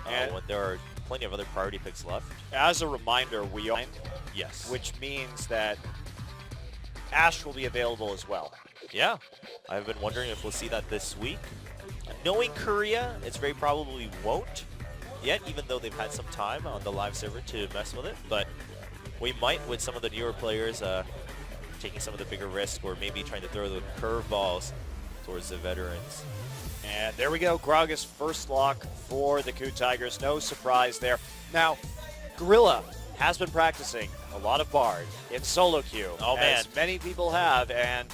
when there are plenty of other priority picks left. As a reminder, we are, Yes. which means that Ashe will be available as well. Yeah. I've been wondering if we'll see that this week. Knowing Korea, it's very probably won't yet, even though they've had some time on the live server to mess with it. But we might with some of the newer players taking some of the bigger risks, or maybe trying to throw the curveballs towards the veterans. And there we go, Gragas first lock for the KOOTigers. No surprise there. Now, Gorilla has been practicing a lot of Bard in solo queue, as many people have, and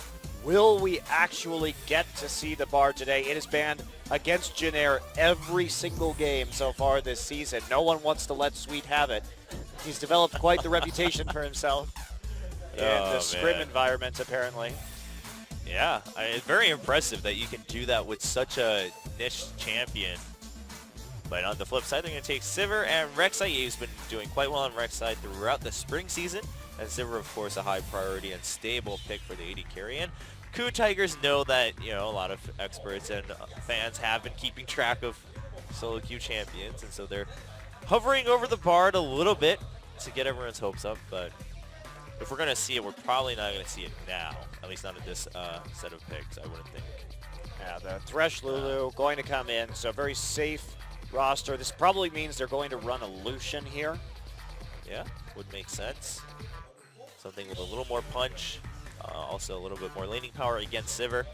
will we actually get to see the Bard today? It is banned against Jin Air every single game so far this season. No one wants to let Sweet have it. He's developed quite the reputation for himself in the scrim environment, apparently. Yeah, it's very impressive that you can do that with such a niche champion. But on the flip side, they're going to take Sivir and Rek'Sai. He's been doing quite well on Rek'Sai throughout the spring season. And Sivir, of course, a high priority and stable pick for the AD carry. And KOOTigers know that, you know, a lot of experts and fans have been keeping track of solo queue champions. And so they're hovering over the Bard a little bit to get everyone's hopes up. But if we're going to see it, we're probably not going to see it now. At least not at this set of picks, I wouldn't think. Yeah, the Thresh Lulu going to come in, so very safe roster. This probably means they're going to run a Lucian here. Yeah, would make sense. Something with a little more punch, also a little bit more laning power against Sivir.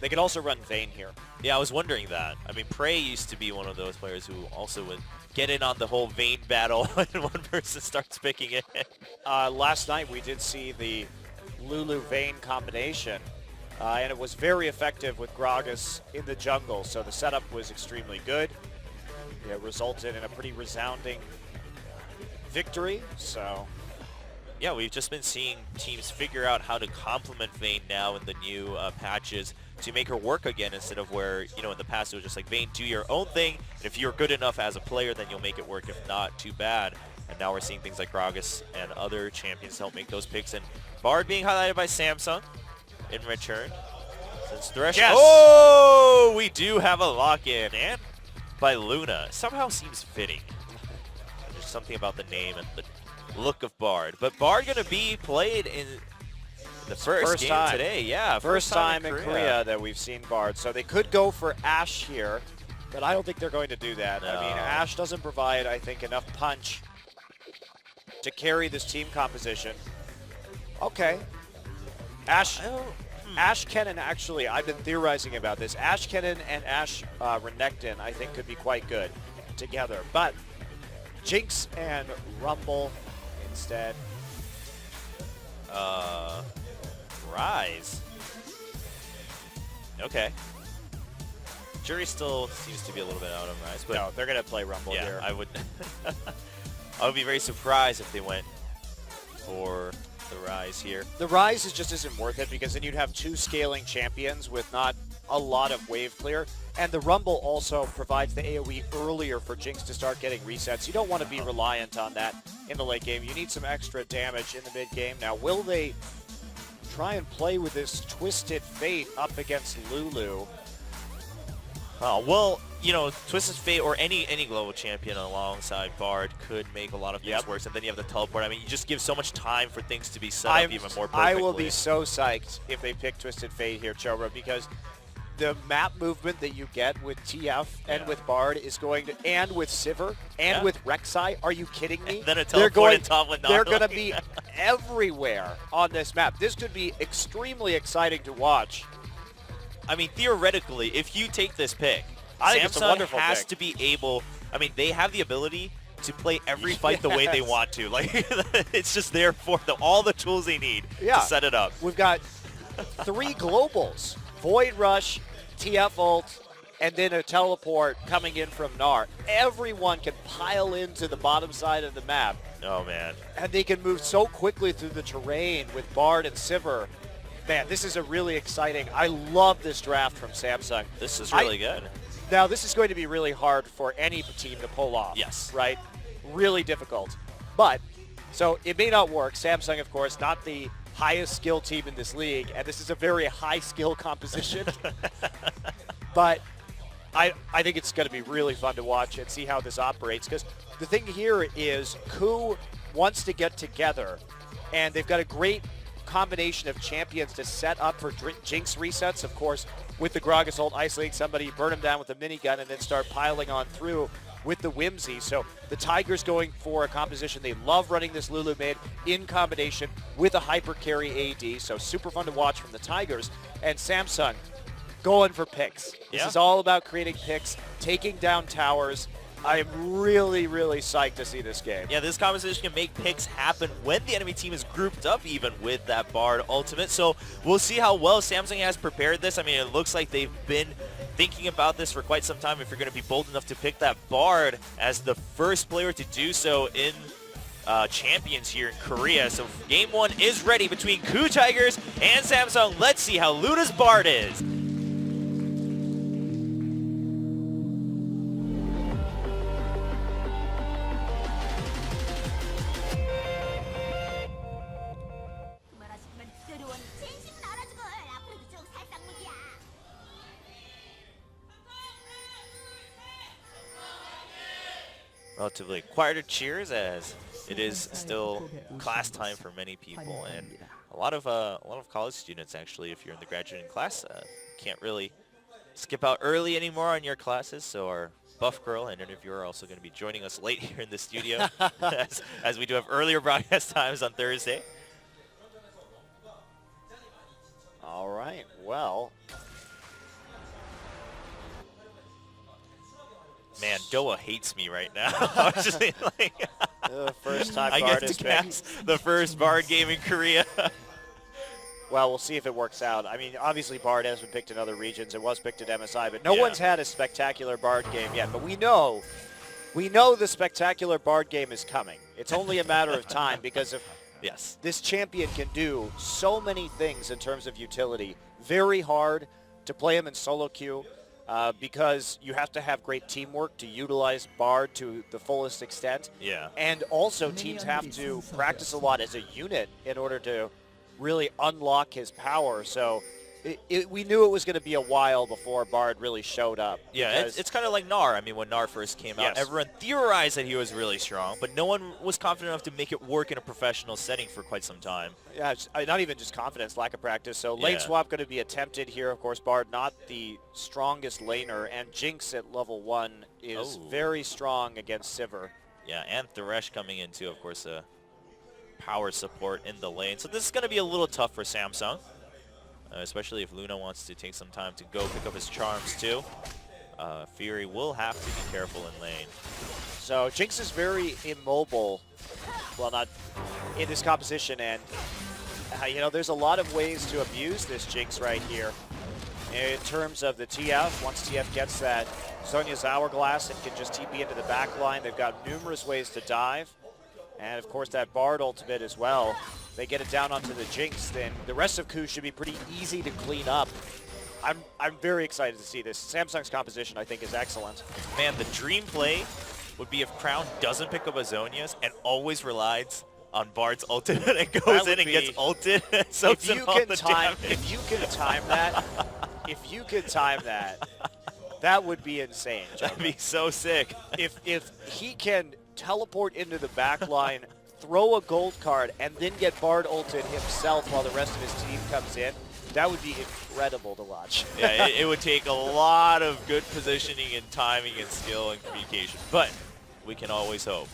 They could also run Vayne here. Yeah, I was wondering that. I mean, Prey used to be one of those players who also would get in on the whole Vayne battle when one person starts picking it. Last night we did see the Lulu Vayne combination, and it was very effective with Gragas in the jungle, so the setup was extremely good. It resulted in a pretty resounding victory, so... Yeah, we've just been seeing teams figure out how to complement Vayne now in the new patches to make her work again, instead of where, you know, in the past it was just like, Vayne, do your own thing, and if you're good enough as a player, then you'll make it work. If not, too bad. And now we're seeing things like Gragas and other champions help make those picks, and Bard being highlighted by Samsung in return. Since Thresh... Yes. Oh, we do have a lock-in, and by Luna. Somehow seems fitting. There's something about the name and the look of Bard. But Bard going to be played in the first game time today. Yeah, first time in Korea that we've seen Bard. So they could go for Ashe here, but I don't think they're going to do that. No. I mean, Ashe doesn't provide, I think, enough punch to carry this team composition. Okay. Ashe Kennen, actually, I've been theorizing about this. Ashe Kennen and Ashe Renekton, I think, could be quite good together. But Jinx and Rumble instead. Rise. Okay. Jury still seems to be a little bit out on Rise, but no, they're going to play Rumble here. I would I would be very surprised if they went for the Rise here. The Rise just isn't worth it, because then you'd have two scaling champions with not a lot of wave clear. And the Rumble also provides the AoE earlier for Jinx to start getting resets. You don't want to be reliant on that in the late game. You need some extra damage in the mid game. Now, will they try and play with this Twisted Fate up against Lulu? Well, you know, Twisted Fate or any global champion alongside Bard could make a lot of things worse. And then you have the teleport. I mean, you just give so much time for things to be set up even more perfectly. I will be so psyched if they pick Twisted Fate here, Chobra, because the map movement that you get with TF and with Bard is going to, and with Sivir and with Rek'Sai, are you kidding me? And then a teleport and top with they're going to be everywhere on this map. This could be extremely exciting to watch. I mean, theoretically, if you take this pick, I think it's a wonderful has pick. to be able, I mean, they have the ability to play every fight the way they want to. Like, it's just there for them, all the tools they need to set it up. We've got 3 globals. Void Rush, TF ult, and then a teleport coming in from Gnar. Everyone can pile into the bottom side of the map. Oh, man. And they can move so quickly through the terrain with Bard and Sivir. Man, this is a really exciting. I love this draft from Samsung. This is really good. Now, this is going to be really hard for any team to pull off. Yes. Right? Really difficult. But, so it may not work. Samsung, of course, not the highest skill team in this league, and this is a very high skill composition. But I think it's going to be really fun to watch and see how this operates, because the thing here is KOO wants to get together, and they've got a great combination of champions to set up for Jinx resets. Of course, with the Gragas ult, isolating somebody, burn him down with a minigun, and then start piling on through with the Whimsy. So the Tigers going for a composition. They love running this Lulu mid in combination with a hyper carry AD. So super fun to watch from the Tigers. And Samsung going for picks. This is all about creating picks, taking down towers. I am really, really psyched to see this game. Yeah, this composition can make picks happen when the enemy team is grouped up even with that Bard ultimate. So we'll see how well Samsung has prepared this. I mean, it looks like they've been thinking about this for quite some time if you're going to be bold enough to pick that Bard as the first player to do so in Champions here in Korea. So game one is ready between KOOTigers and Samsung. Let's see how Luna's Bard is. Relatively quieter cheers as it is still class time for many people, and a lot of college students actually, if you're in the graduating class, can't really skip out early anymore on your classes. So our buff girl and interviewer are also going to be joining us late here in the studio as we do have earlier broadcast times on Thursday. All right, well. Man, Doa hates me right now. I was just like, first time I Bard get is to cast the first Bard game in Korea. Well, we'll see if it works out. I mean, obviously Bard has been picked in other regions. It was picked at MSI, but no one's had a spectacular Bard game yet. But we know the spectacular Bard game is coming. It's only a matter of time, because if this champion can do so many things in terms of utility. Very hard to play him in solo queue. Because you have to have great teamwork to utilize Bard to the fullest extent. Yeah. And also teams have to practice a lot as a unit in order to really unlock his power. So we knew it was going to be a while before Bard really showed up. Yeah, it's kind of like Gnar. I mean, when Gnar first came out, everyone theorized that he was really strong, but no one was confident enough to make it work in a professional setting for quite some time. Yeah, not even just confidence, lack of practice. So lane swap going to be attempted here. Of course, Bard not the strongest laner, and Jinx at level 1 is very strong against Sivir. Yeah, and Thresh coming in too, of course, power support in the lane. So this is going to be a little tough for Samsung. Especially if Luna wants to take some time to go pick up his charms too. Fury will have to be careful in lane. So Jinx is very immobile, well, not in this composition, and you know, there's a lot of ways to abuse this Jinx right here. In terms of the TF, once TF gets that Zhonya's Hourglass, it can just TP into the back line. They've got numerous ways to dive. And of course that Bard ultimate as well. They get it down onto the Jinx, then the rest of KOO should be pretty easy to clean up. I'm very excited to see this. Samsung's composition, I think, is excellent. Man, the dream play would be if Crown doesn't pick up a Zhonya's and always relies on Bard's ultimate and goes in and gets ulted. So if you can time that, that would be insane. That'd be so sick. If he can teleport into the back line, throw a gold card, and then get Bard ulted himself while the rest of his team comes in, that would be incredible to watch. Yeah, it would take a lot of good positioning and timing and skill and communication, but we can always hope.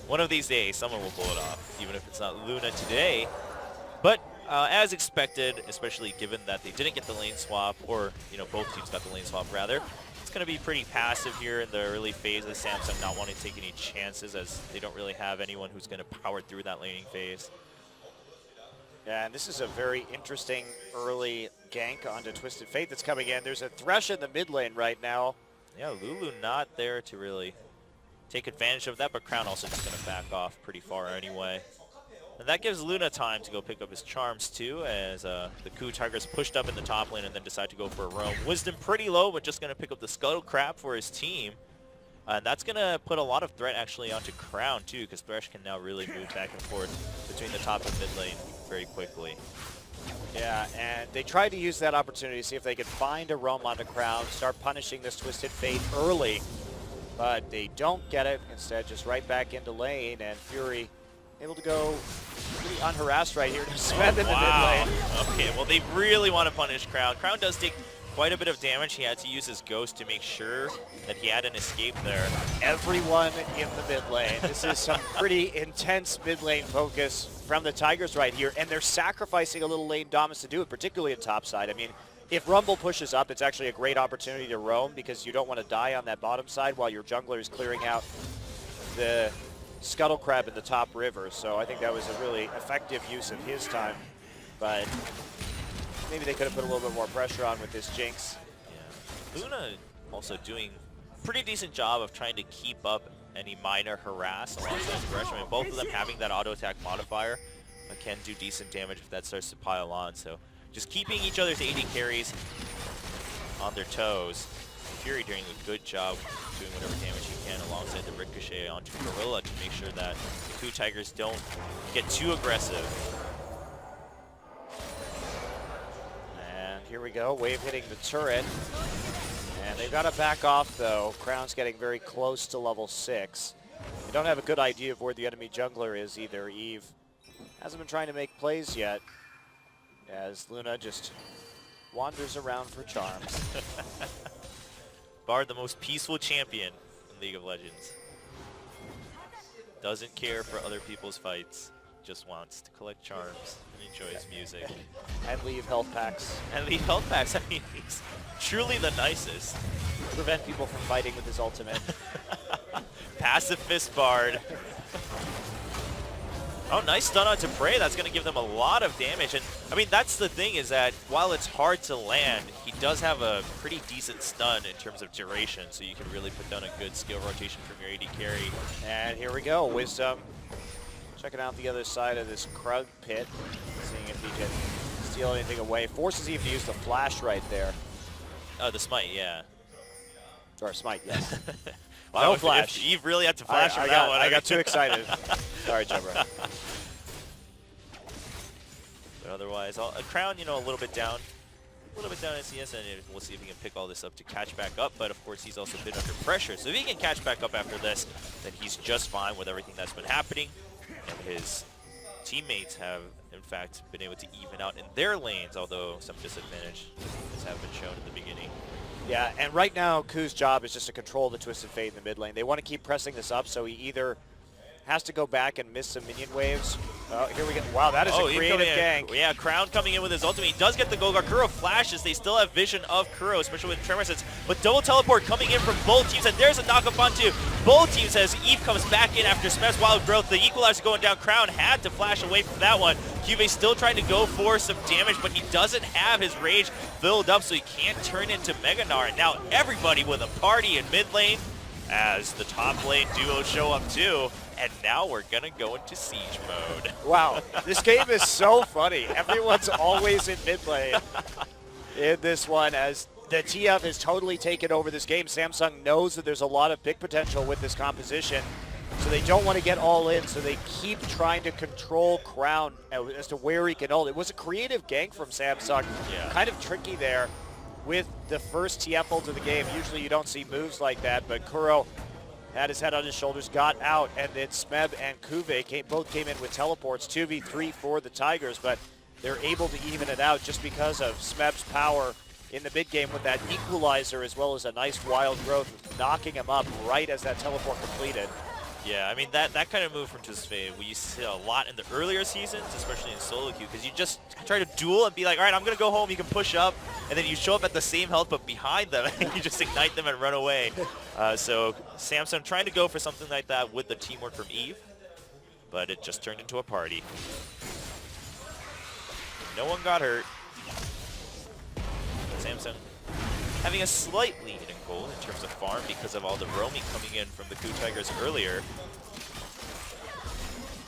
One of these days, someone will pull it off, even if it's not Luna today. But as expected, especially given that they didn't get the lane swap, or both teams got the lane swap rather, going to be pretty passive here in the early phase of Samsung, not wanting to take any chances as they don't really have anyone who's going to power through that laning phase. Yeah, and this is a very interesting early gank onto Twisted Fate that's coming in. There's a Thresh in the mid lane right now. Yeah, Lulu not there to really take advantage of that, but Crown also just going to back off pretty far anyway. And that gives Luna time to go pick up his charms too, as the KOOTigers pushed up in the top lane and then decide to go for a roam. Wisdom pretty low, but just going to pick up the Scuttle Crab for his team. And that's going to put a lot of threat actually onto Crown too, because Thresh can now really move back and forth between the top and mid lane very quickly. Yeah, and they tried to use that opportunity to see if they could find a roam on the Crown, start punishing this Twisted Fate early, but they don't get it. Instead, just right back into lane, and Fury able to go pretty unharassed right here to Smeb in the mid lane. Okay, well, they really want to punish Crown. Crown does take quite a bit of damage. He had to use his Ghost to make sure that he had an escape there. Everyone in the mid lane. This is some pretty intense mid lane focus from the Tigers right here, and they're sacrificing a little lane dominance to do it, particularly in top side. I mean, if Rumble pushes up, it's actually a great opportunity to roam because you don't want to die on that bottom side while your jungler is clearing out the Scuttle Crab in the top river. So I think that was a really effective use of his time, but maybe they could have put a little bit more pressure on with this Jinx. Yeah. Luna also doing a pretty decent job of trying to keep up any minor harass alongside aggression. I mean, both of them having that auto attack modifier can do decent damage if that starts to pile on. So just keeping each other's AD carries on their toes. Fury doing a good job doing whatever damage he can alongside the ricochet onto Gorilla to make sure that the KOOTigers don't get too aggressive. And here we go, wave hitting the turret. And they've got to back off though. Crown's getting very close to level 6. They don't have a good idea of where the enemy jungler is either. Eve hasn't been trying to make plays yet, as Luna just wanders around for charms. Bard, the most peaceful champion in League of Legends. Doesn't care for other people's fights. Just wants to collect charms and enjoys music. And leave health packs. And leave health packs. I mean, he's truly the nicest. Prevent people from fighting with his ultimate. Pacifist Bard. Oh, nice stun onto Prey. That's going to give them a lot of damage. And, I mean, that's the thing is that while it's hard to land, he does have a pretty decent stun in terms of duration, so you can really put down a good skill rotation from your AD carry. And here we go. Wisdom checking out the other side of this Krug pit, seeing if he can steal anything away. Forces Eve to use the flash right there. Oh, the smite, yeah. Or smite, yes. Wow, no if flash. Eve really had to flash on that one. I got too excited. Sorry, Jebra. But otherwise, Crown, you know, a little bit down in CS, and we'll see if he can pick all this up to catch back up. But of course, he's also been under pressure. So if he can catch back up after this, then he's just fine with everything that's been happening. And his teammates have, in fact, been able to even out in their lanes, although some disadvantage have been shown in the beginning. Yeah, and right now, Koo's job is just to control the Twisted Fate in the mid lane. They want to keep pressing this up, so he either has to go back and miss some minion waves. Oh, here we go. Wow, that is a creative gank. Yeah, Crown coming in with his ultimate. He does get the Golgar. Kuro flashes. They still have vision of Kuro, especially with Tremor Sense. But double teleport coming in from both teams, and there's a knockup onto both teams as Eve comes back in after Smeb's Wild Growth. The equalizer going down. Crown had to flash away from that one. Cube still trying to go for some damage, but he doesn't have his rage filled up, so he can't turn into Mega Gnar. And now everybody with a party in mid lane as the top lane duo show up too. And now we're going to go into siege mode. Wow, this game is so funny. Everyone's always in mid lane in this one, as the TF has totally taken over this game. Samsung knows that there's a lot of pick potential with this composition, so they don't want to get all in, so they keep trying to control Crown as to where he can ult. It was a creative gank from Samsung, kind of tricky there with the first TF ult of the game. Usually you don't see moves like that, but Kuro had his head on his shoulders, got out, and then Smeb and Kuve both came in with teleports, 2v3 for the Tigers, but they're able to even it out just because of Smeb's power in the mid game with that equalizer, as well as a nice wild growth, knocking him up right as that teleport completed. Yeah, I mean, that kind of move from Twisted Fate, we used to see a lot in the earlier seasons, especially in solo queue, because you just try to duel and be like, all right, I'm going to go home, you can push up, and then you show up at the same health but behind them, and you just ignite them and run away. So Samsung trying to go for something like that with the teamwork from Eve, but it just turned into a party. No one got hurt. Samsung having a slight lead in gold in terms of farm because of all the roaming coming in from the KOOTigers earlier.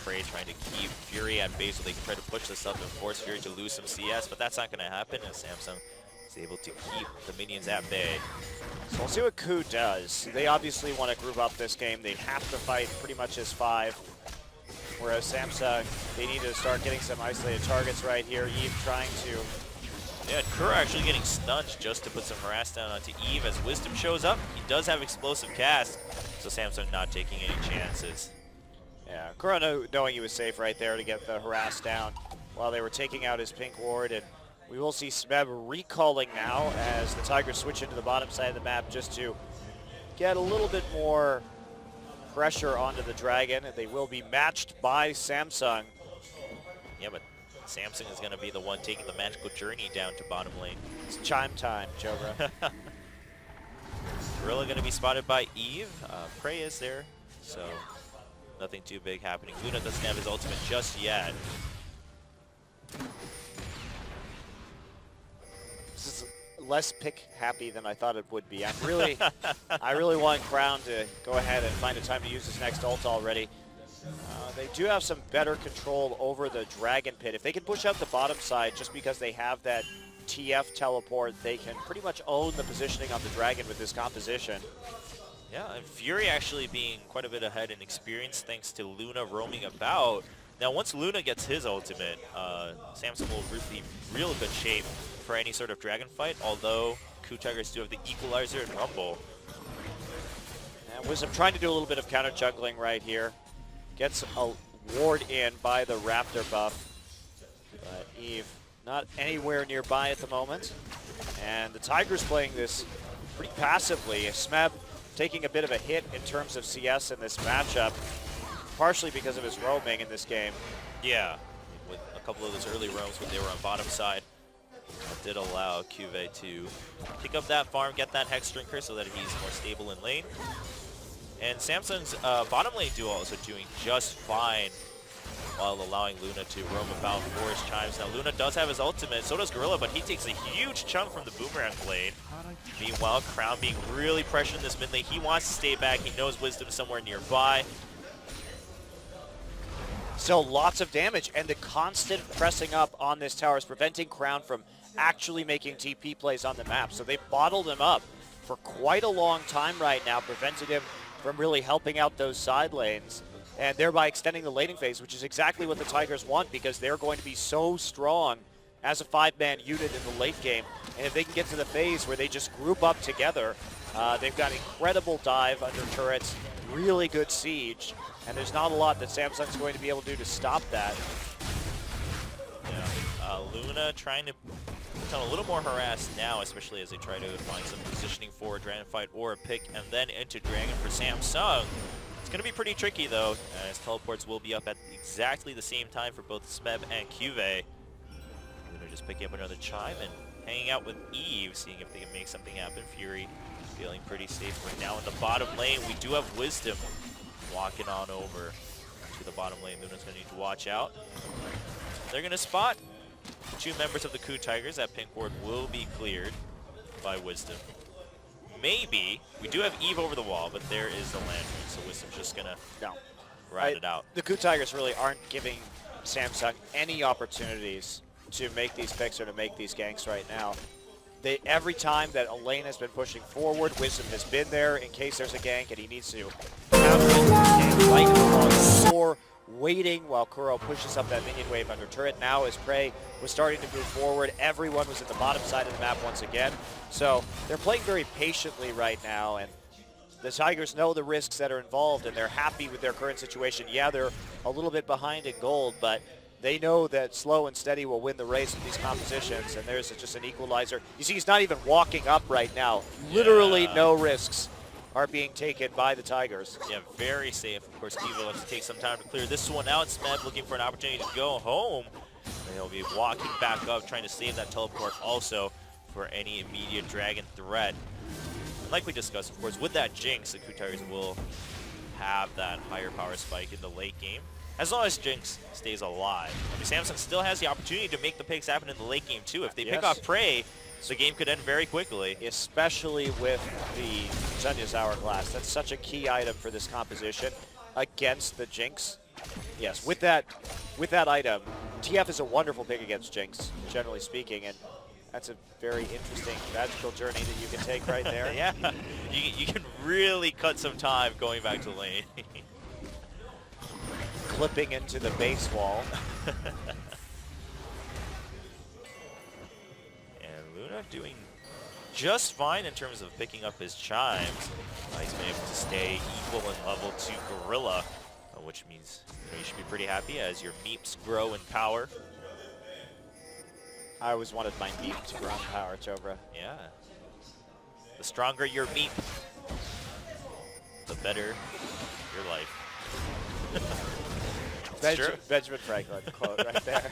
Prey trying to keep Fury at base so they can try to push this up and force Fury to lose some CS, but that's not going to happen as Samsung is able to keep the minions at bay. So we'll see what Koo does. They obviously want to group up this game. They have to fight pretty much as 5. whereas Samsung, they need to start getting some isolated targets right here. Eve trying to... Yeah, Kuro actually getting stunned just to put some harass down onto Eve as Wisdom shows up. He does have explosive cast, so Samsung not taking any chances. Yeah, Kuro knowing he was safe right there to get the harass down while they were taking out his pink ward, and we will see SMEB recalling now as the Tigers switch into the bottom side of the map just to get a little bit more pressure onto the Dragon. They will be matched by Samsung. Yeah, but Samsung is going to be the one taking the magical journey down to bottom lane. It's chime time, Jogra. Gorilla going to be spotted by Eve. Prey is there, so nothing too big happening. Luna doesn't have his ultimate just yet. This is less pick happy than I thought it would be. I really want Crown to go ahead and find a time to use his next ult already. They do have some better control over the Dragon Pit. If they can push out the bottom side just because they have that TF teleport, they can pretty much own the positioning on the Dragon with this composition. Yeah, and Fury actually being quite a bit ahead in experience thanks to Luna roaming about. Now, once Luna gets his ultimate, Samsung will be real good shape for any sort of dragon fight, although KOOTigers do have the equalizer and Rumble. And Wisdom trying to do a little bit of counter juggling right here. Gets a ward in by the Raptor buff, but Eve not anywhere nearby at the moment. And the Tigers playing this pretty passively. SMEB taking a bit of a hit in terms of CS in this matchup, partially because of his roaming in this game. Yeah, with a couple of those early roams when they were on bottom side, that did allow Cuvée to pick up that farm, get that Hex Drinker so that he's more stable in lane. And Samsung's bottom lane duo also doing just fine while allowing Luna to roam about for his chimes. Now Luna does have his ultimate, so does Gorilla, but he takes a huge chunk from the Boomerang blade. Meanwhile, Crown being really pressured in this mid lane. He wants to stay back. He knows Wisdom somewhere nearby. Still lots of damage, and the constant pressing up on this tower is preventing Crown from actually making TP plays on the map. So they bottled him up for quite a long time right now, preventing him from really helping out those side lanes, and thereby extending the laning phase, which is exactly what the Tigers want because they're going to be so strong as a 5-man unit in the late game. And if they can get to the phase where they just group up together, they've got incredible dive under turrets, really good siege, and there's not a lot that Samsung's going to be able to do to stop that. Yeah, Luna trying to put on a little more harass now, especially as they try to find some positioning for a Dragon fight or a pick, and then into Dragon for Samsung. It's going to be pretty tricky, though, as teleports will be up at exactly the same time for both SMEB and Cuvée. Luna just picking up another chime and hanging out with Eve, seeing if they can make something happen. Fury feeling pretty safe right now in the bottom lane. We do have Wisdom walking on over to the bottom lane. Luna's going to need to watch out. They're going to spot the two members of the KOOTigers. That pink ward will be cleared by Wisdom. Maybe. We do have Eve over the wall, but there is the lantern, so Wisdom's just going to ride it out. The KOOTigers really aren't giving Samsung any opportunities to make these picks or to make these ganks right now. Every time that a lane has been pushing forward, Wisdom has been there in case there's a gank and he needs to counter it, right along the floor, waiting while Kuro pushes up that minion wave under turret. Now as Prey was starting to move forward, everyone was at the bottom side of the map once again. So they're playing very patiently right now, and the Tigers know the risks that are involved, and they're happy with their current situation. Yeah, they're a little bit behind in gold, but they know that slow and steady will win the race with these compositions, and there's just an equalizer. You see, he's not even walking up right now. Literally no risks are being taken by the Tigers. Yeah, very safe. Of course, Eve will have to take some time to clear this one out. SMEB looking for an opportunity to go home. And he'll be walking back up, trying to save that teleport also for any immediate Dragon threat. And like we discussed, of course, with that Jinx, the KOOTigers will have that higher power spike in the late game. As long as Jinx stays alive. I mean, Samsung still has the opportunity to make the picks happen in the late game too. If they pick off Prey, the game could end very quickly. Especially with the Zunya's Hourglass. That's such a key item for this composition against the Jinx. Yes, with that item, TF is a wonderful pick against Jinx, generally speaking, and that's a very interesting magical journey that you can take right there. Yeah, you can really cut some time going back to lane. clipping into the base wall. And Luna doing just fine in terms of picking up his chimes. He's been able to stay equal in level to Gorilla, which means you should be pretty happy as your meeps grow in power. I always wanted my meep to grow in power, Chobra. Yeah. The stronger your meep, the better your life. Benjamin Franklin quote right there.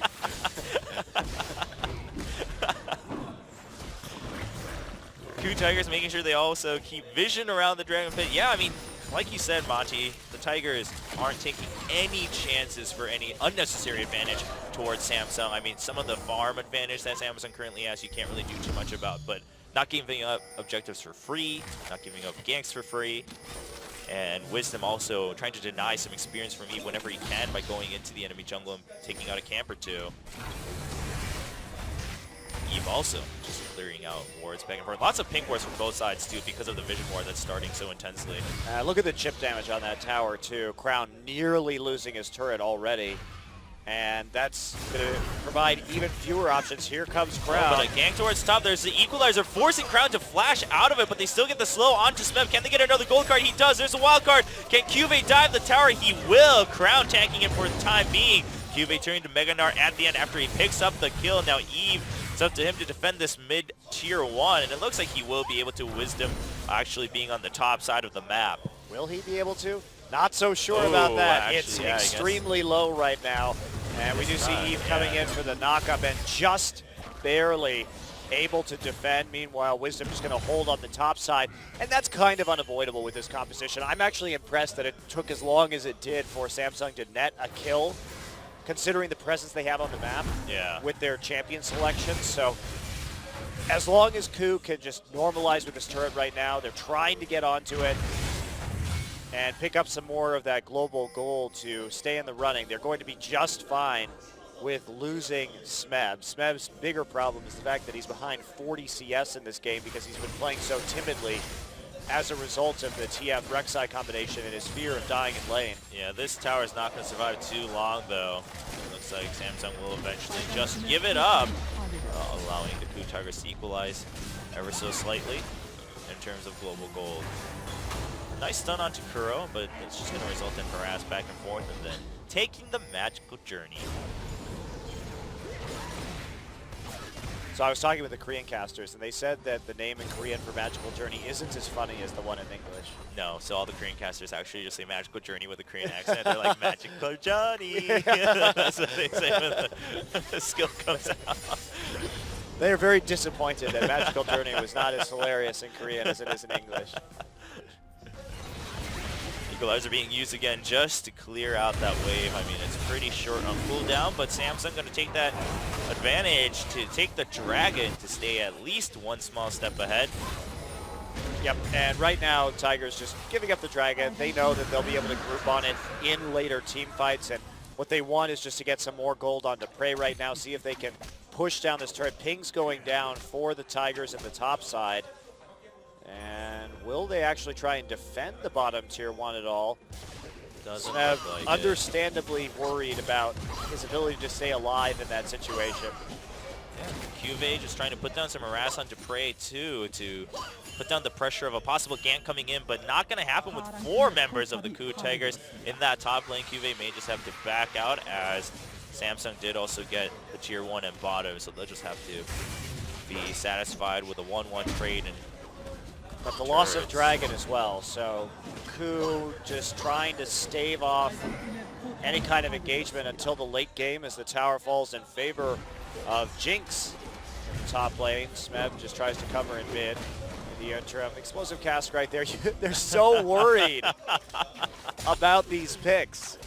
KOOTigers making sure they also keep vision around the Dragon Pit. Yeah, I mean, like you said, Monty, the Tigers aren't taking any chances for any unnecessary advantage towards Samsung. I mean, some of the farm advantage that Samsung currently has, you can't really do too much about, but not giving up objectives for free, not giving up ganks for free, and Wisdom also trying to deny some experience from Eve whenever he can by going into the enemy jungle and taking out a camp or two. Eve also just clearing out wards back and forth. Lots of pink wards from both sides too because of the vision war that's starting so intensely. Look at the chip damage on that tower too. Crown nearly losing his turret already. And that's going to provide even fewer options. Here comes Crown. But a gank towards top. There's the equalizer forcing Crown to flash out of it, but they still get the slow onto Smeb. Can they get another gold card? He does. There's a wild card. Can QV dive the tower? He will. Crown tanking it for the time being. QV turning to Meganar at the end after he picks up the kill. Now Eve, it's up to him to defend this mid tier 1, and it looks like he will be able to. Wisdom actually being on the top side of the map. Will he be able to? Not so sure about that. Actually, it's yeah, extremely low right now. And we do see Eve coming in for the knockup and just barely able to defend. Meanwhile, Wisdom just going to hold on the top side. And that's kind of unavoidable with this composition. I'm actually impressed that it took as long as it did for Samsung to net a kill, considering the presence they have on the map with their champion selection. So as long as KOO can just normalize with this turret right now, they're trying to get onto it and pick up some more of that global gold to stay in the running. They're going to be just fine with losing Smeb. Smeb's bigger problem is the fact that he's behind 40 CS in this game because he's been playing so timidly as a result of the TF Rek'Sai combination and his fear of dying in lane. Yeah, this tower is not going to survive too long, though. Looks like Samsung will eventually just give it up, allowing the KOOTigers to equalize ever so slightly in terms of global gold. Nice stun onto Kuro, but it's just going to result in harass back and forth and then taking the magical journey. So I was talking with the Korean casters, and they said that the name in Korean for Magical Journey isn't as funny as the one in English. No, so all the Korean casters actually just say Magical Journey with a Korean accent. They're like, Magical Journey! That's what they say when the skill comes out. They are very disappointed that Magical Journey was not as hilarious in Korean as it is in English. Equalizer being used again just to clear out that wave. I mean, it's pretty short on cooldown, but Samsung going to take that advantage to take the Dragon to stay at least one small step ahead. Yep, and right now, Tigers just giving up the Dragon. They know that they'll be able to group on it in later team fights, and what they want is just to get some more gold onto Prey right now, see if they can push down this turret. Ping's going down for the Tigers in the top side. And will they actually try and defend the bottom tier 1 at all? Doesn't Smeb look like understandably worried about his ability to stay alive in that situation. Yeah, QV just trying to put down some harass onto Prey too to put down the pressure of a possible gank coming in, but not going to happen with 4 members of the KOOTigers in that top lane. QV may just have to back out as Samsung did also get the tier 1 and bottom, so they'll just have to be satisfied with a 1-1 trade and but the loss of Dragon as well, so KOO just trying to stave off any kind of engagement until the late game as the tower falls in favor of Jinx in the top lane. Smeb just tries to cover in mid. In the interim, explosive cast right there. They're so worried about these picks.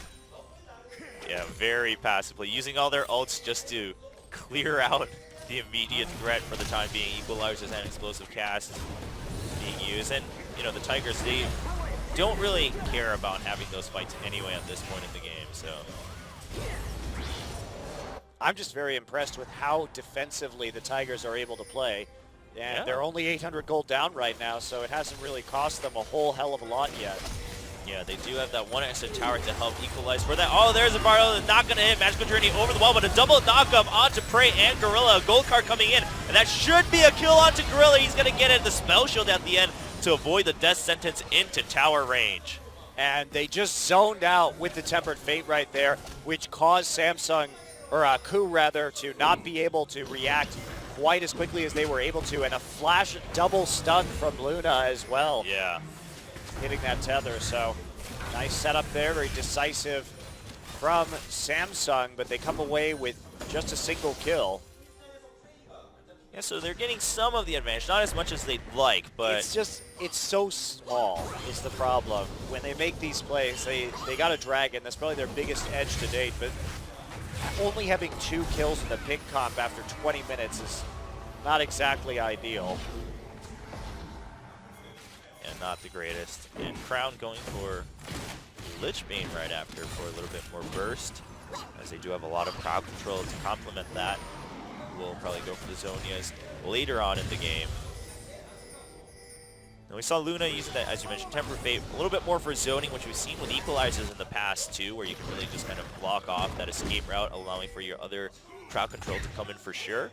Yeah, very passively, using all their ults just to clear out the immediate threat for the time being. Equalizers and explosive cast being used, and you know the Tigers, they don't really care about having those fights anyway at this point in the game. So I'm just very impressed with how defensively the Tigers are able to play, and they're only 800 gold down right now, so it hasn't really cost them a whole hell of a lot yet. Yeah, they do have that one extra tower to help equalize for that. Oh, there's a Barlow, not going to hit. Magical Journey over the wall, but a double knockup onto Prey and Gorilla. A gold card coming in, and that should be a kill onto Gorilla. He's going to get it. The spell shield at the end to avoid the death sentence into tower range. And they just zoned out with the Tempered Fate right there, which caused Samsung, or KOO rather, to not be able to react quite as quickly as they were able to, and a flash double stun from Luna as well. Yeah. Hitting that tether, so nice setup there, very decisive from Samsung, but they come away with just a single kill. Yeah, so they're getting some of the advantage, not as much as they'd like, but... It's so small is the problem. When they make these plays, they got a dragon. That's probably their biggest edge to date, but only having 2 kills in the pick comp after 20 minutes is not exactly ideal. And not the greatest. And Crown going for Lichbane right after for a little bit more burst, as they do have a lot of crowd control to complement that. We'll probably go for the Zonias later on in the game. And we saw Luna using that, as you mentioned, Tempered Fate, a little bit more for zoning, which we've seen with equalizers in the past too, where you can really just kind of block off that escape route, allowing for your other crowd control to come in for sure.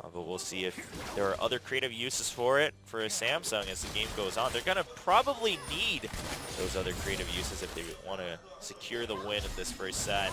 But we'll see if there are other creative uses for it for Samsung as the game goes on. They're going to probably need those other creative uses if they want to secure the win in this first set.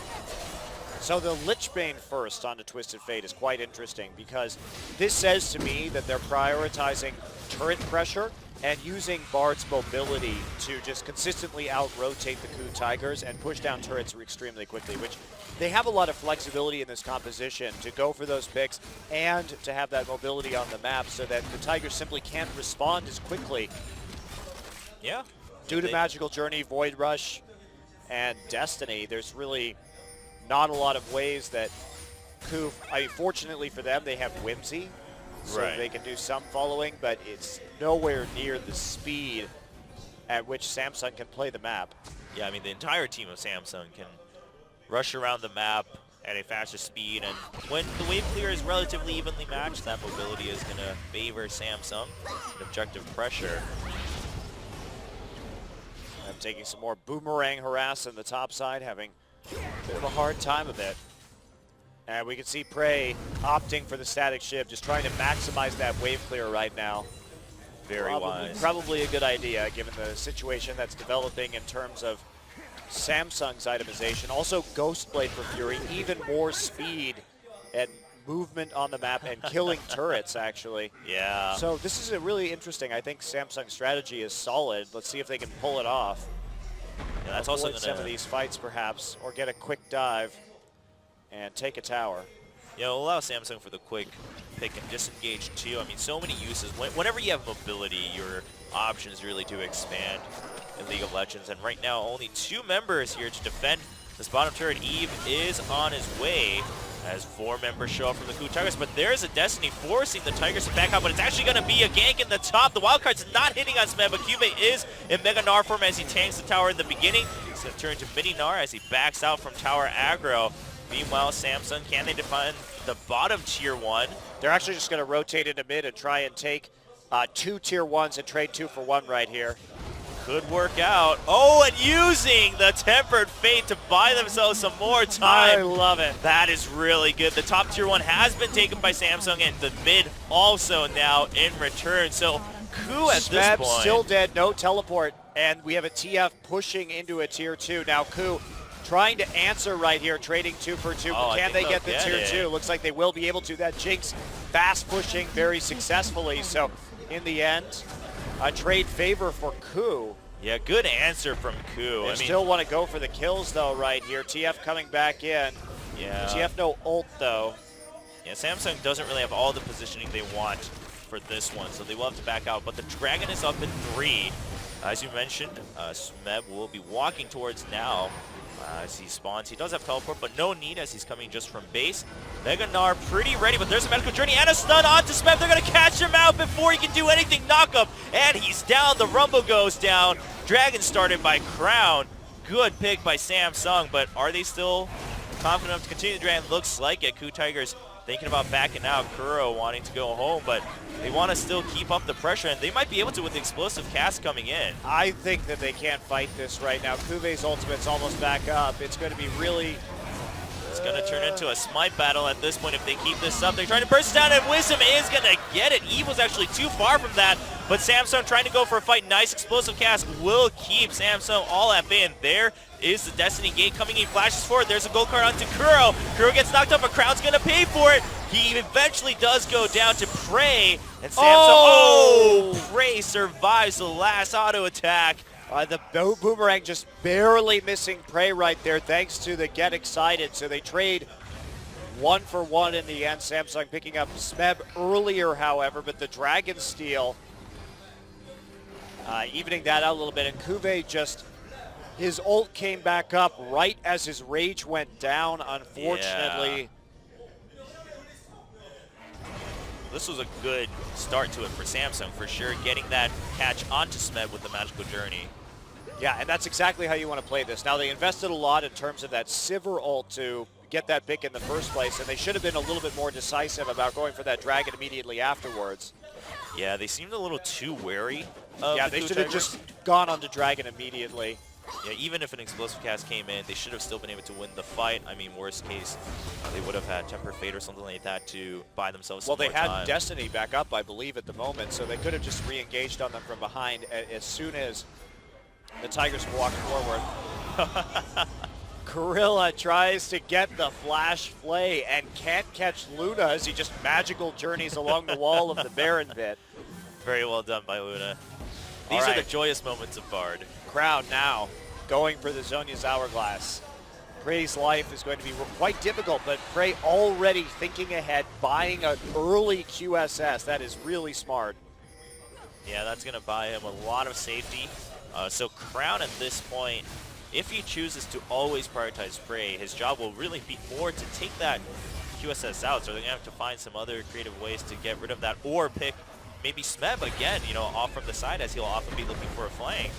So the Lichbane first onto Twisted Fate is quite interesting, because this says to me that they're prioritizing turret pressure and using Bard's mobility to just consistently out-rotate the KOOTigers and push down turrets extremely quickly, which they have a lot of flexibility in this composition to go for those picks and to have that mobility on the map so that KOOTigers simply can't respond as quickly. Yeah. Due to Magical Journey, Void Rush, and Destiny, there's really not a lot of ways that KOO, I mean, fortunately for them, they have Whimsy, so they can do some following, but it's nowhere near the speed at which Samsung can play the map. Yeah, I mean, the entire team of Samsung can rush around the map at a faster speed, and when the wave clear is relatively evenly matched, that mobility is going to favor Samsung and objective pressure. I'm taking some more boomerang harass on the top side, having a bit of a hard time of it. And we can see Prey opting for the static shift, just trying to maximize that wave clear right now. Very wise. Probably a good idea given the situation that's developing in terms of Samsung's itemization. Also Ghostblade for Fury, even more speed and movement on the map and killing turrets actually. Yeah. So this is a really interesting, I think Samsung's strategy is solid. Let's see if they can pull it off. Yeah, that's also some of these fights perhaps, or get a quick dive and take a tower. Yeah, we'll allow Samsung for the quick pick and disengage too. I mean, so many uses. Whenever you have mobility, your options really do expand in League of Legends. And right now, only 2 members here to defend this bottom turret. Eve is on his way as 4 members show up from the KOOTigers. But there's a Destiny forcing the Tigers to back out, but it's actually going to be a gank in the top. The wildcard's not hitting on Smeb, but Cube is in Mega Gnar form as he tanks the tower in the beginning. He's going to turn to Mini Gnar as he backs out from tower aggro. Meanwhile, Samsung, can they defend the bottom tier 1? They're actually just going to rotate into mid and try and take 2 tier 1s and trade 2 for 1 right here. Could work out. Oh, and using the Tempered Fate to buy themselves some more time. I love it. That is really good. The top tier 1 has been taken by Samsung, and the mid also now in return. So KOO at this point still dead, no teleport, and we have a TF pushing into a tier 2. Now KOO trying to answer right here, trading 2 for 2. Oh, can they get the tier 2? Looks like they will be able to. That Jinx fast pushing very successfully. So in the end, a trade favor for KOO. Yeah, good answer from KOO. They still want to go for the kills though right here. TF coming back in. Yeah. TF no ult though. Yeah, Samsung doesn't really have all the positioning they want for this one, so they will have to back out. But the Dragon is up in 3. As you mentioned, Smeb will be walking towards now. As he spawns, he does have teleport, but no need as he's coming just from base. Mega Gnar pretty ready, but there's a Magical Journey and a stun onto Smeb. They're going to catch him out before he can do anything. Knock up, and he's down. The Rumble goes down. Dragon started by Crown. Good pick by Samsung, but are they still confident enough to continue the Dragon? Looks like it. KOOTigers thinking about backing out. Kuro wanting to go home, but they want to still keep up the pressure, and they might be able to with the explosive cast coming in. I think that they can't fight this right now. Kuve's ultimate's almost back up. It's going to be really... It's going to turn into a smite battle at this point if they keep this up. They're trying to burst down, and Wisdom is going to get it. Eve was actually too far from that, but Samsung trying to go for a fight. Nice explosive cast will keep Samsung all at bay, and there is the Destiny Gate coming. He flashes forward. There's a gold card onto Kuro. Kuro gets knocked up, but Crown's going to pay for it. He eventually does go down to Prey, and Samsung, Prey survives the last auto attack. The Boomerang just barely missing Prey right there thanks to the Get Excited. So they trade 1 for 1 in the end. Samsung picking up Smeb earlier, however, but the Dragon Steel evening that out a little bit. And Kuve just, his ult came back up right as his rage went down, unfortunately. Yeah. This was a good start to it for Samsung, for sure, getting that catch onto Smeb with the Magical Journey. Yeah, and that's exactly how you want to play this. Now, they invested a lot in terms of that Sivir ult to get that pick in the first place, and they should have been a little bit more decisive about going for that Dragon immediately afterwards. Yeah, they seemed a little too wary of Yeah, they should have just gone on to Dragon immediately. Yeah, even if an explosive cast came in, they should have still been able to win the fight. I mean, worst case, they would have had Temper Fate or something like that to buy themselves some more time. Well, they had Destiny back up, I believe, at the moment, so they could have just re-engaged on them from behind as soon as the Tigers were walking forward. Gorilla tries to get the flash play and can't catch Luna as he just magical journeys along the wall of the Baron pit. Very well done by Luna. These are the joyous moments of Bard. Crowd now going for the Zhonya's Hourglass. Prey's life is going to be quite difficult, but Prey already thinking ahead, buying an early QSS. That is really smart. Yeah, that's going to buy him a lot of safety. So Crown at this point, if he chooses to always prioritize Prey, his job will really be more to take that QSS out. So they're going to have to find some other creative ways to get rid of that, or pick maybe Smeb again, you know, off from the side, as he'll often be looking for a flank.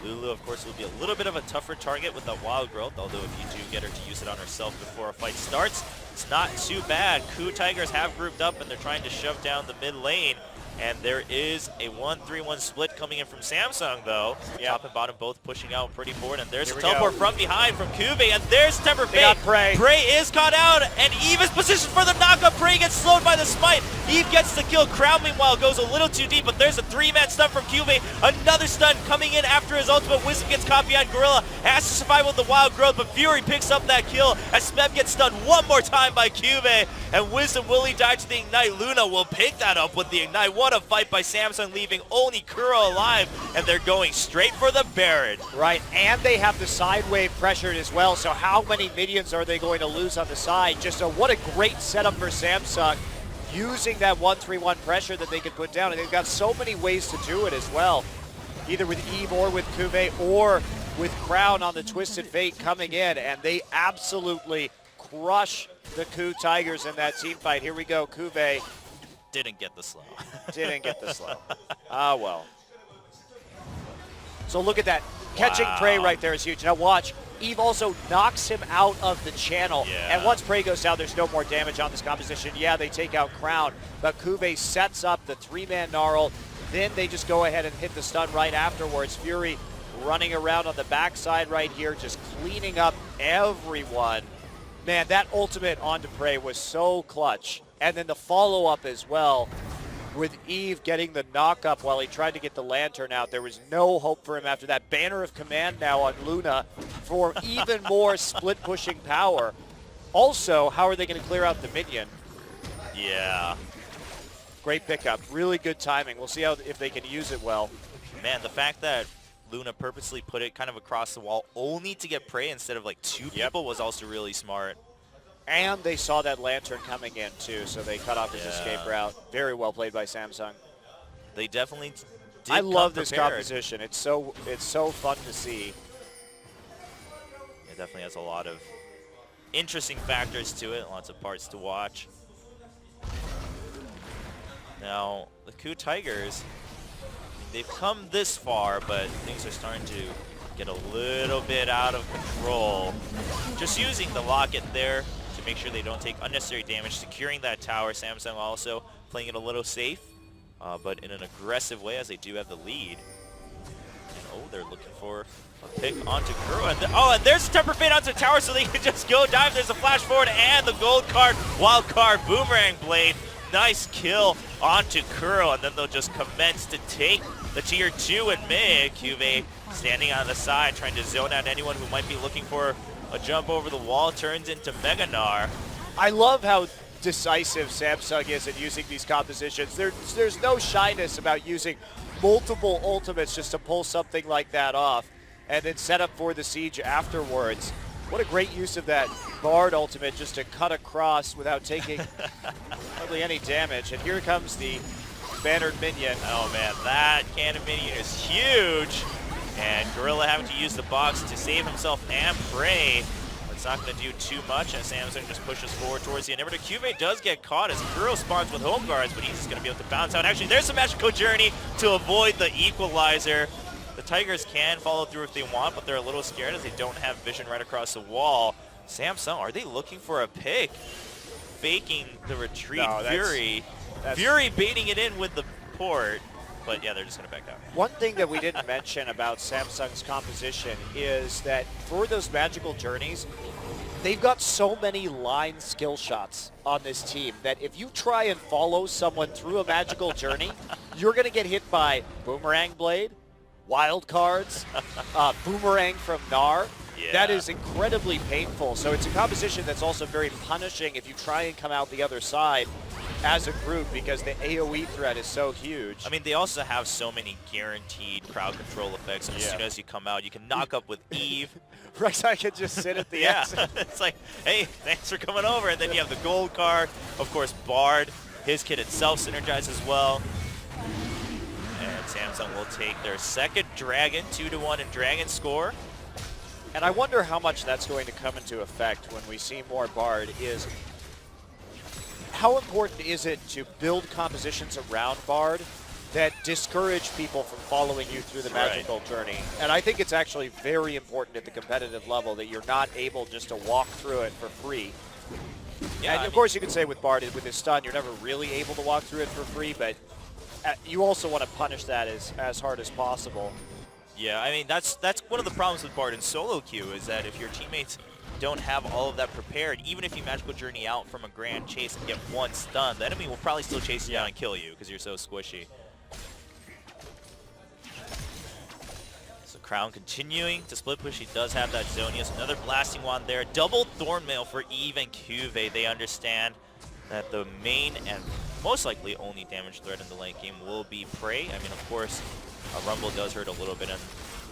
Lulu, of course, will be a little bit of a tougher target with that wild growth, although if you do get her to use it on herself before a fight starts, it's not too bad. KOOTigers have grouped up, and they're trying to shove down the mid lane. And there is a 1-3-1 split coming in from Samsung, though. Yep. Top and bottom both pushing out pretty forward. And there's a teleport from behind from Kuve. And there's Temper Fate. Prey. Prey is caught out. And Eve is positioned for the knockup. Prey gets slowed by the smite. Eve gets the kill. Crown, meanwhile, goes a little too deep. But there's a 3-man stun from Kuve. Another stun coming in after his ultimate. Wisdom gets caught behind Gorilla. Has to survive with the wild growth. But Fury picks up that kill as Smeb gets stunned one more time by Kuve. And Wisdom, will he die to the Ignite? Luna will pick that up with the Ignite. What a fight by Samsung, leaving only Kuro alive, and they're going straight for the Baron. Right, and they have the side wave pressured as well, so how many minions are they going to lose on the side? Just what a great setup for Samsung, using that 1-3-1 pressure that they can put down, and they've got so many ways to do it as well, either with Eve or with Kuve or with Crown on the Twisted Fate coming in, and they absolutely crush the KOOTigers in that team fight. Here we go, Kuve. Didn't get the slow. Didn't get the slow. Ah, well. So look at that. Catching Prey right there is huge. Now watch. Eve also knocks him out of the channel. Yeah. And once Prey goes down, there's no more damage on this composition. Yeah, they take out Crown, but Kuve sets up the 3-man gnarl. Then they just go ahead and hit the stun right afterwards. Fury running around on the backside right here, just cleaning up everyone. Man, that ultimate onto Prey was so clutch. And then the follow-up as well, with Eve getting the knock-up while he tried to get the lantern out. There was no hope for him after that. Banner of Command now on Luna for even more split-pushing power. Also, how are they going to clear out the minion? Yeah. Great pickup. Really good timing. We'll see if they can use it well. Man, the fact that Luna purposely put it kind of across the wall only to get Prey instead of like 2 people was also really smart. And they saw that lantern coming in too, so they cut off his escape route. Very well played by Samsung. They definitely did. I love this composition. It's so fun to see. It definitely has a lot of interesting factors to it, lots of parts to watch. Now, the KOOTigers, they've come this far, but things are starting to get a little bit out of control. Just using the locket there to make sure they don't take unnecessary damage, securing that tower. Samsung also playing it a little safe, but in an aggressive way as they do have the lead. And oh, they're looking for a pick onto Kuro. And there's a temper fade onto the tower so they can just go dive. There's a flash forward and the gold card, wild card, boomerang blade. Nice kill onto Kuro, and then they'll just commence to take the tier 2 in mid. QV standing on the side, trying to zone out anyone who might be looking for a jump over the wall, turns into Meganar. I love how decisive Samsung is at using these compositions. There's no shyness about using multiple ultimates just to pull something like that off and then set up for the siege afterwards. What a great use of that Bard ultimate just to cut across without taking hardly any damage. And here comes the bannered minion. Oh man, that cannon minion is huge. And Gorilla having to use the box to save himself and Prey. But it's not going to do too much as Samsung just pushes forward towards the inhibitor. QV does get caught as Kuro spawns with home guards, but he's just going to be able to bounce out. Actually, there's a magical journey to avoid the equalizer. The Tigers can follow through if they want, but they're a little scared as they don't have vision right across the wall. Samsung, are they looking for a pick? Faking the retreat. No, Fury baiting it in with the port. But yeah, they're just going to back out. One thing that we didn't mention about Samsung's composition is that for those magical journeys, they've got so many line skill shots on this team that if you try and follow someone through a magical journey, you're going to get hit by Boomerang Blade, wild cards, Boomerang from Gnar. Yeah. That is incredibly painful. So it's a composition that's also very punishing if you try and come out the other side as a group because the AoE threat is so huge. I mean, they also have so many guaranteed crowd control effects. And as soon as you come out, you can knock up with Eve. Rek'Sai can just sit at the exit. It's like, hey, thanks for coming over. And then you have the gold card. Of course, Bard, his kit itself synergizes as well. And Samsung will take their second Dragon, 2-1 in Dragon score. And I wonder how much that's going to come into effect when we see more Bard is how important is it to build compositions around Bard that discourage people from following you through the magical journey? And I think it's actually very important at the competitive level that you're not able just to walk through it for free. Yeah, and of course you could say with Bard, with his stun, you're never really able to walk through it for free, but you also want to punish that as hard as possible. Yeah, I mean, that's one of the problems with Bard in solo queue is that if your teammates don't have all of that prepared, even if you magical journey out from a grand chase and get one stun, the enemy will probably still chase you down and kill you because you're so squishy. So Crown continuing to split push. He does have that Zonius. Another blasting wand there. Double Thornmail for Eve and QV. They understand that the main and most likely only damage threat in the late game will be Prey. I mean, of course, a Rumble does hurt a little bit, and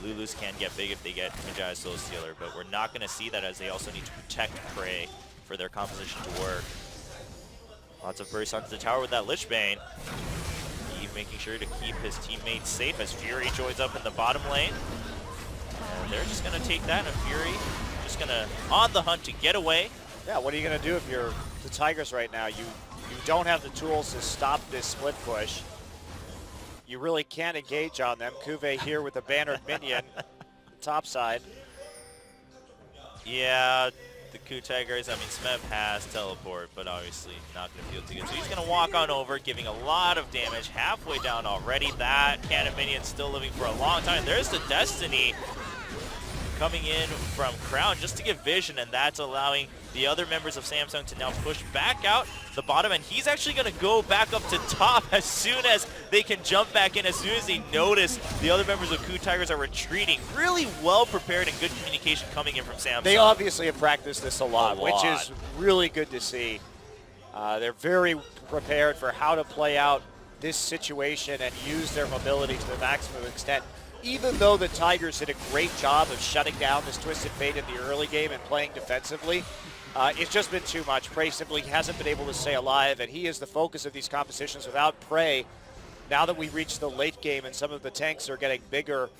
Lulus can get big if they get Magi Soul Stealer, but we're not going to see that as they also need to protect Prey for their composition to work. Lots of bursts onto the tower with that Lich Bane. Eve making sure to keep his teammates safe as Fury joins up in the bottom lane. And they're just going to take that, and Fury just going to on the hunt to get away. Yeah, what are you going to do if you're the Tigers right now? You don't have the tools to stop this split push. You really can't engage on them. Kuve here with the bannered minion, top side. Yeah, the KOOTigers, I mean, Smeb has teleport, but obviously not going to feel too good. So he's going to walk on over, giving a lot of damage, halfway down already. That cannon minion still living for a long time. There's the Destiny coming in from Crown just to get vision, and that's allowing the other members of Samsung to now push back out the bottom, and he's actually going to go back up to top as soon as they can jump back in, as soon as they notice the other members of KOOTigers are retreating. Really well prepared and good communication coming in from Samsung. They obviously have practiced this a lot, which is really good to see. They're very prepared for how to play out this situation and use their mobility to the maximum extent. Even though the Tigers did a great job of shutting down this Twisted Fate in the early game and playing defensively, it's just been too much. Prey simply hasn't been able to stay alive, and he is the focus of these competitions. Without Prey, now that we reach the late game and some of the tanks are getting bigger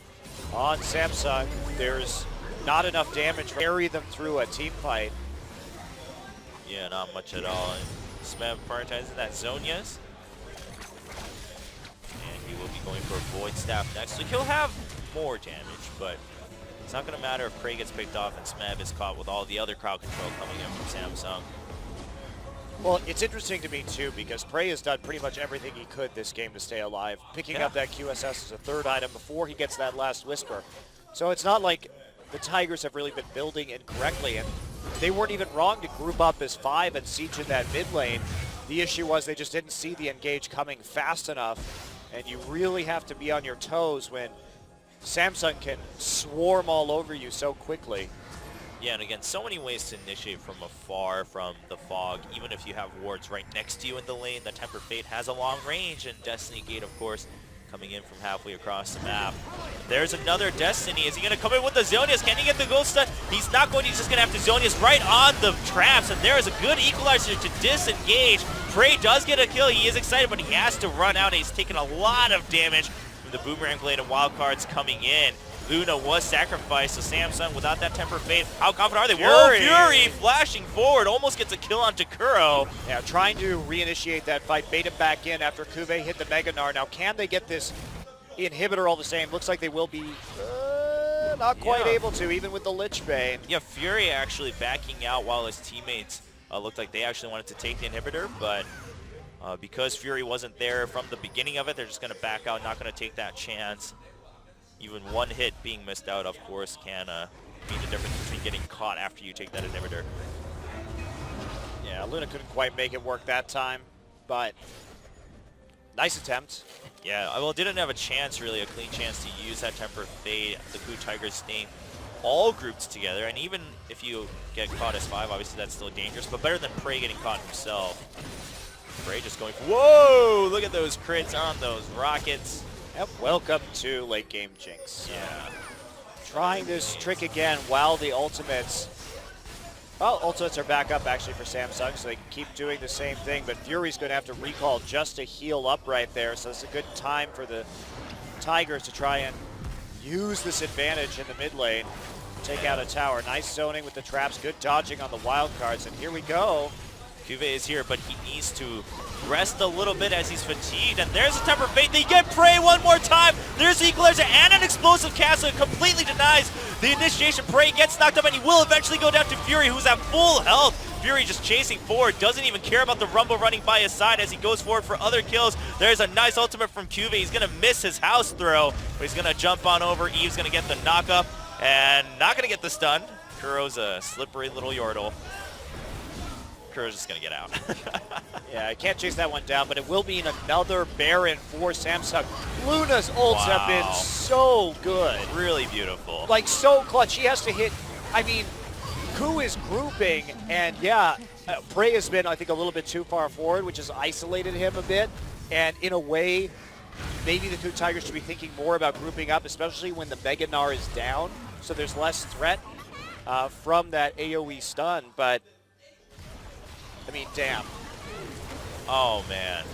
on Samsung, there's not enough damage to carry them through a team fight. Yeah, not much at all. And Smeb prioritizing that Zonias. And he will be going for a Void Staff next. So he'll have more damage, but It's not going to matter if Prey gets picked off and Smeb is caught with all the other crowd control coming in from Samsung. Well, it's interesting to me, too, because Prey has done pretty much everything he could this game to stay alive, picking up that QSS as a third item before he gets that last Whisper. So it's not like the Tigers have really been building incorrectly, and they weren't even wrong to group up as 5 and siege in that mid lane. The issue was they just didn't see the engage coming fast enough, and you really have to be on your toes when Samsung can swarm all over you so quickly. Yeah, and again, so many ways to initiate from afar from the fog. Even if you have wards right next to you in the lane, the Tempered Fate has a long range, and Destiny Gate, of course, coming in from halfway across the map. There's another Destiny. Is he going to come in with the Zonius? Can he get the Ghost Stun? He's not going to. He's just going to have to Zonius right on the traps, and there is a good equalizer to disengage. Prey does get a kill. He is excited, but he has to run out, and he's taking a lot of damage from the Boomerang Blade and wildcards coming in. Luna was sacrificed, so Samsung without that Temper Fate. How confident are they? Whoa, Fury flashing forward, almost gets a kill on Takuro. Yeah, trying to reinitiate that fight, bait him back in after Kuve hit the Mega Gnar. Now, can they get this inhibitor all the same? Looks like they will be not quite able to, even with the Lich Bane. Yeah, Fury actually backing out while his teammates looked like they actually wanted to take the inhibitor, but because Fury wasn't there from the beginning of it, they're just going to back out, not going to take that chance. Even one hit being missed out, of course, can mean the difference between getting caught after you take that inhibitor. Yeah, Luna couldn't quite make it work that time, but nice attempt. Yeah, well, didn't have a chance, really, a clean chance to use that Temper Fate. The KOOTigers staying all grouped together, and even if you get caught as 5, obviously that's still dangerous, but better than Prey getting caught himself. Prey just going, whoa, look at those crits on those rockets. Yep, welcome to late game Jinx. Yeah. Trying this trick again while the ultimates, well, ultimates are back up actually for Samsung, so they can keep doing the same thing, but Fury's going to have to recall just to heal up right there, so it's a good time for the Tigers to try and use this advantage in the mid lane, take out a tower. Nice zoning with the traps, good dodging on the wild cards, and here we go. Kuve is here, but he needs to rest a little bit as he's fatigued, and there's a Temper Fate. They get Prey one more time. There's the equalizer and an explosive cast, so it completely denies the initiation. Prey gets knocked up, and he will eventually go down to Fury, who's at full health. Fury just chasing forward, doesn't even care about the Rumble running by his side as he goes forward for other kills. There's a nice ultimate from Kuve. He's going to miss his house throw, but he's going to jump on over. Eve's going to get the knock-up, and not going to get the stun. Kuro's a slippery little Yordle. Kuro's just going to get out. Yeah, I can't chase that one down, but it will mean another Baron for Samsung. Luna's ults have been so good. Really beautiful. Like, so clutch. He has to hit, I mean, Koo is grouping, and yeah, Prey has been, I think, a little bit too far forward, which has isolated him a bit. And in a way, maybe the KOOTigers should be thinking more about grouping up, especially when the Mega Gnar is down, so there's less threat from that AoE stun, but I mean, damn. Oh, man.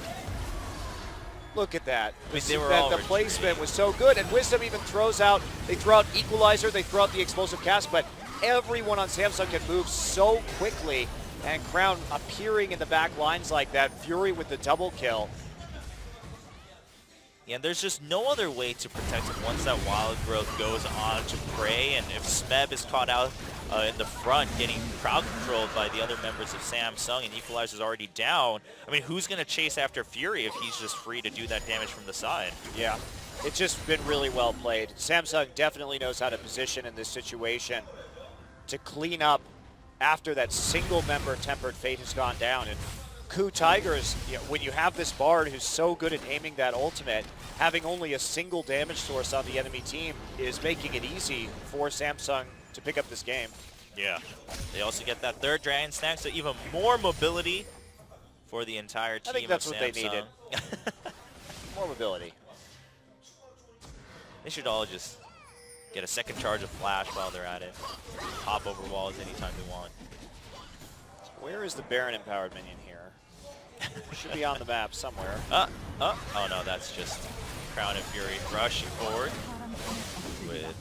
Look at that. I mean, they were all the placement was so good, and Wisdom even throws out, they throw out Equalizer, they throw out the explosive cast, but everyone on Samsung can move so quickly, and Crown appearing in the back lines like that, Fury with the double kill. Yeah, there's just no other way to protect him once that wild growth goes on to Prey, and if Smeb is caught out in the front getting crowd controlled by the other members of Samsung and Equalizer's already down, I mean, who's going to chase after Fury if he's just free to do that damage from the side? Yeah, it's just been really well played. Samsung definitely knows how to position in this situation to clean up after that single member Tempered Fate has gone down. And KOOTigers, you know, when you have this Bard who's so good at aiming that ultimate, having only a single damage source on the enemy team is making it easy for Samsung to pick up this game. Yeah. They also get that third Dragon Snack, so even more mobility for the entire team. I think that's of what Samsung. they needed. More mobility. They should all just get a second charge of Flash while they're at it. Hop over walls anytime they want. Where is the Baron empowered minion here? Should be on the map somewhere. Oh no, that's just Crown and Fury rushing forward with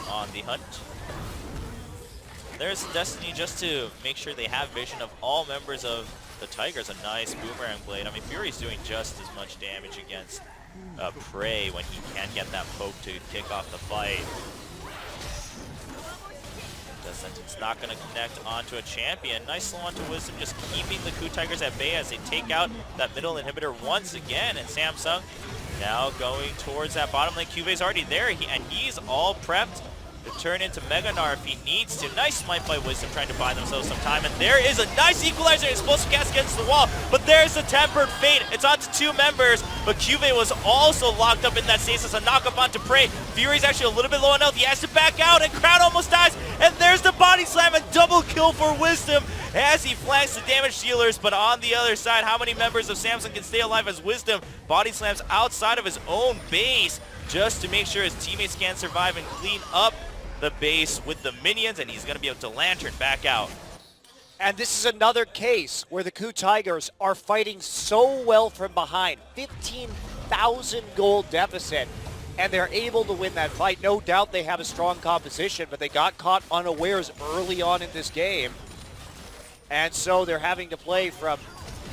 on the hunt. There's Destiny just to make sure they have vision of all members of the Tigers. A nice Boomerang Blade. I mean, Fury's doing just as much damage against Prey when he can get that poke to kick off the fight. Sentence not going to connect onto a champion. Nice slow onto Wisdom, just keeping the KOOTigers at bay as they take out that middle inhibitor once again. And Samsung now going towards that bottom lane. QV's already there, and he's all prepped to turn into Mega Gnar if he needs to. Nice smite by Wisdom, trying to buy themselves some time. And there is a nice equalizer. Explosive cast against the wall, but there's the Tempered Fate. It's on to 2 members, but QV was also locked up in that stasis. A knock up onto Prey. Fury's actually a little bit low on health. He has to back out, and Crown almost dies. And there's the body slam, and double kill for Wisdom as he flanks the damage dealers. But on the other side, how many members of Samsung can stay alive as Wisdom body slams outside of his own base just to make sure his teammates can survive and clean up the base with the minions, and he's going to be able to lantern back out. And this is another case where the KOOTigers are fighting so well from behind. 15,000 gold deficit, and they're able to win that fight. No doubt they have a strong composition, but they got caught unawares early on in this game. And so they're having to play from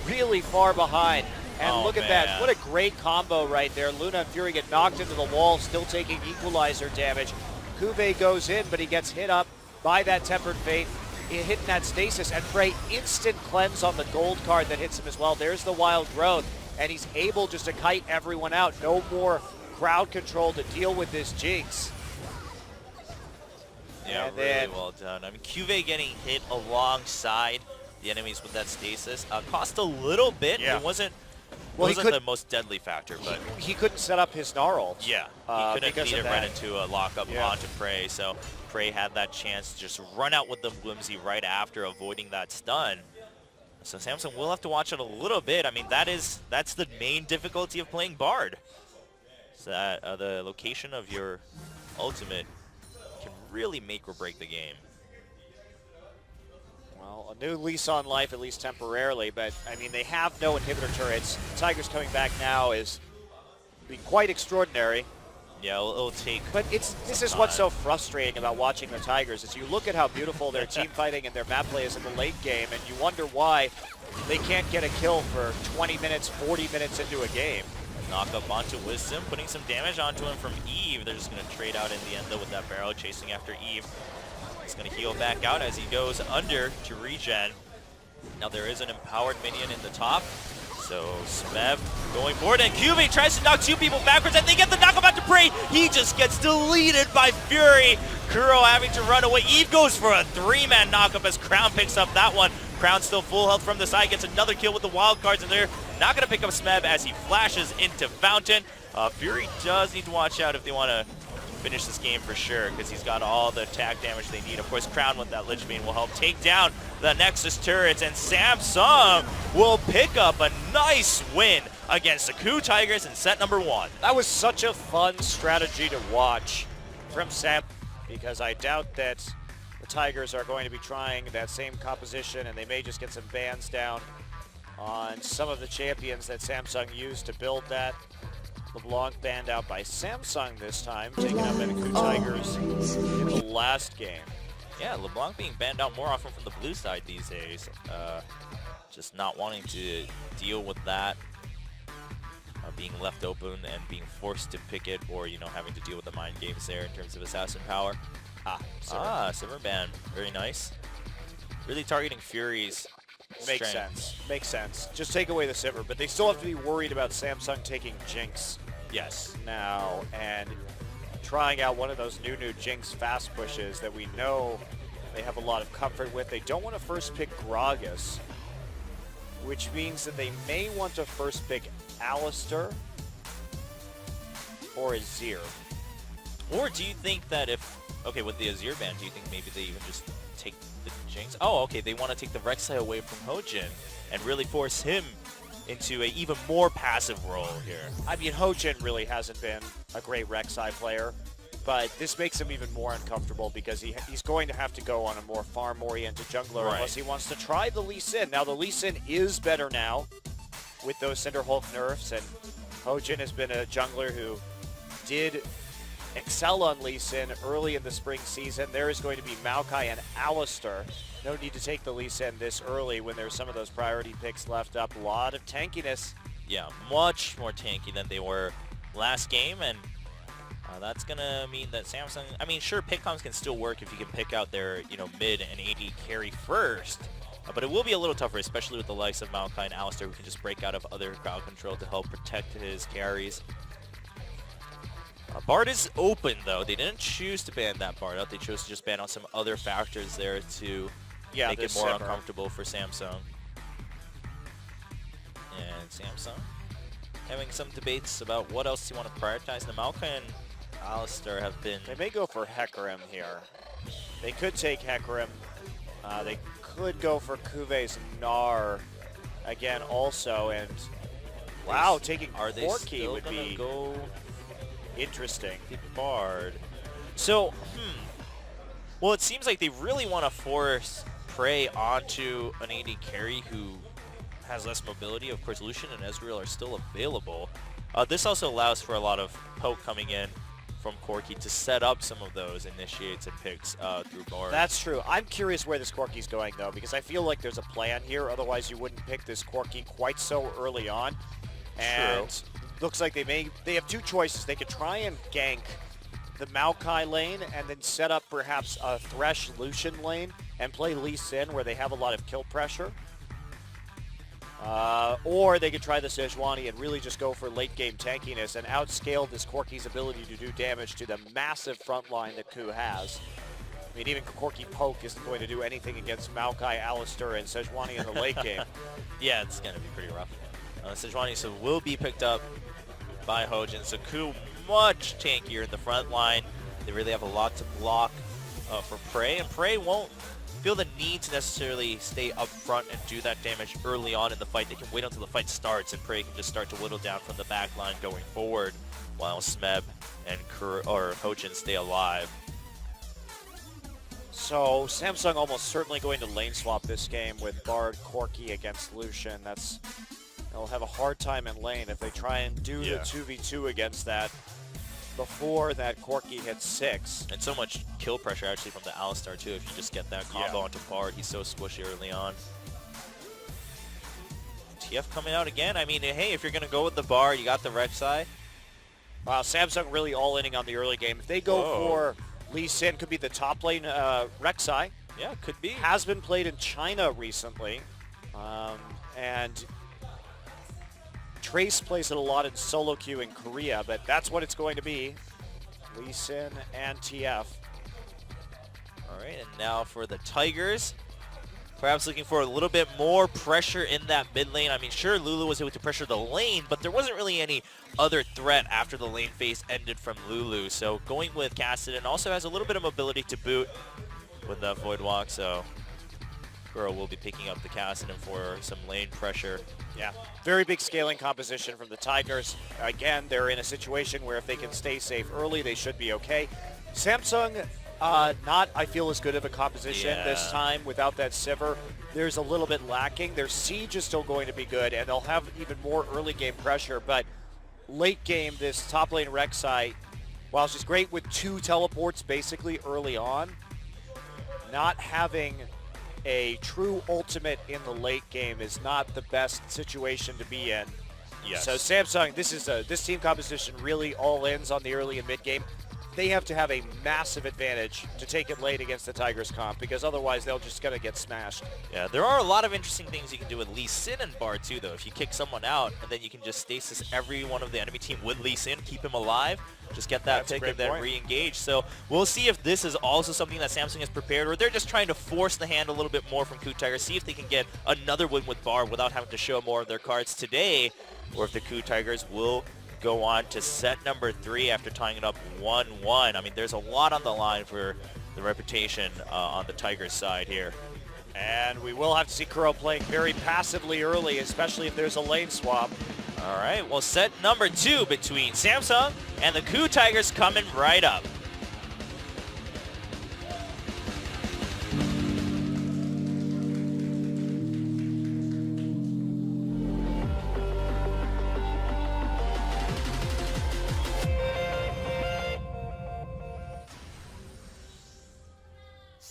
really far behind. And look at that. What a great combo right there. Luna and Fury get knocked into the wall, still taking equalizer damage. Kuve goes in, but he gets hit up by that Tempered Fate, hitting that stasis, and Prey instant cleanse on the gold card that hits him as well. There's the Wild Growth, and he's able just to kite everyone out. No more crowd control to deal with this Jinx. Yeah, and really well done. I mean, QV getting hit alongside the enemies with that stasis cost a little bit. Yeah. It wasn't the most deadly factor, but he couldn't set up his Gnarl. Yeah, he couldn't either run into a lockup onto Prey, so Prey had that chance to just run out with the Whimsy right after, avoiding that stun. So Samsung will have to watch it a little bit. I mean, that's the main difficulty of playing Bard. So that the location of your ultimate can really make or break the game. Well, a new lease on life, at least temporarily, but I mean, they have no inhibitor turrets. Tigers coming back now is be quite extraordinary. Yeah, it'll take. But this is what's so frustrating about watching the Tigers is you look at how beautiful their team fighting and their map play is in the late game, and you wonder why they can't get a kill for 20 minutes, 40 minutes into a game. Knock up onto Wisdom, putting some damage onto him from Eve. They're just going to trade out in the end though with that barrel, chasing after Eve. He's going to heal back out as he goes under to regen. Now there is an empowered minion in the top. So Smev going forward, and QV tries to knock 2 people backwards, and they get the knock up onto Prey. He just gets deleted by Fury. Kuro having to run away. Eve goes for a 3-man knockup as Crown picks up that one. Crown still full health from the side, gets another kill with the wild cards, and they're not going to pick up Smev as he flashes into Fountain. Fury does need to watch out if they want to finish this game for sure, because he's got all the attack damage they need. Of course, Crown with that Lich Bane will help take down the Nexus turrets, and Samsung will pick up a nice win against the KOOTigers in set number 1. That was such a fun strategy to watch from Sam, because I doubt that the Tigers are going to be trying that same composition, and they may just get some bans down on some of the champions that Samsung used to build that. LeBlanc banned out by Samsung this time, taken out by the KOOTigers in the last game. Yeah, LeBlanc being banned out more often from the blue side these days. Just not wanting to deal with that. Being left open and being forced to pick it, or, you know, having to deal with the mind games there in terms of assassin power. Sivir ban. Very nice. Really targeting Fury's Makes sense. Makes sense. Just take away the Sivir, but they still have to be worried about Samsung taking Jinx. Yes. Now, and trying out one of those new Jinx fast pushes that we know they have a lot of comfort with. They don't want to first pick Gragas, which means that they may want to first pick Alistar or Azir. Or do you think that if, okay, with the Azir ban, do you think maybe they even just take the Jinx? Oh, okay, they want to take the Rek'Sai away from Hojin and really force him into a even more passive role here. I mean, Hojin really hasn't been a great Rek'Sai player, but this makes him even more uncomfortable because he's going to have to go on a more farm-oriented jungler unless he wants to try the Lee Sin. Now, the Lee Sin is better now with those Cinderhulk nerfs, and Hojin has been a jungler who did excel on Lee Sin early in the spring season. There is going to be Maokai and Alistar. No need to take the Lee Sin this early when there's some of those priority picks left up. A lot of tankiness. Yeah, much more tanky than they were last game, and That's going to mean that Samsung, I mean, sure, pick comms can still work if you can pick out their, mid and AD carry first. But it will be a little tougher, especially with the likes of Maokai and Alistar, who can just break out of other crowd control to help protect his carries. Bard is open, though. They didn't choose to ban that Bard out. They chose to just ban out some other factors there to make it more uncomfortable for Samsung. And Samsung having some debates about what else you want to prioritize. The Maokai and Alistar have been... They may go for Hecarim here. They could take Hecarim. They could go for Kuve's Gnar again also. And wow, taking Corki would be interesting. The Bard. So, well, it seems like they really want to force prey onto an AD carry who has less mobility. Of course, Lucian and Ezreal are still available. This also allows for a lot of poke coming in from Corki to set up some of those initiates and picks through Bard. That's true. I'm curious where this Corki's going, though, because I feel like there's a plan here. Otherwise, you wouldn't pick this Corki quite so early on. And looks like they have two choices. They could try and gank the Maokai lane and then set up perhaps a Thresh Lucian lane and play Lee Sin where they have a lot of kill pressure. Or they could try the Sejuani and really just go for late game tankiness and outscale this Corki's ability to do damage to the massive front line that Koo has. I mean, even Corki Poke isn't going to do anything against Maokai, Alistar, and Sejuani in the late game. Yeah, it's going to be pretty rough. Sejuani will be picked up by Hojin, so Koo much tankier in the front line. They really have a lot to block for Prey, and Prey won't feel the need to necessarily stay up front and do that damage early on in the fight. They can wait until the fight starts, and Prey can just start to whittle down from the back line going forward while Smeb and Hojin stay alive. So Samsung almost certainly going to lane swap this game with Bard Corki against Lucian. They'll have a hard time in lane if they try and do the 2v2 against that before that Corki hits 6. And so much kill pressure actually from the Alistar too. If you just get that combo onto Bard, he's so squishy early on. TF coming out again. I mean, hey, if you're going to go with the Bard, you got the Rek'Sai. Wow, Samsung really all-inning on the early game. If they go for Lee Sin, could be the top lane Rek'Sai. Yeah, could be. Has been played in China recently. And Trace plays it a lot in solo queue in Korea, but that's what it's going to be. Lee Sin and TF. All right, and now for the Tigers. Perhaps looking for a little bit more pressure in that mid lane. I mean, sure, Lulu was able to pressure the lane, but there wasn't really any other threat after the lane phase ended from Lulu. So going with Kassadin also has a little bit of mobility to boot with that Void Walk, so Kuro will be picking up the Kassadin for some lane pressure. Yeah, very big scaling composition from the Tigers. Again, they're in a situation where if they can stay safe early, they should be okay. Samsung, not, I feel, as good of a composition this time without that Sivir. There's a little bit lacking. Their siege is still going to be good, and they'll have even more early game pressure, but late game, this top lane Rek'Sai, while she's great with 2 teleports basically early on, not having a true ultimate in the late game is not the best situation to be in. Yes. So Samsung, this team composition really all ends on the early and mid game. They have to have a massive advantage to take it late against the Tigers comp, because otherwise they'll just gonna get smashed. Yeah, there are a lot of interesting things you can do with Lee Sin and Bard too, though. If you kick someone out, and then you can just stasis every one of the enemy team with Lee Sin, keep him alive, just get that pick and then re-engage. So we'll see if this is also something that Samsung has prepared, or they're just trying to force the hand a little bit more from KOOTigers, see if they can get another win with Bard without having to show more of their cards today, or if the KOOTigers will go on to set number 3 after tying it up 1-1. I mean, there's a lot on the line for the reputation on the Tigers side here. And we will have to see Kuro playing very passively early, especially if there's a lane swap. All right, well, set number 2 between Samsung and the KOOTigers coming right up.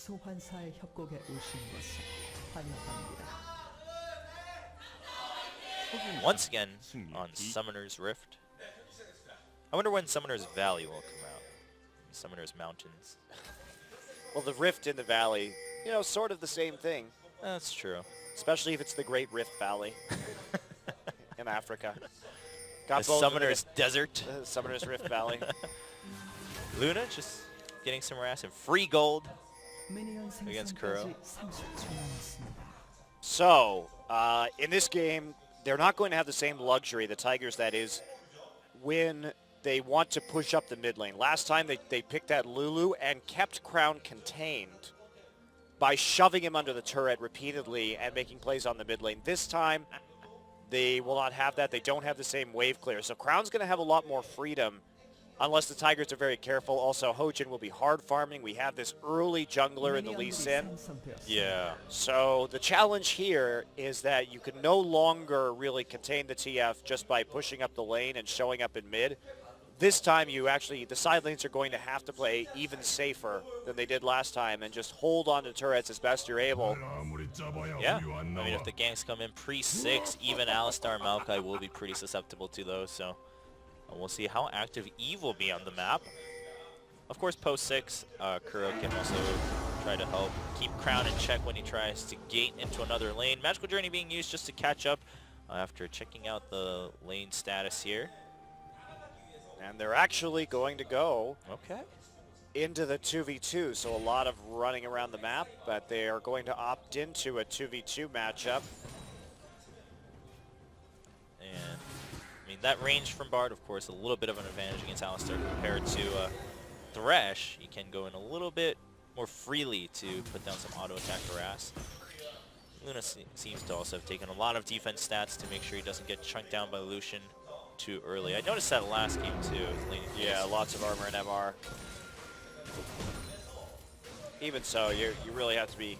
소환사의 협곡에 오신 것을 환영합니다. Once again on Summoner's Rift. I wonder when Summoner's Valley will come out. Summoner's Mountains. Well, the Rift in the Valley, you know, sort of the same thing. That's true. Especially if it's the Great Rift Valley in Africa. The Summoner's Desert. Summoner's Rift Valley. Luna just getting some harass and free gold. 미니언 Against Kuro. 생성까지 30초 남았습니다. So, in this game, they're not going to have the same luxury, the Tigers that is, when they want to push up the mid lane. Last time they picked that Lulu and kept Crown contained by shoving him under the turret repeatedly and making plays on the mid lane. This time, they will not have that. They don't have the same wave clear. So Crown's going to have a lot more freedom unless the Tigers are very careful. Also, Hojin will be hard farming. We have this early jungler in the Lee Sin. Yeah. So the challenge here is that you can no longer really contain the TF just by pushing up the lane and showing up in mid. This time you actually, the side lanes are going to have to play even safer than they did last time and just hold on to turrets as best you're able. Yeah. I mean, if the ganks come in pre-6, even Alistar and Maokai will be pretty susceptible to those. So we'll see how active Eve will be on the map. Of course, post-6, Kuro can also try to help keep Crown in check when he tries to gate into another lane. Magical Journey being used just to catch up after checking out the lane status here. And they're actually going to go Okay. into the 2v2, so a lot of running around the map, but they are going to opt into a 2v2 matchup. And, I mean, that range from Bard, of course, a little bit of an advantage against Alistar compared to Thresh. He can go in a little bit more freely to put down some auto-attack harass. Luna seems to also have taken a lot of defense stats to make sure he doesn't get chunked down by Lucian too early. I noticed that last game too. Yeah, lots of armor and MR. Even so, you really have to be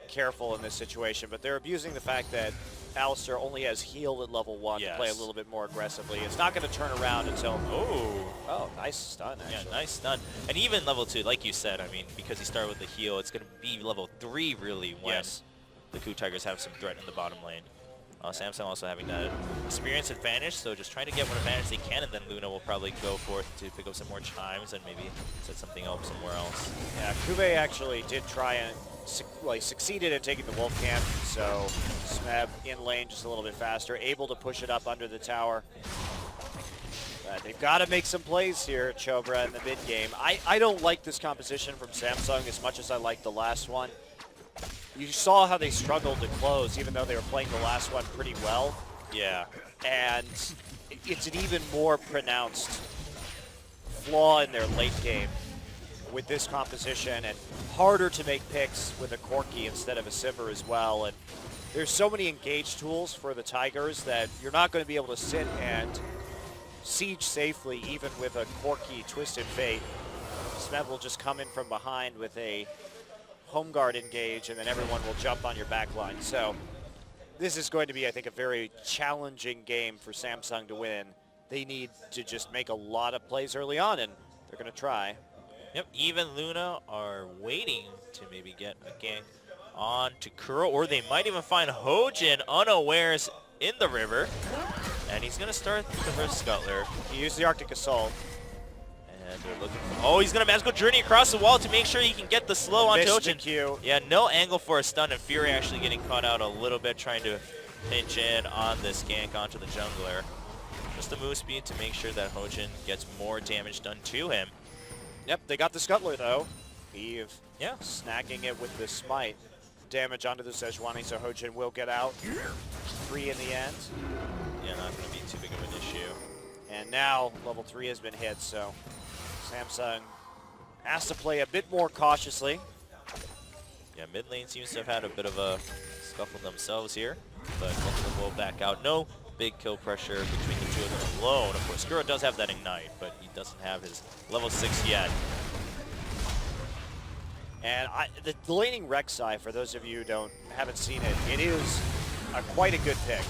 careful in this situation, but they're abusing the fact that Alistar only has heal at level 1 to play a little bit more aggressively. It's not going to turn around until... Oh, nice stun, actually. Yeah, nice stun. And even level 2, like you said, I mean, because he started with the heal, it's going to be level 3 really when the KOOTigers have some threat in the bottom lane. Samsung also having that experience advantage, so just trying to get what advantage they can, and then Luna will probably go forth to pick up some more chimes and maybe set something up somewhere else. Yeah, Kube actually did try and succeeded in taking the Wolf Camp, so Smeb in lane just a little bit faster, able to push it up under the tower. They've got to make some plays here, Chobra, in the mid game. I don't like this composition from Samsung as much as I like the last one. You saw how they struggled to close, even though they were playing the last one pretty well. Yeah. And it's an even more pronounced flaw in their late game with this composition, and harder to make picks with a Corki instead of a Sivir as well. And there's so many engage tools for the Tigers that you're not going to be able to sit and siege safely, even with a Corki Twisted Fate. Smeb will just come in from behind with a home guard engage, and then everyone will jump on your back line. So this is going to be, I think, a very challenging game for Samsung to win. They need to just make a lot of plays early on, and they're going to try. Yep, even Luna are waiting to maybe get a gank on to Kuro, or they might even find Hojin unawares in the river. And he's going to start the first Scuttler. He used the Arctic Assault. And they're looking for, oh, he's going to Magical Journey across the wall to make sure he can get the slow onto Hojin. Yeah, no angle for a stun, and Fury actually getting caught out a little bit trying to pinch in on this gank onto the jungler. Just the move speed to make sure that Hojin gets more damage done to him. Yep, they got the Scuttler though. Eve snagging it with the Smite. Damage onto the Sejuani, so Hojin will get out. 3 in the end. Yeah, not going to be too big of an issue. And now level 3 has been hit, so Samsung has to play a bit more cautiously. Yeah, mid lane seems to have had a bit of a scuffle themselves here, but both of them will back out. No big kill pressure between the two of them alone. Of course, Kuro does have that Ignite, but he doesn't have his level 6 yet. And the laning Rek'Sai, for those of you who haven't seen it, it is quite a good pick.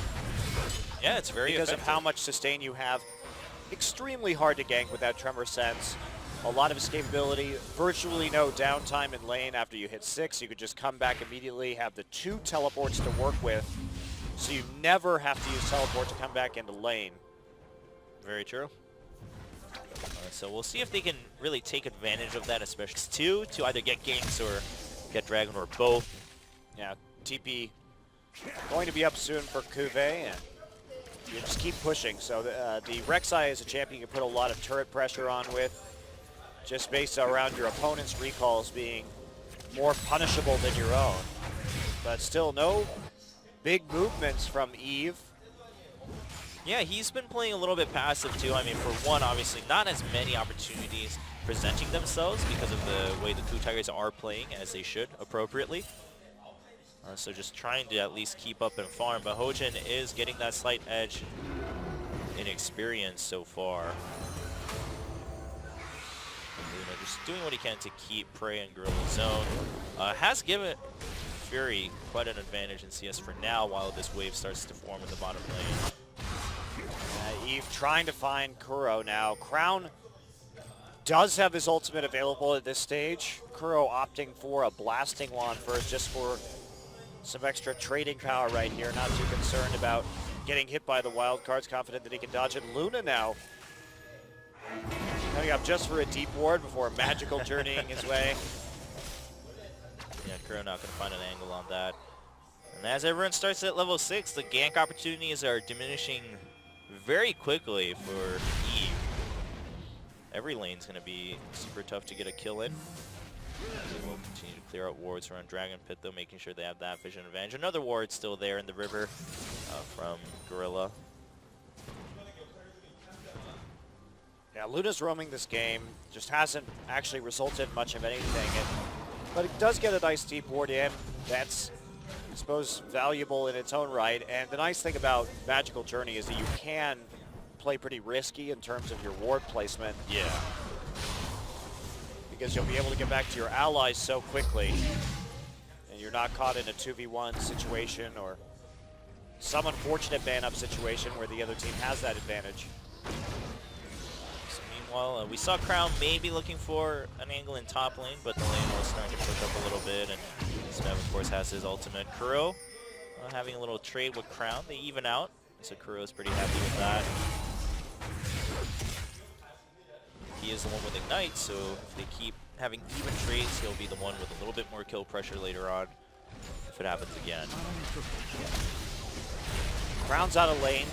Yeah, it's very because effective. of how much sustain you have. Extremely hard to gank with that Tremor Sense. A lot of escapability, virtually no downtime in lane after you hit 6. You could just come back immediately, have the 2 teleports to work with, so you never have to use teleport to come back into lane. Very true. So we'll see if they can really take advantage of that, especially two, to either get ganks or get Dragon or both. Yeah, TP going to be up soon for Kuve, and you just keep pushing. So the Rek'Sai is a champion you can put a lot of turret pressure on with, just based around your opponent's recalls being more punishable than your own. But still no big movements from Eve. Yeah, he's been playing a little bit passive too. I mean, for one, obviously not as many opportunities presenting themselves because of the way the KOOTigers are playing, as they should, appropriately. So just trying to at least keep up and farm, but Hojin is getting that slight edge in experience so far. Luna just doing what he can to keep Prey and Gorilla zone. Has given Fury quite an advantage in CS for now while this wave starts to form in the bottom lane. Eve trying to find Kuro now. Crown does have his ultimate available at this stage. Kuro opting for a blasting wand first, just for some extra trading power right here. Not too concerned about getting hit by the wild cards, confident that he can dodge it. Luna now coming up just for a deep ward before magical journeying his way. Yeah, Kuro not going to find an angle on that. And as everyone starts at level 6, the gank opportunities are diminishing very quickly for Eve. Every lane's going to be super tough to get a kill in. They will continue to clear out wards around Dragon Pit, though, making sure they have that vision advantage. Another ward still there in the river from Gorilla. Yeah, Luna's roaming this game. Just hasn't actually resulted much of anything. But it does get a nice deep ward in. That's, I suppose, valuable in its own right. And the nice thing about Magical Journey is that you can play pretty risky in terms of your ward placement. Yeah. Because you'll be able to get back to your allies so quickly. And you're not caught in a 2v1 situation or some unfortunate ban-up situation where the other team has that advantage. So meanwhile, we saw Crown maybe looking for an angle in top lane, but the lane was starting to push up a little bit, and Smev, of course, has his ultimate. Kuro having a little trade with Crown. They even out, so Kuro is pretty happy with that. He is the one with Ignite, so if they keep having even trades, he'll be the one with a little bit more kill pressure later on if it happens again. Crown's out of lane.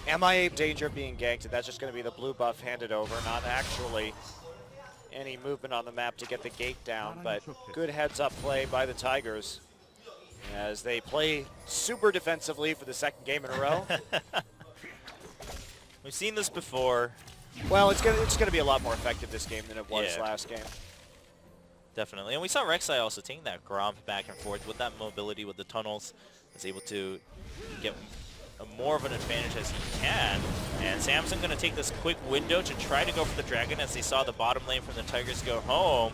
MIA danger of being ganked, and that's just going to be the blue buff handed over. Not actually any movement on the map to get the gate down, but good heads-up play by the Tigers as they play super defensively for the second game in a row. We've seen this before. Well, it's gonna be a lot more effective this game than it was last game. Definitely, and we saw Rek'Sai also taking that Gromp back and forth with that mobility with the tunnels. Was able to get more of an advantage as he can. And SamSung going to take this quick window to try to go for the Dragon as they saw the bottom lane from the Tigers go home.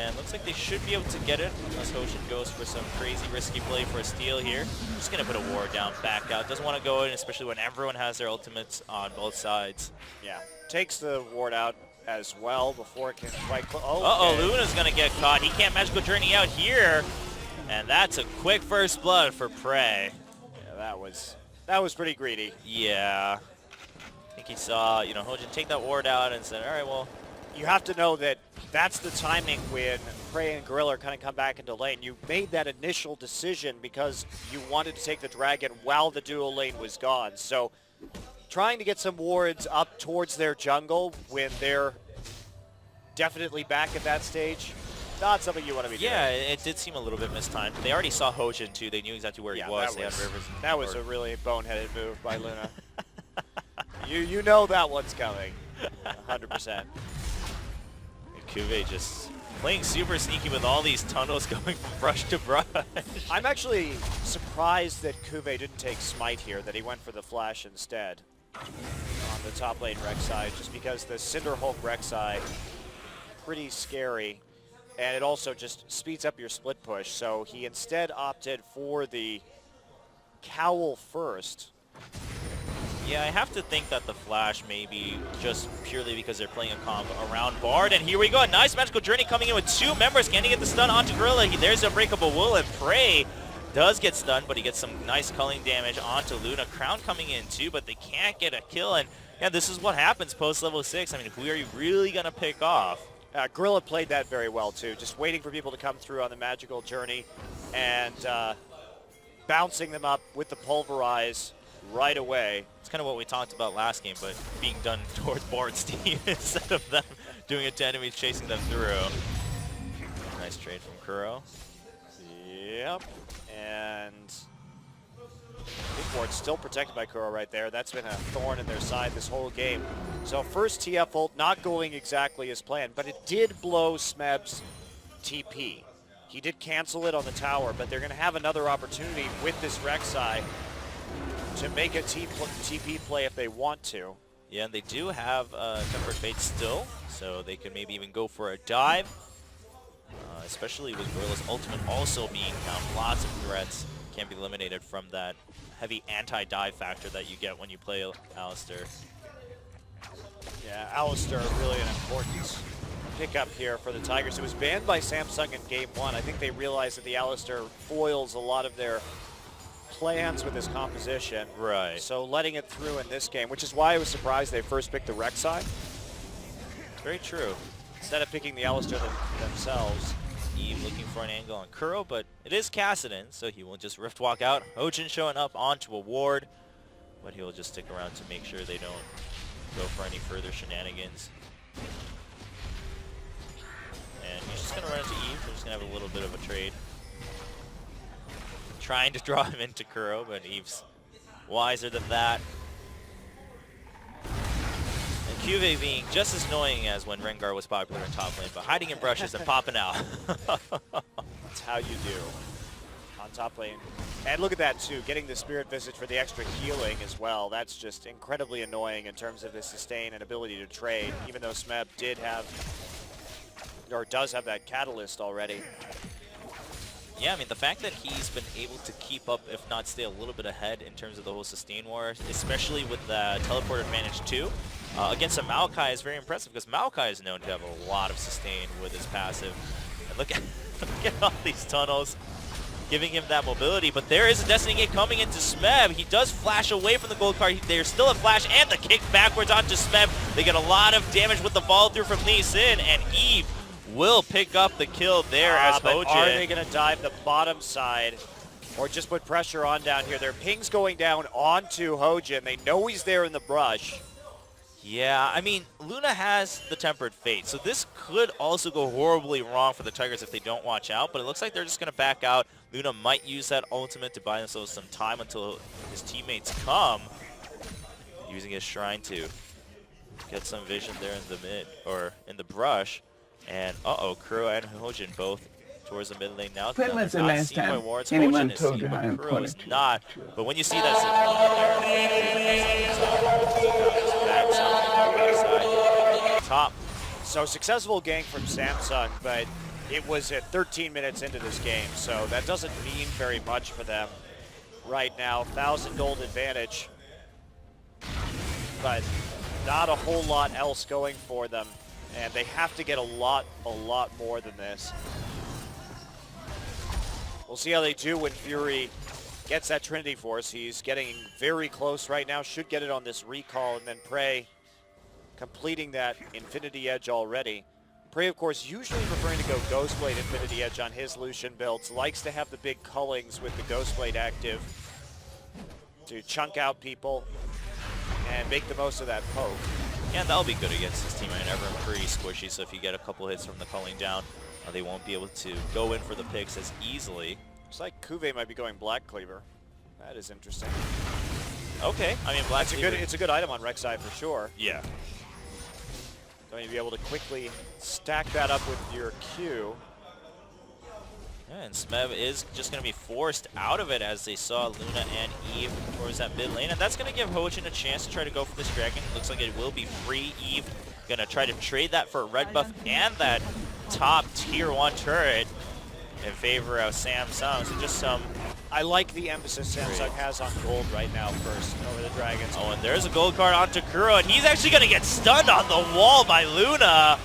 And looks like they should be able to get it unless Hoshin goes for some crazy risky play for a steal here. Just going to put a ward down, back out. Doesn't want to go in, especially when everyone has their ultimates on both sides. Yeah, takes the ward out as well before it can quite close. Oh, uh-oh, Luna's going to get caught. He can't magical journey out here. And that's a quick first blood for Prey. Yeah, that was pretty greedy. Yeah. I think he saw, you know, Hojin take that ward out and said, all right, well. You have to know that that's the timing when Prey and Gorilla kind of come back into lane. You made that initial decision because you wanted to take the Dragon while the dual lane was gone. So trying to get some wards up towards their jungle when they're definitely back at that stage, not something you want to be doing. Yeah, it did seem a little bit mistimed. They already saw Hojin too. They knew exactly where he was. That was a really boneheaded move by Luna. you know that one's coming, 100%. Kuve just playing super sneaky with all these tunnels going from brush to brush. I'm actually surprised that Kuve didn't take Smite here, that he went for the Flash instead on the top lane Rek'Sai, just because the Cinderhulk Rek'Sai, pretty scary, and it also just speeds up your split push. So he instead opted for the Cowl first. Yeah, I have to think that the Flash maybe just purely because they're playing a comp around Bard. And here we go, a nice magical journey coming in with two members. Can he get the stun onto Gorilla? There's a breakable wool, and Prey does get stunned, but he gets some nice culling damage onto Luna. Crown coming in too, but they can't get a kill. And Yeah, this is what happens post level 6. I mean, who are you really going to pick off? Gorilla played that very well, too. Just waiting for people to come through on the magical journey and bouncing them up with the pulverize right away. It's kind of what we talked about last game, but being done towards board Steve instead of them doing it to enemies chasing them through. Nice trade from Kuro. Yep. And big board still protected by Kuro right there. That's been a thorn in their side this whole game. So first TF ult not going exactly as planned, but it did blow Smeb's TP. He did cancel it on the tower, but they're going to have another opportunity with this Rek'Sai to make a TP play if they want to. Yeah, and they do have Tempered Fate still, so they could maybe even go for a dive. Especially with Gorilla's ultimate also being down. Lots of threats can't be eliminated from that heavy anti-dive factor that you get when you play Alistar. Yeah, Alistar really an important pickup here for the Tigers. It was banned by Samsung in Game 1. I think they realized that the Alistar foils a lot of their plans with his composition. Right. So letting it through in this game, which is why I was surprised they first picked the Rek'Sai. Very true. Instead of picking the Alistar themselves. Eve looking for an angle on Kuro, but it is Kassadin, so he will just Rift Walk out. Hojin showing up onto a ward, but he'll just stick around to make sure they don't go for any further shenanigans. And he's just going to run into Eve. They're just going to have a little bit of a trade. Trying to draw him into Kuro, but Eve's wiser than that. And QV being just as annoying as when Rengar was popular in top lane, but hiding in brushes and popping out. That's how you do on top lane. And look at that too, getting the Spirit Visage for the extra healing as well. That's just incredibly annoying in terms of his sustain and ability to trade, even though Smeb did have, or does have that Catalyst already. Yeah, I mean, the fact that he's been able to keep up, if not stay a little bit ahead in terms of the whole sustain war, especially with the teleport advantage too, against a Maokai is very impressive, because Maokai is known to have a lot of sustain with his passive. And look at all these tunnels, giving him that mobility, but there is a Destiny Gate coming into Smeb. He does flash away from the gold card. There's still a flash and the kick backwards onto Smeb. They get a lot of damage with the follow through from Lee Sin, and Eve will pick up the kill there as Hojin. Are they going to dive the bottom side or just put pressure on down here? Their ping's going down onto Hojin. They know he's there in the brush. Yeah, I mean, Luna has the Tempered Fate, so this could also go horribly wrong for the Tigers if they don't watch out, but it looks like they're just going to back out. Luna might use that ultimate to buy themselves some time until his teammates come, using his Shrine to get some vision there in the mid, or in the brush. And Kuro and Hojin both towards the mid lane now. When was the Not last seen by time wards. anyone Hojin is told seen, you how but Kuro important is you not. are? But when you see that there, top. So successful gank from Samsung, but it was at 13 minutes into this game, so that doesn't mean very much for them right now. 1,000 gold advantage, but not a whole lot else going for them. And they have to get a lot more than this. We'll see how they do when Fury gets that Trinity Force. He's getting very close right now. Should get it on this recall, and then Prey completing that Infinity Edge already. Prey, of course, usually preferring to go Ghostblade Infinity Edge on his Lucian builds. Likes to have the big cullings with the Ghostblade active to chunk out people and make the most of that poke. Yeah, that'll be good against this team. I never am pretty squishy, so if you get a couple hits from the culling down, they won't be able to go in for the picks as easily. Looks like Kuve might be going Black Cleaver. That is interesting. Okay, I mean, Black Cleaver. It's a good item on Rek'Sai for sure. Yeah. Going to be able to quickly stack that up with your Q. Yeah, and Smeb is just going to be forced out of it as they saw Luna and Eve towards that mid lane. And that's going to give Hojin a chance to try to go for this dragon. Looks like it will be free. Eve going to try to trade that for a red buff and that top tier 1 turret in favor of Samsung. So just some... I like the emphasis Samsung has on gold right now first over the dragons. Oh, and there's a gold card onto Kuro, and he's actually going to get stunned on the wall by Luna.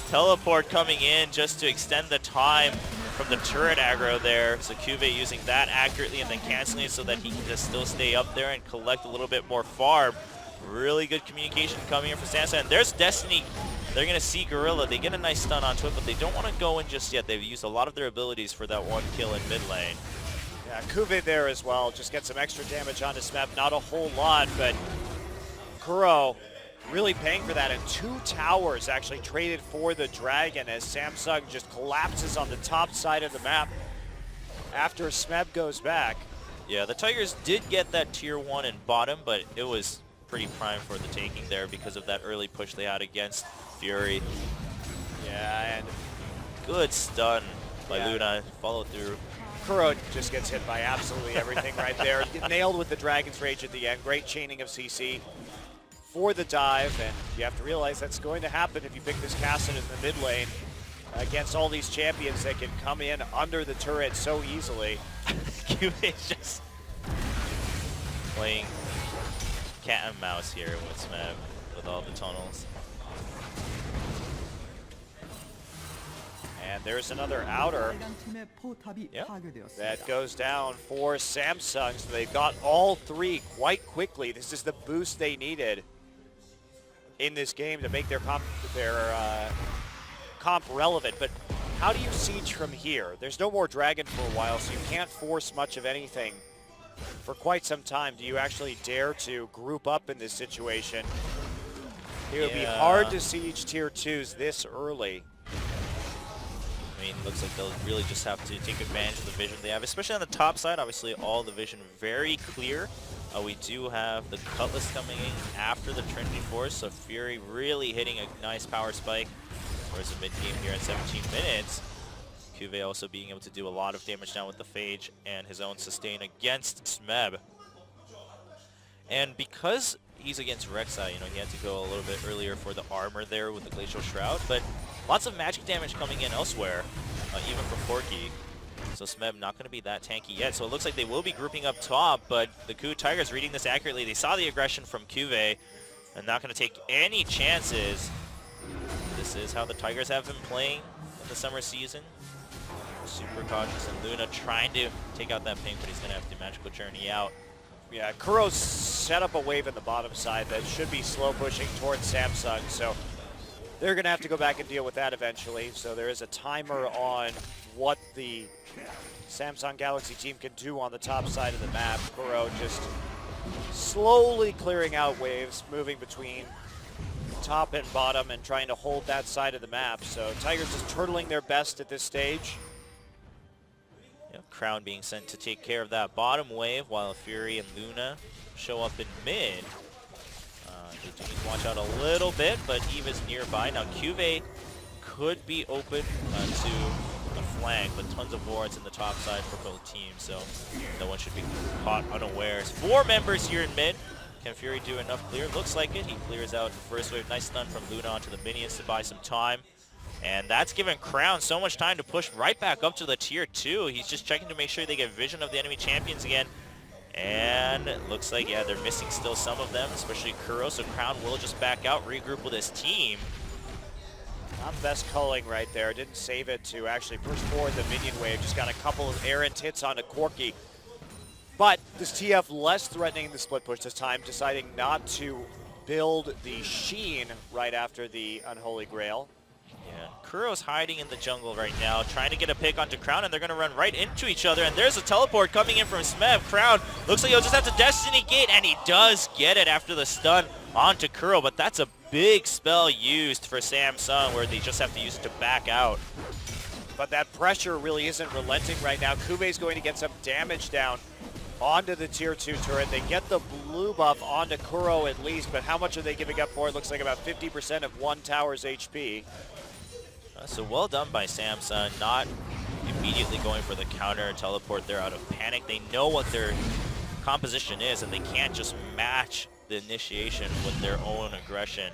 Teleport coming in just to extend the time from the turret aggro there. So Kuve using that accurately and then canceling it so that he can just still stay up there and collect a little bit more farm. Really good communication coming in from SamSung. And there's Destiny. They're going to see Gorilla. They get a nice stun onto it, but they don't want to go in just yet. They've used a lot of their abilities for that one kill in mid lane. Yeah, Kuve there as well. Just get some extra damage onto Smeb. Not a whole lot, but Kuro really paying for that. And 2 towers actually traded for the Dragon as SamSung just collapses on the top side of the map after Smeb goes back. Yeah, the Tigers did get that tier 1 in bottom, but it was pretty prime for the taking there because of that early push they had against Fury. Yeah, and good stun by Luna, follow through. Kuro just gets hit by absolutely everything right there. Nailed with the Dragon's Rage at the end. Great chaining of CC for the dive, and you have to realize that's going to happen if you pick this Cassin in the mid lane against all these champions that can come in under the turret so easily. QA's just playing cat and mouse here with Smeb with all the tunnels. And there's another outer 팀의 포탑이 Yep. 파괴되었습니다. that goes down for Samsung. So they've got all 3 quite quickly. This is the boost they needed in this game to make their comp relevant. But how do you siege from here? There's no more Dragon for a while, so you can't force much of anything for quite some time. Do you actually dare to group up in this situation? It would be hard to siege tier 2s this early. I mean, looks like they'll really just have to take advantage of the vision they have, especially on the top side. Obviously, all the vision very clear. We do have the Cutlass coming in after the Trinity Force, so Fury really hitting a nice power spike. Whereas the mid-game here at 17 minutes, Kuve also being able to do a lot of damage now with the Phage and his own sustain against Smeb. And because he's against Rek'Sai, you know, he had to go a little bit earlier for the armor there with the Glacial Shroud, but lots of magic damage coming in elsewhere, even from Corki. So Smeb not going to be that tanky yet. So it looks like they will be grouping up top, but the KOOTigers reading this accurately. They saw the aggression from Kuve and not going to take any chances. This is how the Tigers have been playing in the summer season. Super cautious, and Luna trying to take out that ping, but he's going to have to magical journey out. Yeah, Kuro's set up a wave in the bottom side that should be slow pushing towards Samsung, so they're going to have to go back and deal with that eventually. So there is a timer on what the Samsung Galaxy team can do on the top side of the map. Kuro just slowly clearing out waves, moving between top and bottom and trying to hold that side of the map. So Tigers is turtling their best at this stage. Crown being sent to take care of that bottom wave while Fury and Luna show up in mid. They do need to watch out a little bit, but Eve is nearby. Now Kuve could be open to a flank, but tons of wards in the top side for both teams, so no one should be caught unawares. 4 members here in mid. Can Fury do enough clear? Looks like it. He clears out the first wave. Nice stun from Luna onto the minions to buy some time. And that's given Crown so much time to push right back up to the tier 2. He's just checking to make sure they get vision of the enemy champions again. And it looks like, yeah, they're missing still some of them, especially Kuro. So Crown will just back out, regroup with his team. Not the best culling right there. Didn't save it to actually push forward the minion wave. Just got a couple of errant hits onto Corki. But this TF less threatening the split push this time, deciding not to build the Sheen right after the Unholy Grail. Yeah, Kuro's hiding in the jungle right now, trying to get a pick onto Crown, and they're going to run right into each other. And there's a teleport coming in from Smeb. Crown looks like he'll just have to Destiny Gate, and he does get it after the stun onto Kuro. But that's a big spell used for Samsung, where they just have to use it to back out. But that pressure really isn't relenting right now. Kuve's going to get some damage down onto the tier 2 turret. They get the blue buff onto Kuro at least, but how much are they giving up for it? Looks like about 50% of one tower's HP. So well done by Samsung, not immediately going for the counter teleport there out of panic. They know what their composition is, and they can't just match the initiation with their own aggression.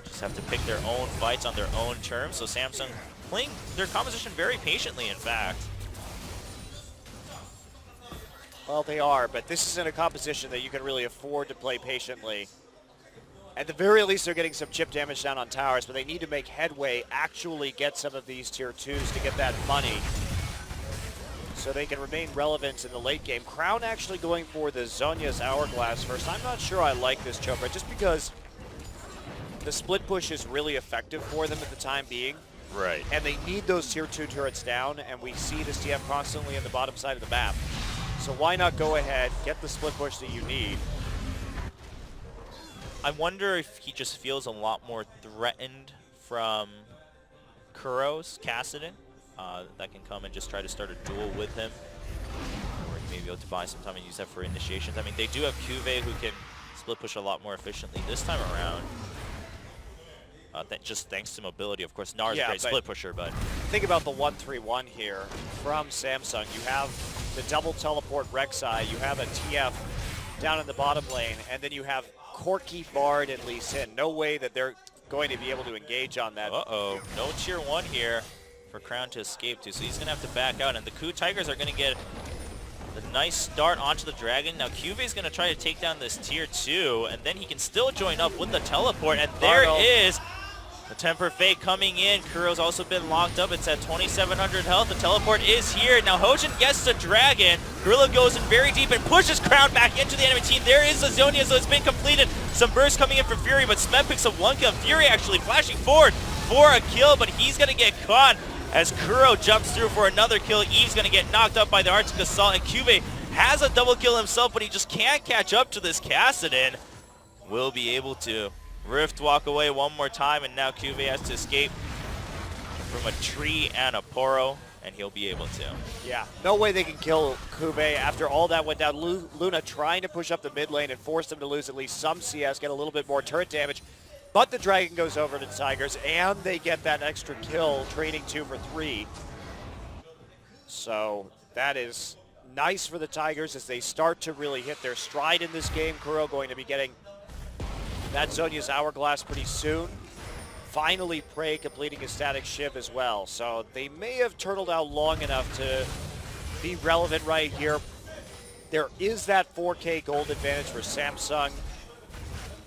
Just have to pick their own fights on their own terms. So Samsung playing their composition very patiently, in fact. Well, they are, but this isn't a composition that you can really afford to play patiently. At the very least, they're getting some chip damage down on towers, but they need to make headway, actually get some of these tier 2s to get that money. so they can remain relevant in the late game. Crown actually going for the Zhonya's Hourglass first. I'm not sure I like this Chopra just because the split push is really effective for them at the time being. Right. And they need those tier 2 turrets down, and we see this TF constantly in the bottom side of the map. So why not go ahead, get the split push that you need. I wonder if he just feels a lot more threatened from Kuro's Kassadin. That can come and just try to start a duel with him. Or he may be able to buy some time and use that for initiations. I mean, they do have Kuve who can split push a lot more efficiently this time around. Just thanks to mobility. Of course, Nar's a great split pusher, but... Think about the 1-3-1 here from Samsung. You have the double teleport Rek'Sai, you have a TF down in the bottom lane, and then you have Corki, Bard, and Lee Sin. No way that they're going to be able to engage on that. Uh-oh. No tier 1 here for Crown to escape to, so he's going to have to back out, and the KOOTigers are going to get a nice start onto the Dragon. Now Cuve's going to try to take down this tier 2, and then he can still join up with the teleport, and there is the Temper Fate coming in. Kuro's also been locked up. It's at 2,700 health. The teleport is here. Now Hojin gets the Dragon. Gorilla goes in very deep and pushes Crown back into the enemy team. There is the Zhonya, so it's been completed. Some bursts coming in from Fury, but Smeb picks up 1 kill. Fury actually flashing forward for a kill, but he's going to get caught as Kuro jumps through for another kill. Eve's going to get knocked up by the Arctic Assault, and Cube has a double kill himself, but he just can't catch up to this Kassadin. Will be able to Rift walk away one more time, and now Cube has to escape from a tree and a Poro, and he'll be able to. Yeah, no way they can kill Cube after all that went down. Luna trying to push up the mid lane and force them to lose at least some CS, get a little bit more turret damage. But the Dragon goes over to the Tigers, and they get that extra kill, trading 2 for 3. So that is nice for the Tigers as they start to really hit their stride in this game. Kuro going to be getting that Zhonya's Hourglass pretty soon. Finally, Prey completing his static shiv as well. So they may have turtled out long enough to be relevant right here. There is that 4K gold advantage for Samsung.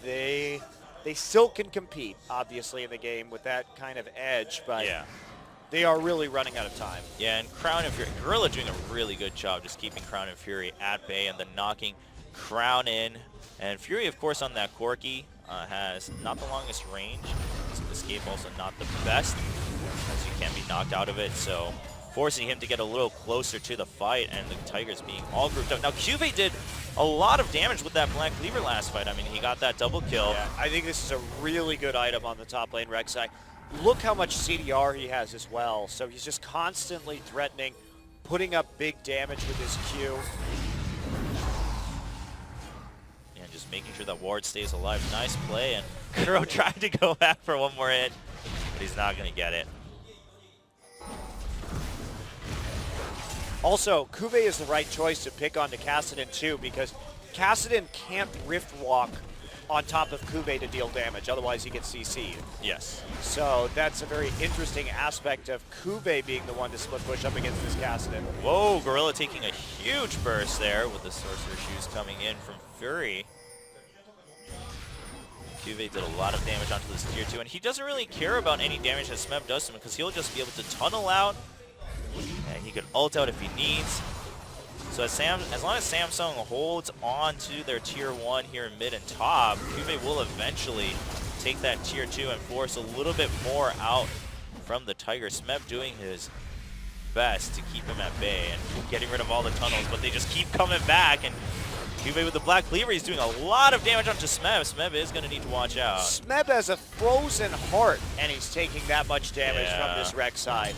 They still can compete, obviously, in the game with that kind of edge, but yeah, they are really running out of time. Yeah, and Crown and Fury, Gorilla doing a really good job just keeping Crown and Fury at bay and then knocking Crown in. And Fury, of course, on that Corki has not the longest range. His escape also not the best, as he can't be knocked out of it, so forcing him to get a little closer to the fight, and the Tigers being all grouped up. Now, Cube did a lot of damage with that Black Cleaver last fight. I mean, he got that double kill. Yeah, I think this is a really good item on the top lane, Rek'Sai. Look how much CDR he has as well. So he's just constantly threatening, putting up big damage with his Q. And just making sure that Ward stays alive. Nice play, and Kuro tried to go back for one more hit, but he's not going to get it. Also, Cube is the right choice to pick onto Kassadin too, because Kassadin can't Rift Walk on top of Cube to deal damage, otherwise he gets CC'd. Yes. So that's a very interesting aspect of Cube being the one to split push up against this Kassadin. Whoa, Gorilla taking a huge burst there with the Sorcerer Shoes coming in from Fury. Cube did a lot of damage onto this tier 2, and he doesn't really care about any damage that Smeb does to him because he'll just be able to tunnel out, and he could ult out if he needs. So as long as Samsung holds on to their tier 1 here in mid and top, Cube will eventually take that tier 2 and force a little bit more out from the Tiger. Smeb doing his best to keep him at bay and getting rid of all the tunnels, but they just keep coming back, and Cube with the Black Cleaver, he's doing a lot of damage onto Smeb. Smeb is going to need to watch out. Smeb has a frozen heart, and he's taking that much damage from this Rek'Sai.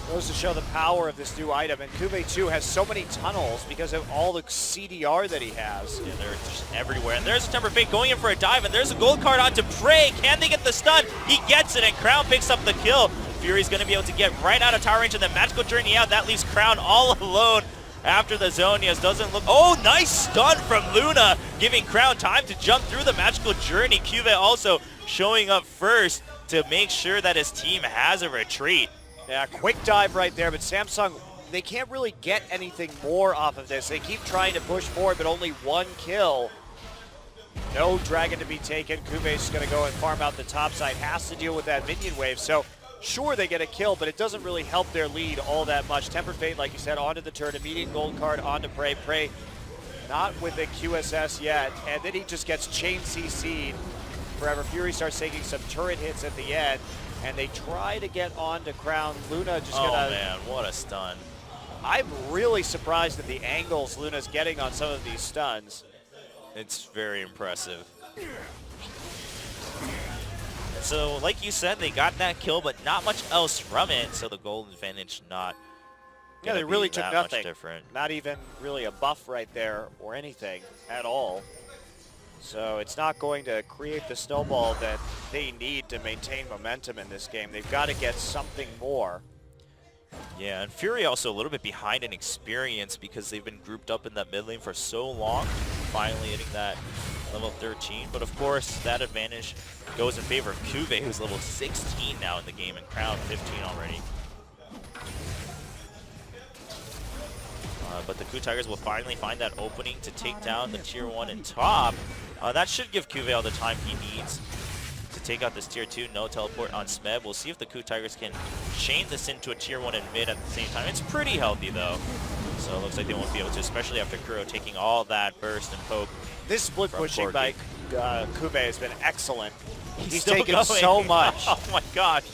Goes to show the power of this new item, and Cube too has so many tunnels because of all the CDR that he has. Yeah, they're just everywhere. And there's a Temper Fate going in for a dive, and there's a gold card onto Prey. Can they get the stun? He gets it, and Crown picks up the kill. Fury's going to be able to get right out of tower range, and then Magical Journey out. That leaves Crown all alone after the Zhonyas. Doesn't look... Oh, nice stun from Luna, giving Crown time to jump through the Magical Journey. Cube also showing up first to make sure that his team has a retreat. Yeah, quick dive right there, but Samsung, they can't really get anything more off of this. They keep trying to push forward, but only 1 kill. No Dragon to be taken. Kube's going to go and farm out the top side, has to deal with that minion wave. So Sure, they get a kill, but it doesn't really help their lead all that much. Tempered Fate, like you said, onto the turn, immediate gold card onto Prey. Prey not with the QSS yet, and then he just gets chain CC'd. Forever Fury starts taking some turret hits at the end, and they try to get onto Crown. Luna just gonna... Oh man, what a stun. I'm really surprised at the angles Luna's getting on some of these stuns. It's very impressive. So, like you said, they got that kill, but not much else from it, so the gold advantage not Yeah, they really took nothing. Different. Not even really a buff right there or anything at all. So it's not going to create the snowball that they need to maintain momentum in this game. They've got to get something more. Yeah, and Fury also a little bit behind in experience because they've been grouped up in that mid lane for so long, finally hitting that level 13. But of course, that advantage goes in favor of KOOTigers, who's level 16 now in the game, and Crown 15 already. But the KOOTigers will finally find that opening to take down the tier 1 in top. That should give KOOTigers all the time he needs to take out this tier 2. No teleport on SMEB. We'll see if the KOOTigers can chain this into a tier 1 in mid at the same time. It's pretty healthy though, so it looks like they won't be able to, especially after Kuro taking all that burst and poke. This split pushing by KOOTigers has been excellent. He's still taken going. so much. Oh my gosh.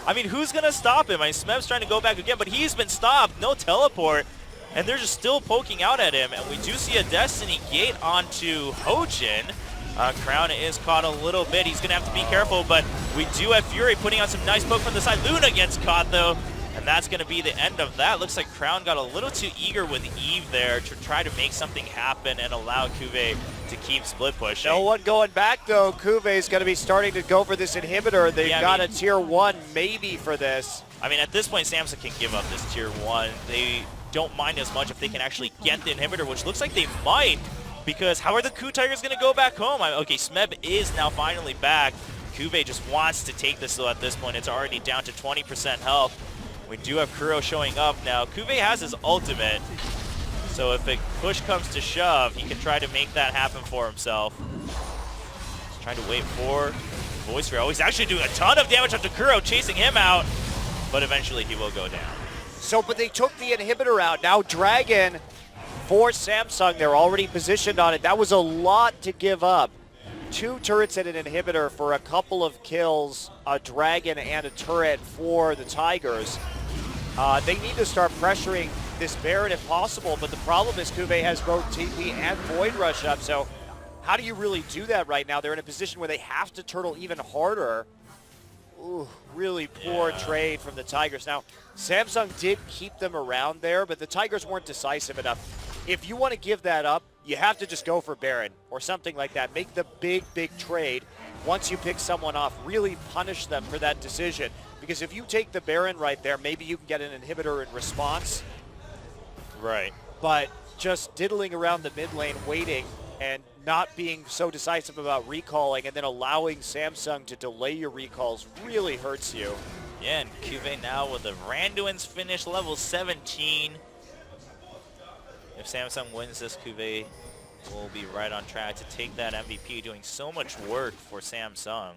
I mean, who's going to stop him? I mean, SMEB's trying to go back again, but he's been stopped. No teleport. And they're just still poking out at him. And we do see a Destiny Gate onto Hojin. Crown is caught a little bit. He's going to have to be careful, but we do have Fury putting on some nice poke from the side. Luna gets caught, though, and that's going to be the end of that. Looks like Crown got a little too eager with Eve there to try to make something happen and allow KOOTigers to keep split pushing. No one going back, though. KOOTigers is going to be starting to go for this inhibitor. They've got a tier 1 maybe for this. I mean, at this point, SamSung can give up this tier 1. They don't mind as much if they can actually get the inhibitor, which looks like they might, because how are the KOOTigers going to go back home? Okay, SMEB is now finally back. KOOTigers just wants to take this, though, at this point. It's already down to 20% health. We do have Kuro showing up now. KOOTigers has his ultimate, so if a push comes to shove, he can try to make that happen for himself. He's trying to wait for Voice Ray. Oh, he's actually doing a ton of damage onto Kuro, chasing him out, but eventually he will go down. So, but they took the inhibitor out. Now Dragon for SamSung, they're already positioned on it. That was a lot to give up. 2 turrets and an inhibitor for a couple of kills, a Dragon and a turret for the Tigers. They need to start pressuring this Baron if possible, but the problem is KOOTigers has both TP and Void Rush up, so how do you really do that right now? They're in a position where they have to turtle even harder. Ooh, really poor trade from the Tigers. Now, SamSung did keep them around there, but the Tigers weren't decisive enough. If you want to give that up, you have to just go for Baron or something like that. Make the big trade. Once you pick someone off, really punish them for that decision. Because if you take the Baron right there, maybe you can get an inhibitor in response. Right. But just diddling around the mid lane, waiting, and not being so decisive about recalling and then allowing SamSung to delay your recalls really hurts you. Yeah, and KOOTigers now with the Randuin's finish, level 17. If SamSung wins this, KOOTigers will be right on track to take that MVP, doing so much work for SamSung.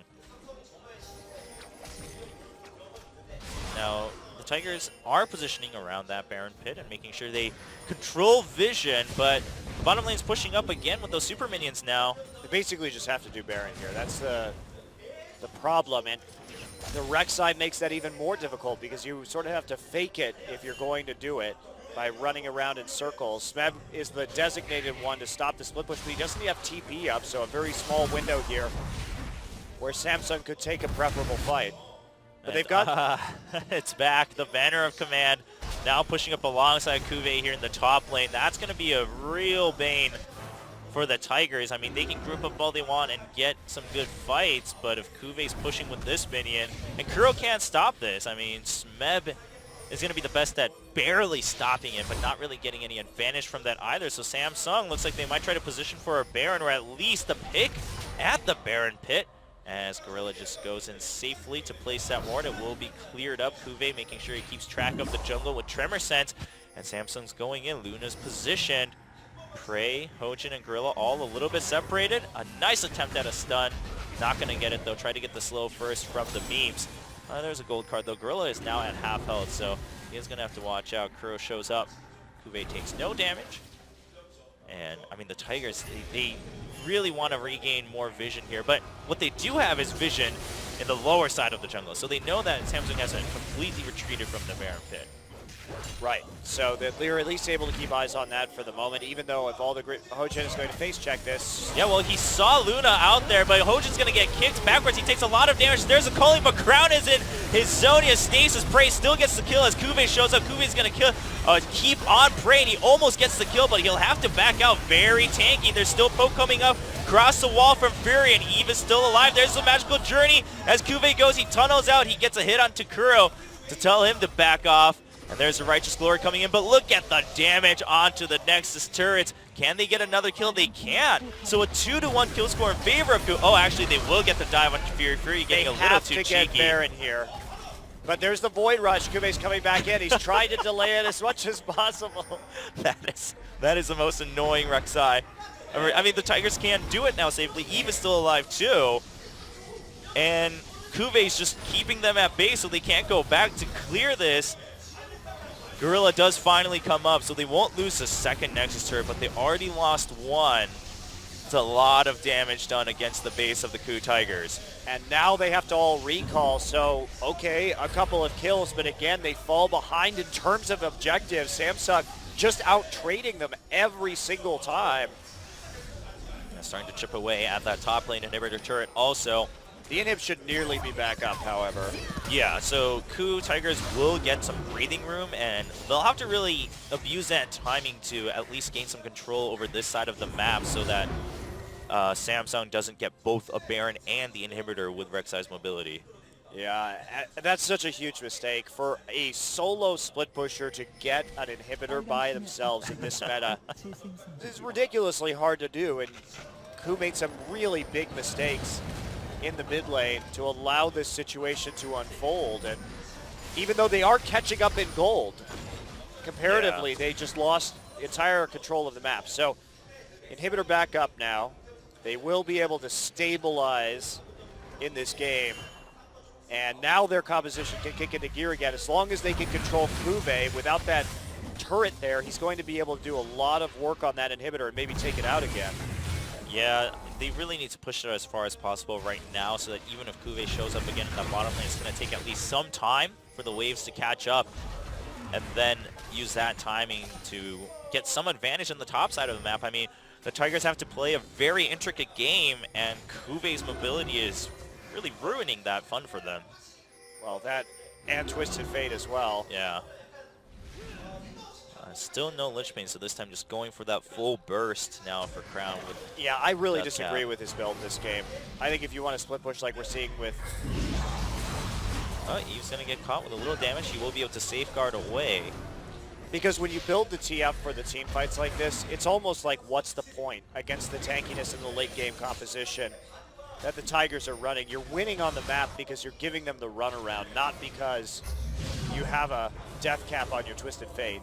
Now, the Tigers are positioning around that Baron pit and making sure they control vision, but the bottom lane's pushing up again with those super minions now. They basically just have to do Baron here. That's the problem, and the Rek'Sai makes that even more difficult because you sort of have to fake it if you're going to do it by running around in circles. SMEB is the designated one to stop the split push, but he doesn't have TP up, so a very small window here where SamSung could take a preferable fight. But they've got... it's back, the Banner of Command, now pushing up alongside KOOTigers here in the top lane. That's going to be a real bane for the Tigers. I mean, they can group up all they want and get some good fights, but if KOOTigers pushing with this minion, and Kuro can't stop this. I mean, SMEB is going to be the best at barely stopping it, but not really getting any advantage from that either. So SamSung looks like they might try to position for a Baron, or at least a pick at the Baron pit, as Gorilla just goes in safely to place that ward. It will be cleared up. KOOTigers making sure he keeps track of the jungle with Tremor Sense, and SamSung's going in. Luna's positioned. Prey, Hojin, and Gorilla all a little bit separated. A nice attempt at a stun. Not going to get it, though. Try to get the slow first from the memes. There's a gold card, though. Gorilla is now at half health, so he is going to have to watch out. Kuro shows up. Kuve takes no damage. And, I mean, the Tigers, they really want to regain more vision here. But what they do have is vision in the lower side of the jungle. So they know that SamSung hasn't completely retreated from the Baron pit. Right, so they're at least able to keep eyes on that for the moment, even though if all the Hojin is going to face check this. Yeah, well, he saw Luna out there, but Hojin's going to get kicked backwards. He takes a lot of damage. There's a calling, but Crown is in his zone. He has Stasis. Prey still gets the kill as Kuve shows up. Kuve's going to keep on Prey, and he almost gets the kill, but he'll have to back out. Very tanky. There's still poke coming up. Cross the wall from Fury, and Eve is still alive. There's the magical journey. As Kuve goes, he tunnels out. He gets a hit on Takuro to tell him to back off. And there's a Righteous Glory coming in, but look at the damage onto the Nexus turrets. Can they get another kill? They can't. So a 2-1 kill score in favor of Kuve. Oh, actually, they will get the dive on Fury. Fury getting a little too cheeky. They have to get Baron here. But there's the Void Rush. Kuve's coming back in. He's trying to delay it as much as possible. That is the most annoying Rek'Sai. I mean, the Tigers can't do it now safely. Eve is still alive, too. And Kuve's just keeping them at base so they can't go back to clear this. Gorilla does finally come up, so they won't lose the second Nexus turret, but they already lost one. It's a lot of damage done against the base of the KOOTigers. And now they have to all recall, so okay, a couple of kills, but again, they fall behind in terms of objectives. SamSung just out-trading them every single time. Yeah, starting to chip away at that top lane inhibitor turret also. The inhib should nearly be back up, however. Yeah, so KOOTigers will get some breathing room, and they'll have to really abuse that timing to at least gain some control over this side of the map so that SamSung doesn't get both a Baron and the inhibitor with Rek'Sai's mobility. Yeah, that's such a huge mistake. For a solo split pusher to get an inhibitor by themselves in this meta is ridiculously hard to do, and Koo made some really big mistakes in the mid lane to allow this situation to unfold. And even though they are catching up in gold, comparatively, they just lost entire control of the map. So inhibitor back up now. They will be able to stabilize in this game. And now their composition can kick into gear again. As long as they can control Kuve without that turret there, he's going to be able to do a lot of work on that inhibitor and maybe take it out again. Yeah, they really need to push it as far as possible right now so that even if Kuve shows up again in that bottom lane, it's going to take at least some time for the waves to catch up and then use that timing to get some advantage on the top side of the map. I mean, the Tigers have to play a very intricate game, and Kuve's mobility is really ruining that fun for them. Well, that and Twisted Fate as well. Yeah. Still no Lich Bane, so this time just going for that full burst now for Crown. Yeah, I really disagree with his build in this game. I think if you want to split push like we're seeing with... Eve's going to get caught with a little damage. He will be able to safeguard away. Because when you build the TF for the team fights like this, it's almost like what's the point against the tankiness in the late game composition that the Tigers are running. You're winning on the map because you're giving them the runaround, not because you have a death cap on your Twisted Fate.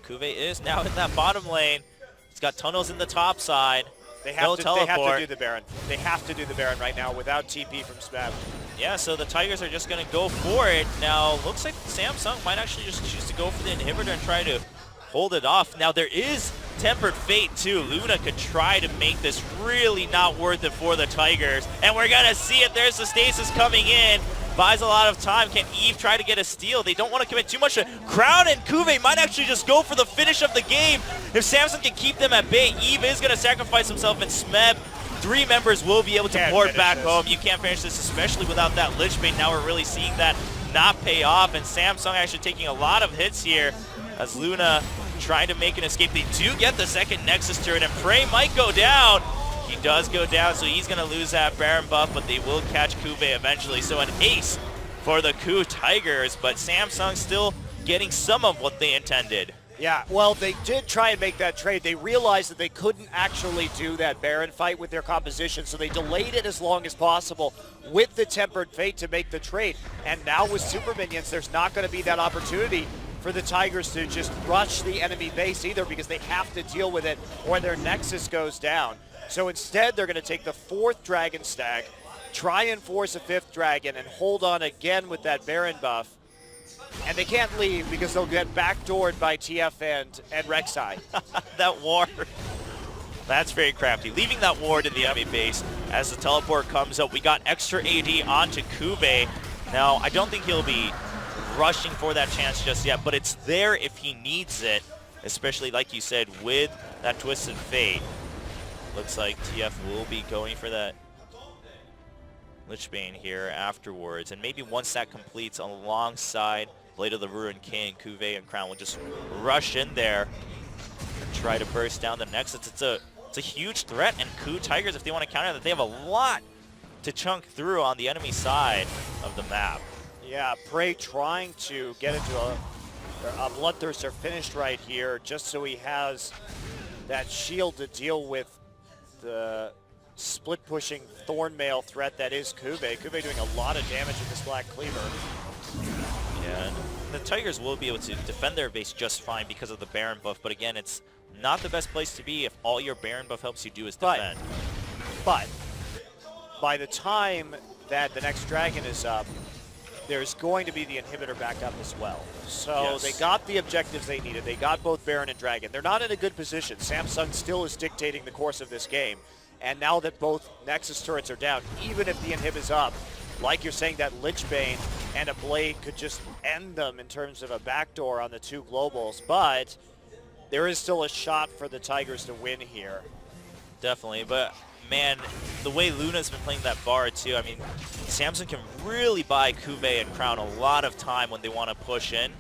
Kuve is now in that bottom lane. He's got tunnels in the top side. They have to do the Baron. They have to do the Baron right now without TP from Smeb. Yeah, so the Tigers are just going to go for it. Now, looks like SamSung might actually just choose to go for the inhibitor and try to hold it off. Now, there is Tempered Fate, too. Luna could try to make this really not worth it for the Tigers. And we're going to see it. There's the Stasis coming in. Buys a lot of time. Can Eve try to get a steal? They don't want to commit too much. Crown and Kuve might actually just go for the finish of the game. If SamSung can keep them at bay, Eve is going to sacrifice himself, and Smeb, 3 members will be able to port back home. You can't finish this, especially without that Lich Bane. Now we're really seeing that not pay off, and SamSung actually taking a lot of hits here as Luna trying to make an escape. They do get the second Nexus turret, and Prey might go down. He does go down, so he's going to lose that Baron buff, but they will catch Kuve eventually. So an ace for the KOOTigers, but SamSung still getting some of what they intended. Yeah, well, they did try and make that trade. They realized that they couldn't actually do that Baron fight with their composition, so they delayed it as long as possible with the Tempered Fate to make the trade. And now with Super Minions, there's not going to be that opportunity for the Tigers to just rush the enemy base either, because they have to deal with it or their Nexus goes down. So instead, they're going to take the 4th Dragon Stag, try and force a 5th dragon and hold on again with that Baron buff. And they can't leave because they'll get backdoored by TF and Rek'Sai. That ward. That's very crafty. Leaving that ward in the enemy base as the teleport comes up. We got extra AD onto Kube. Now, I don't think he'll be rushing for that chance just yet, but it's there if he needs it, especially like you said, with that Twisted Fate. Looks like TF will be going for that Lichbane here afterwards, and maybe once that completes alongside Blade of the Ruined King, Kube and Crown will just rush in there and try to burst down the Nexus. It's a huge threat, and KOOTigers, if they want to counter that, they have a lot to chunk through on the enemy side of the map. Yeah, Prey trying to get into a Bloodthirster finished right here just so he has that shield to deal with the split-pushing Thornmail threat that is Kube. Kube doing a lot of damage with this Black Cleaver. Yeah, and the Tigers will be able to defend their base just fine because of the Baron buff, but again, it's not the best place to be if all your Baron buff helps you do is defend. But by the time that the next dragon is up, there's going to be the inhibitor back up as well. So yes, they got the objectives they needed. They got both Baron and Dragon. They're not in a good position. Samsung still is dictating the course of this game. And now that both Nexus turrets are down, even if the inhib is up, like you're saying, that Lichbane and a Blade could just end them in terms of a backdoor on the 2 globals. But there is still a shot for the Tigers to win here. Definitely, but man, the way Luna's been playing that Bard too, I mean, Samsung can really buy Kube and Crown a lot of time when they want to push in,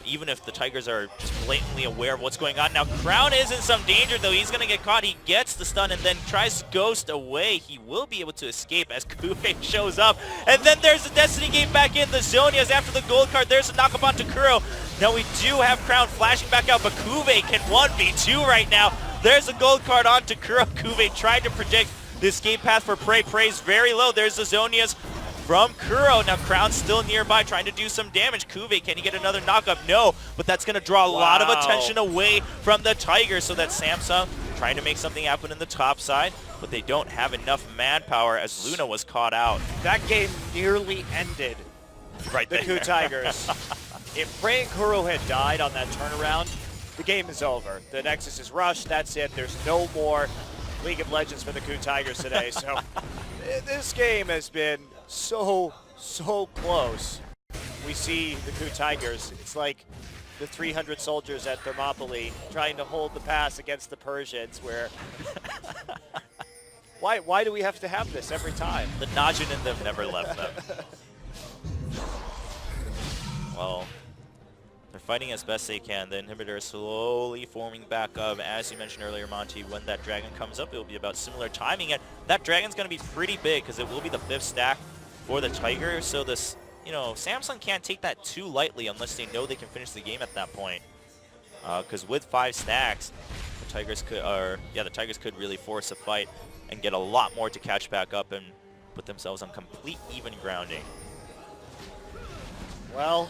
even if the Tigers are blatantly aware of what's going on. Now, Crown is in some danger, though. He's going to get caught. He gets the stun and then tries to ghost away. He will be able to escape as Kube shows up. And then there's the Destiny Gate back in. The Zonias after the gold card. There's a knock-up onto Kuro. Now, we do have Crown flashing back out, but Kube can 1v2 right now. There's a gold card onto Kuro. Kube tried to predict the escape path for Prey. Prey's very low. There's the Zonias from Kuro. Now Crown's still nearby trying to do some damage. Kube, can he get another knockup? No, but that's going to draw a lot of attention away from the Tigers, so that Samsung trying to make something happen in the top side, but they don't have enough manpower as Luna was caught out. That game nearly ended Right the there. KOOTigers. If Prey and Kuro had died on that turnaround, the game is over. The Nexus is rushed. That's it. There's no more League of Legends for the KOOTigers today. So this game has been so close. We see the KOOTigers. It's like the 300 soldiers at Thermopylae trying to hold the pass against the Persians, where why do we have to have this every time? The Najin in them never left them. Well, they're fighting as best they can. The inhibitor is slowly forming back up. As you mentioned earlier, Monty, when that dragon comes up, it will be about similar timing. And that dragon's going to be pretty big because it will be the 5th stack for the Tigers. So this, you know, Samsung can't take that too lightly unless they know they can finish the game at that point. Because with 5 stacks, the Tigers could really force a fight and get a lot more to catch back up and put themselves on complete even grounding. Well,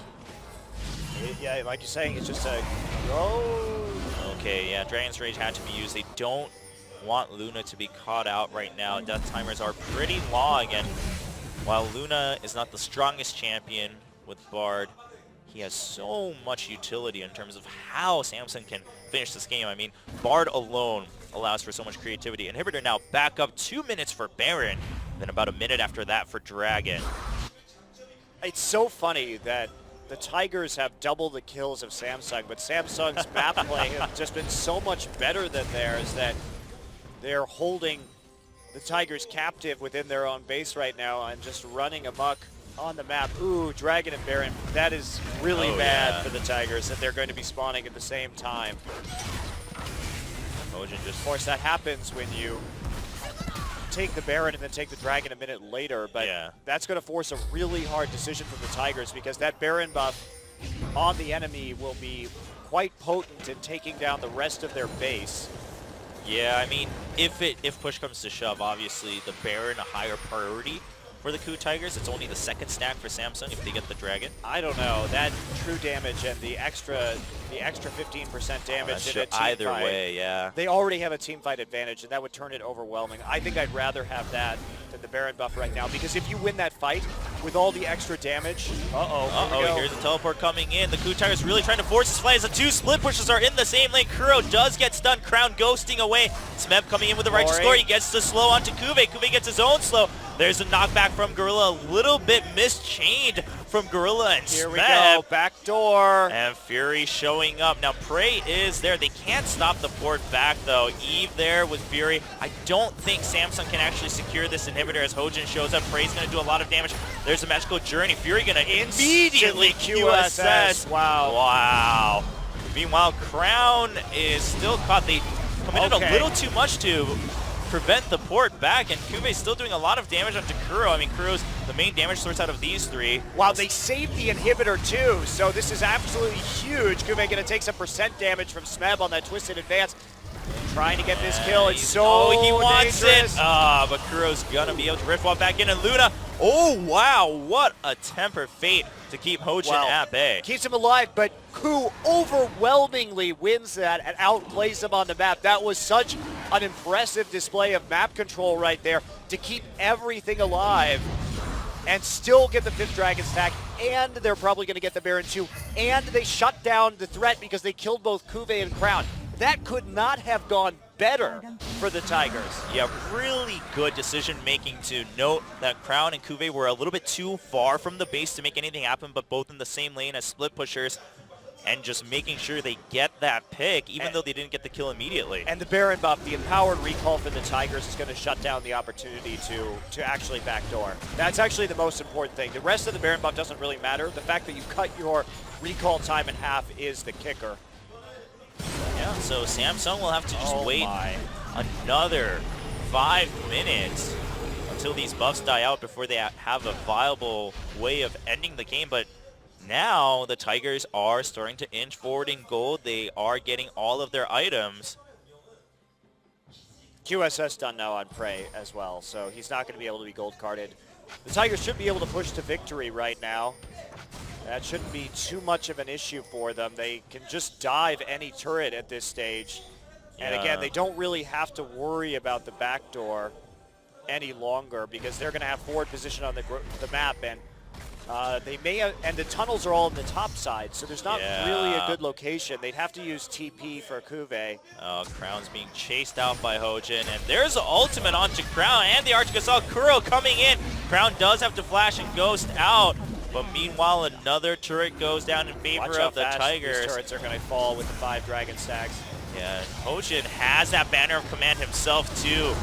yeah, like you're saying, it's just a go. Okay, yeah, Dragon's Rage had to be used. They don't want Luna to be caught out right now. Death timers are pretty long, and while Luna is not the strongest champion with Bard, he has so much utility in terms of how Samsung can finish this game. I mean, Bard alone allows for so much creativity. Inhibitor now back up 2 minutes for Baron, then about a minute after that for Dragon. It's so funny that the Tigers have double the kills of Samsung, but Samsung's map play has just been so much better than theirs that they're holding the Tigers captive within their own base right now and just running amok on the map. Ooh, Dragon and Baron, that is really bad for the Tigers that they're going to be spawning at the same time. Of course, that happens when you take the Baron and then take the Dragon a minute later, but that's going to force a really hard decision from the Tigers because that Baron buff on the enemy will be quite potent in taking down the rest of their base. Yeah, I mean, if push comes to shove, obviously the Baron a higher priority, for the KOOTigers. It's only the second stack for Samsung if they get the dragon. I don't know. That true damage and the extra 15% damage in a team either fight, way, yeah. They already have a team fight advantage, and that would turn it overwhelming. I think I'd rather have that than the Baron buff right now, because if you win that fight with all the extra damage, Here's a teleport coming in. The KOOTigers really trying to force his play as the two split pushes are in the same lane. Kuro does get stunned. Crown ghosting away. Smeb coming in with the righteous glory. He gets the slow onto Kuve. Kuve gets his own slow. There's a knockback from Gorilla. A little bit mischained from Gorilla and Here Smeb. we go, backdoor. And Fury showing up. Now Prey is there. They can't stop the port back though. Eve there with Fury. I don't think Samsung can actually secure this inhibitor as Hojin shows up. Prey's going to do a lot of damage. There's a magical journey. Fury going to immediately QSS. Wow. Wow. Meanwhile, Crown is still caught. They committed a little too much to prevent the port back, and Kuve's still doing a lot of damage onto Kuro. I mean, Kuro's the main damage source out of these three. Wow, they saved the inhibitor too, so this is absolutely huge. Kuve going to take some percent damage from Smeb on that twisted advance. Trying to get this kill. It's so he wants dangerous. it. But Kuro's gonna be able to rift walk back in, and Luna. Oh wow, what a temper fate to keep Hojin at bay. Keeps him alive, but Ku overwhelmingly wins that and outplays him on the map. That was such an impressive display of map control right there to keep everything alive and still get the 5th Dragon stack, and they're probably going to get the Baron too, and they shut down the threat because they killed both Kuve and Crown. That could not have gone better for the Tigers. Yeah, really good decision making to note that Crown and Kuve were a little bit too far from the base to make anything happen, but both in the same lane as split pushers, and just making sure they get that pick, even though they didn't get the kill immediately. And the Baron buff, the empowered recall for the Tigers, is going to shut down the opportunity to actually backdoor. That's actually the most important thing. The rest of the Baron buff doesn't really matter. The fact that you cut your recall time in half is the kicker. Yeah, so Samsung will have to just wait another 5 minutes until these buffs die out before they have a viable way of ending the game. But now the Tigers are starting to inch forward in gold. They are getting all of their items. QSS done now on Prey as well, so he's not going to be able to be gold carded. The Tigers should be able to push to victory right now. That shouldn't be too much of an issue for them. They can just dive any turret at this stage. And again, they don't really have to worry about the backdoor any longer because they're going to have forward position on the map, and they may and the tunnels are all on the top side, so there's not really a good location. They'd have to use TP for Kuve. Oh, Crown's being chased out by Hojin, and there's the ultimate onto Crown and the Arch Gasol. Kuro coming in. Crown does have to flash and ghost out. But meanwhile, another turret goes down in favor of the Tigers. These turrets are going to fall with the 5 Dragon stacks. Yeah, Hojin has that banner of command himself too,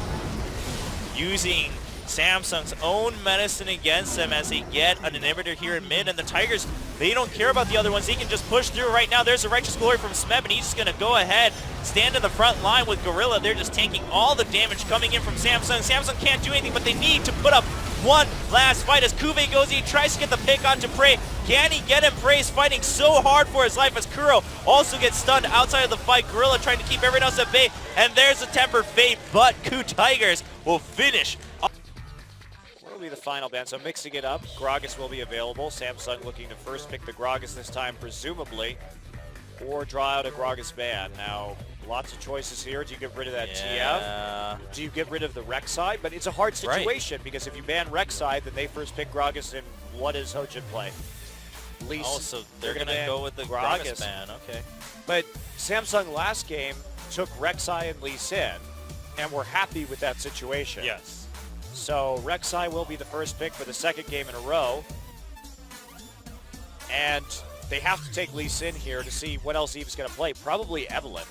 using Samsung's own medicine against them as they get an inhibitor here in mid, and the Tigers, they don't care about the other ones. They can just push through right now. There's a righteous glory from Smeb, and he's just going to go ahead, stand in the front line with Gorilla. They're just tanking all the damage coming in from Samsung. Samsung can't do anything, but they need to put up one last fight as Kuve goes. He tries to get the pick onto Prey. Can he get him? Prey's fighting so hard for his life as Kuro also gets stunned outside of the fight. Gorilla trying to keep everyone else at bay, and there's a tempered fate, but KOOTigers will finish. What will be the final ban? So mixing it up, Gragas will be available. Samsung looking to first pick the Gragas this time, presumably, or draw out a Gragas ban. Now, lots of choices here. Do you get rid of that TF? Do you get rid of the Rek'Sai? But it's a hard situation because if you ban Rek'Sai, then they first pick Gragas, and what does Hojin play? So they're going to go with the Gragas ban. Okay. But Samsung last game took Rek'Sai and Lee Sin, and we're happy with that situation. Yes. So Rek'Sai will be the first pick for the second game in a row. And they have to take Lee Sin here to see what else Eve's going to play. Probably Evelyn.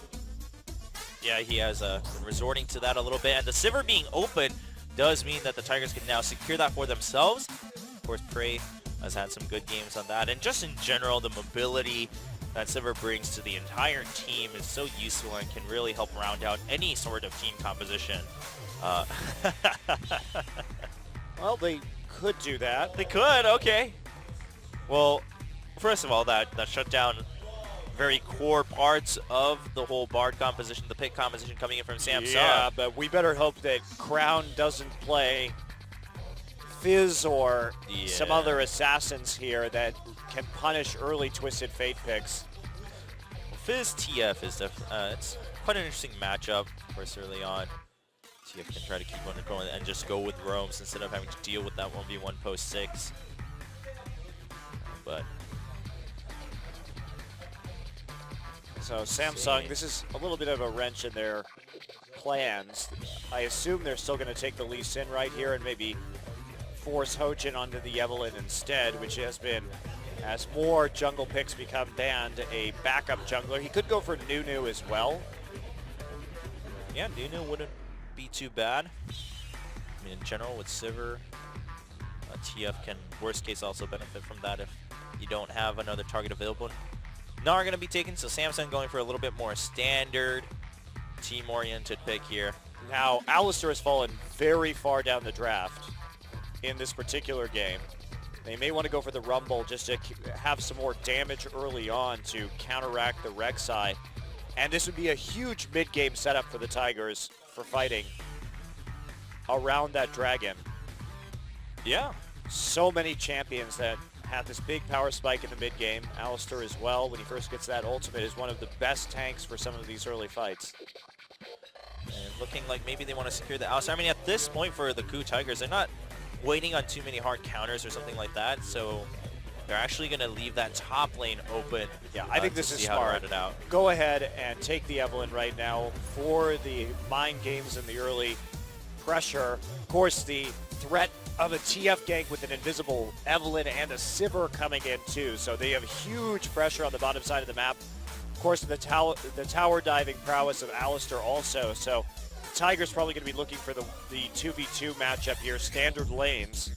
Yeah, he has been resorting to that a little bit. And the Sivir being open does mean that the Tigers can now secure that for themselves. Of course, Prey has had some good games on that. And just in general, the mobility that Sivir brings to the entire team is so useful and can really help round out any sort of team composition. Well, they could do that. They could, okay. Well, first of all, that shut down very core parts of the whole Bard composition, the pick composition coming in from Samsung. Yeah, but we better hope that Crown doesn't play Fizz or some other assassins here that can punish early Twisted Fate picks. Fizz TF is it's quite an interesting matchup, of course, early on. TF can try to keep on going and just go with roams instead of having to deal with that 1v1 post 6. But so Samsung, this is a little bit of a wrench in their plans. I assume they're still going to take the Lee Sin right here and maybe force Hojin onto the Evelynn instead, which has been, as more jungle picks become banned, a backup jungler. He could go for Nunu as well. Yeah, Nunu wouldn't be too bad. I mean, in general, with Sivir, TF can, worst case, also benefit from that if you don't have another target available. Gnar going to be taken, so Samsung going for a little bit more standard, team-oriented pick here. Now, Alistar has fallen very far down the draft in this particular game. They may want to go for the Rumble just to have some more damage early on to counteract the Rek'Sai. And this would be a huge mid-game setup for the Tigers for fighting around that dragon. Yeah. So many champions that have this big power spike in the mid-game. Alistar as well, when he first gets that ultimate, is one of the best tanks for some of these early fights. And looking like maybe they want to secure the Alistar. I mean, at this point for the KOOTigers, they're not waiting on too many hard counters or something like that, so they're actually going to leave that top lane open. Yeah, I think this is smart. It out. Go ahead and take the Evelynn right now for the mind games and the early pressure. Of course, the threat of a TF gank with an invisible Evelynn and a Sivir coming in too, so they have huge pressure on the bottom side of the map. Of course, the tower diving prowess of Alistar also, so Tigers probably going to be looking for the 2v2 matchup here, standard lanes,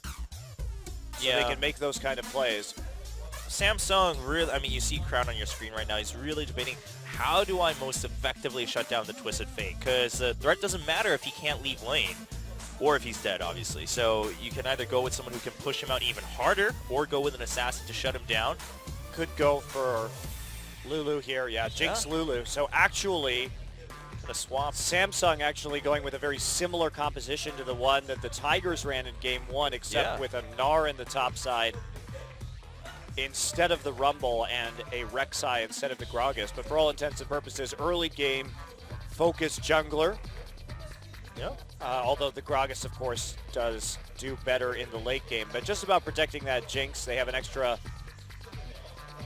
so they can make those kind of plays. Samsung really, I mean, you see Crown on your screen right now. He's really debating, how do I most effectively shut down the Twisted Fate? Because the threat doesn't matter if he can't leave lane, or if he's dead, obviously. So you can either go with someone who can push him out even harder, or go with an assassin to shut him down. Could go for Lulu here, Jinx Lulu. So actually, the swap. Samsung actually going with a very similar composition to the one that the Tigers ran in Game 1, except with a Gnar in the top side instead of the Rumble and a Rek'Sai instead of the Gragas. But for all intents and purposes, early game focused jungler. Although the Gragas, of course, does do better in the late game. But just about protecting that Jinx, they have an extra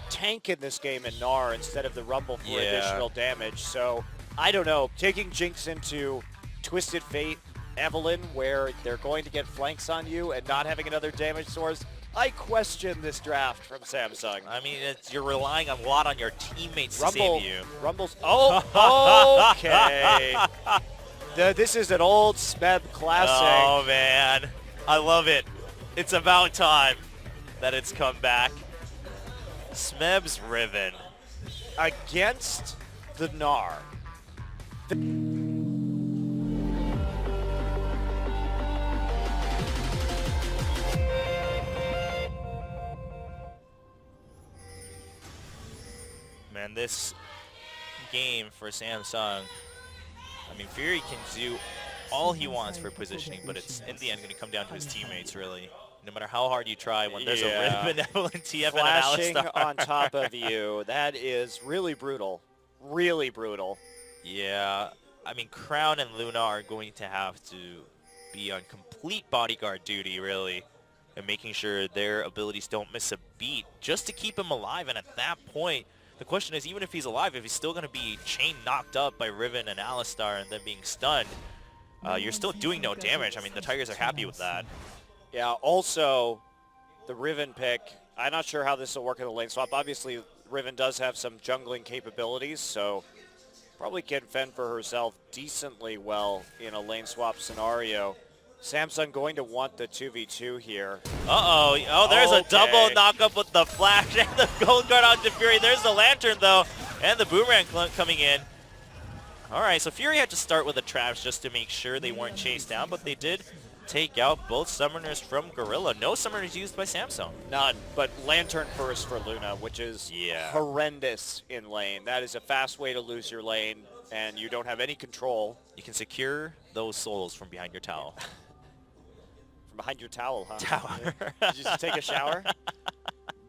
tank in this game in Gnar instead of the Rumble for additional damage. So I don't know, taking Jinx into Twisted Fate, Evelynn, where they're going to get flanks on you and not having another damage source, I question this draft from Samsung. I mean, you're relying a lot on your teammates to save you. Rumble's, oh, okay. This is an old SMEB classic. Oh, man. I love it. It's about time that it's come back. SMEB's Riven. Against the Gnar. Man, this game for Samsung, I mean, Fury can do all he wants for positioning, but it's in the end going to come down to his teammates, really. No matter how hard you try, when there's a Riven, Evelynn, TF, flashing and an Alistar on top of you, that is really brutal. Really brutal. Yeah, I mean, Crown and Luna are going to have to be on complete bodyguard duty, really, and making sure their abilities don't miss a beat just to keep him alive. And at that point, the question is, even if he's alive, if he's still going to be chain knocked up by Riven and Alistar and then being stunned, you're still doing no damage. I mean, the Tigers are happy with that. Yeah, also, the Riven pick, I'm not sure how this will work in the lane swap. Obviously, Riven does have some jungling capabilities, so probably can fend for herself decently well in a lane swap scenario. Samsung going to want the 2v2 here. Uh-oh. Oh, there's a double knock-up with the flash and the gold guard onto Fury. There's the lantern, though, and the boomerang coming in. All right, so Fury had to start with the traps just to make sure they weren't chased down, but they did take out both summoners from Gorilla. No summoners used by Samsung. None, but lantern first for Luna, which is horrendous in lane. That is a fast way to lose your lane, and you don't have any control. You can secure those souls from behind your tower. from behind your towel, huh? Tower. Did you just take a shower?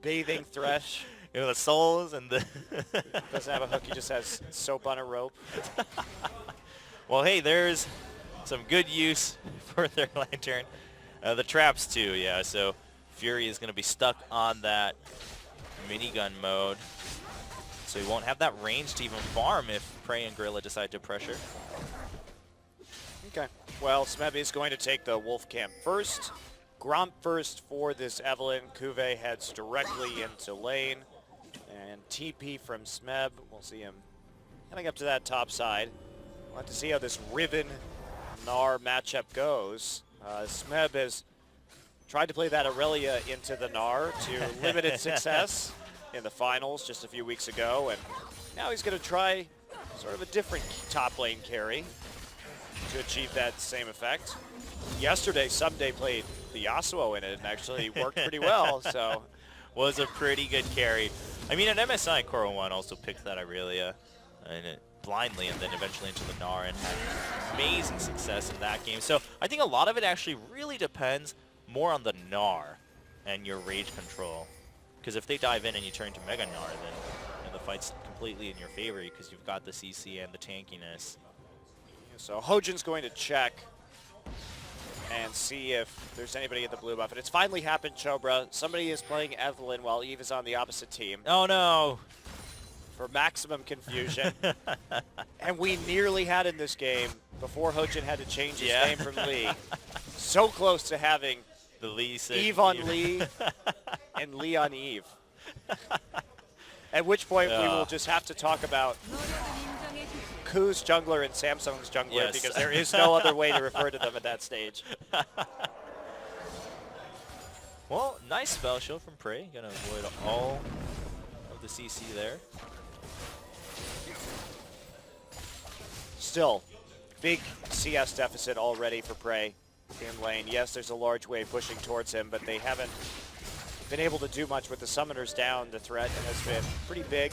Bathing Thresh. You know, the souls and the... Doesn't have a hook, he just has soap on a rope. Well, hey, there's some good use for their lantern. The traps too, yeah, so Fury is going to be stuck on that minigun mode. So he won't have that range to even farm if Prey and Gorilla decide to pressure. Okay. Well, Smeb is going to take the Wolf Camp first. Gromp first for this Evelynn. Kuve heads directly into lane. And TP from Smeb. We'll see him heading up to that top side. We'll have to see how this Riven-Gnar matchup goes. Smeb has tried to play that Aurelia into the Gnar to limited success in the finals just a few weeks ago. And now he's going to try sort of a different top lane carry to achieve that same effect. Yesterday, Someday played the Yasuo in it and actually worked pretty well. So was a pretty good carry. I mean, at MSI, Koro1 also picked that Aurelia and blindly, and then eventually into the Gnar, and had amazing success in that game. So I think a lot of it actually really depends more on the Gnar and your rage control. Because if they dive in and you turn to Mega Gnar, then you know, the fight's completely in your favor because you've got the CC and the tankiness. So Hojin's going to check and see if there's anybody in the blue buff. And it's finally happened, Chobra. Somebody is playing Evelynn while Eve is on the opposite team. Oh no! For maximum confusion. And we nearly had in this game, before Hojin had to change his name from Lee, so close to having the Lee Eve on Lee and Lee on Eve. At which point we will just have to talk about KOO's jungler and SamSung's jungler, because there is no other way to refer to them at that stage. Well, nice spell show from Prey. Gonna avoid all of the CC there. Still, big CS deficit already for Prey in lane. Yes, there's a large wave pushing towards him, but they haven't been able to do much with the summoners down. The threat has been pretty big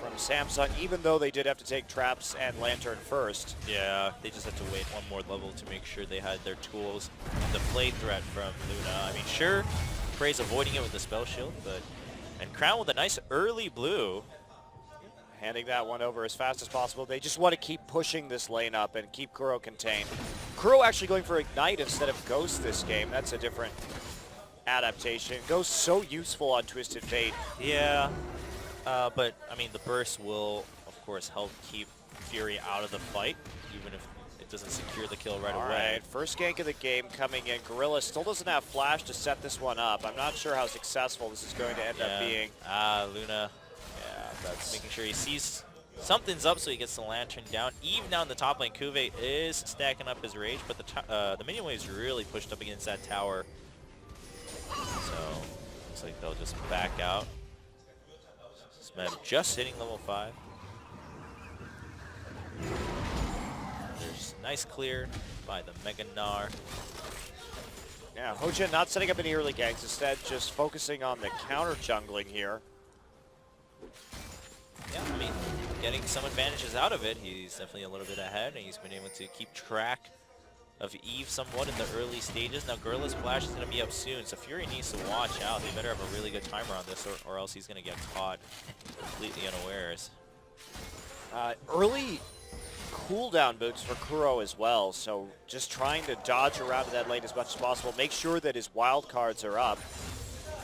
from Samsung, even though they did have to take traps and lantern first. Yeah, they just had to wait one more level to make sure they had their tools. The play threat from Luna. I mean, sure, Prey's avoiding it with the spell shield, but and Crown with a nice early blue. Handing that one over as fast as possible. They just want to keep pushing this lane up and keep Kuro contained. Kuro actually going for Ignite instead of Ghost this game. That's a different adaptation. Ghost so useful on Twisted Fate. Yeah, but I mean the burst will of course help keep Fury out of the fight, even if it doesn't secure the kill right away. Alright, first gank of the game coming in. Gorilla still doesn't have flash to set this one up. I'm not sure how successful this is going to end up being. Luna. That's making sure he sees something's up so he gets the lantern down. Eve down the top lane. Kuve is stacking up his rage, but the minion wave's really pushed up against that tower. So looks like they'll just back out. Smeb just hitting level 5. There's nice clear by the Mega Gnar. Yeah, Hojin not setting up any early ganks, instead just focusing on the counter jungling here. Yeah, I mean, getting some advantages out of it. He's definitely a little bit ahead, and he's been able to keep track of Eve somewhat in the early stages. Now, Gorilla's flash is going to be up soon, so Fury needs to watch out. They better have a really good timer on this, or else he's going to get caught completely unawares. Early cooldown boots for Kuro as well, so just trying to dodge around to that lane as much as possible. Make sure that his wild cards are up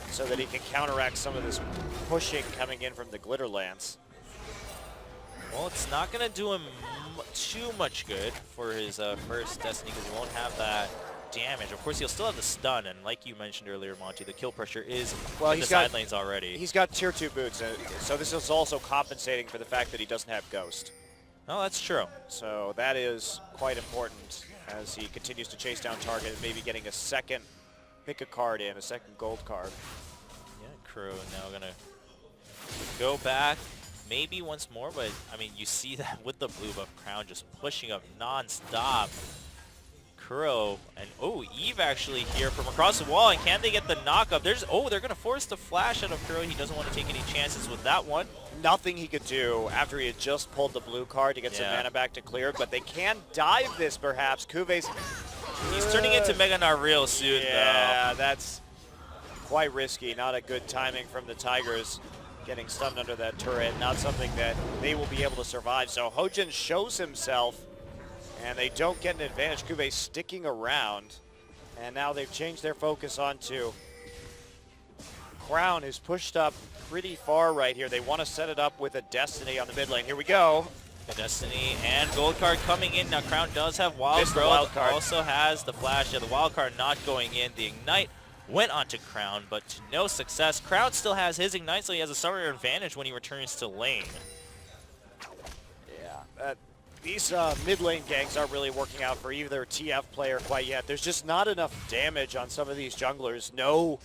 so that he can counteract some of this pushing coming in from the Glitter Lance. Well, it's not going to do him too much good for his first Destiny, because he won't have that damage. Of course, he'll still have the stun, and like you mentioned earlier, Monty, the kill pressure is in the side lanes already. He's got tier 2 boots, so this is also compensating for the fact that he doesn't have Ghost. Oh, that's true. So that is quite important as he continues to chase down target and maybe getting a second pick a card in, a second gold card. Yeah, Crew now going to go back. Maybe once more, but I mean, you see that with the blue buff Crown just pushing up non-stop. Kuro and Eve actually here from across the wall, and can they get the knock-up? They're going to force the flash out of Kuro. He doesn't want to take any chances with that one. Nothing he could do after he had just pulled the blue card to get some mana back to clear, but they can dive this perhaps. Kuve's He's turning into Mega Gnar real soon, yeah, though. that's quite risky. Not a good timing from the Tigers. Getting stunned under that turret, not something that they will be able to survive. So Hojin shows himself, and they don't get an advantage. Kube sticking around, and now they've changed their focus onto Crown, is pushed up pretty far right here. They want to set it up with a Destiny on the mid lane. Here we go. The Destiny and Gold Card coming in. Now Crown does have Wild Growth, wild card. also has the Flash. Yeah, the Wild Card not going in. The Ignite went onto Crown, but to no success. Crown still has his Ignite, so he has a starter advantage when he returns to lane. Yeah, these mid lane ganks aren't really working out for either TF player quite yet. There's just not enough damage on some of these junglers. No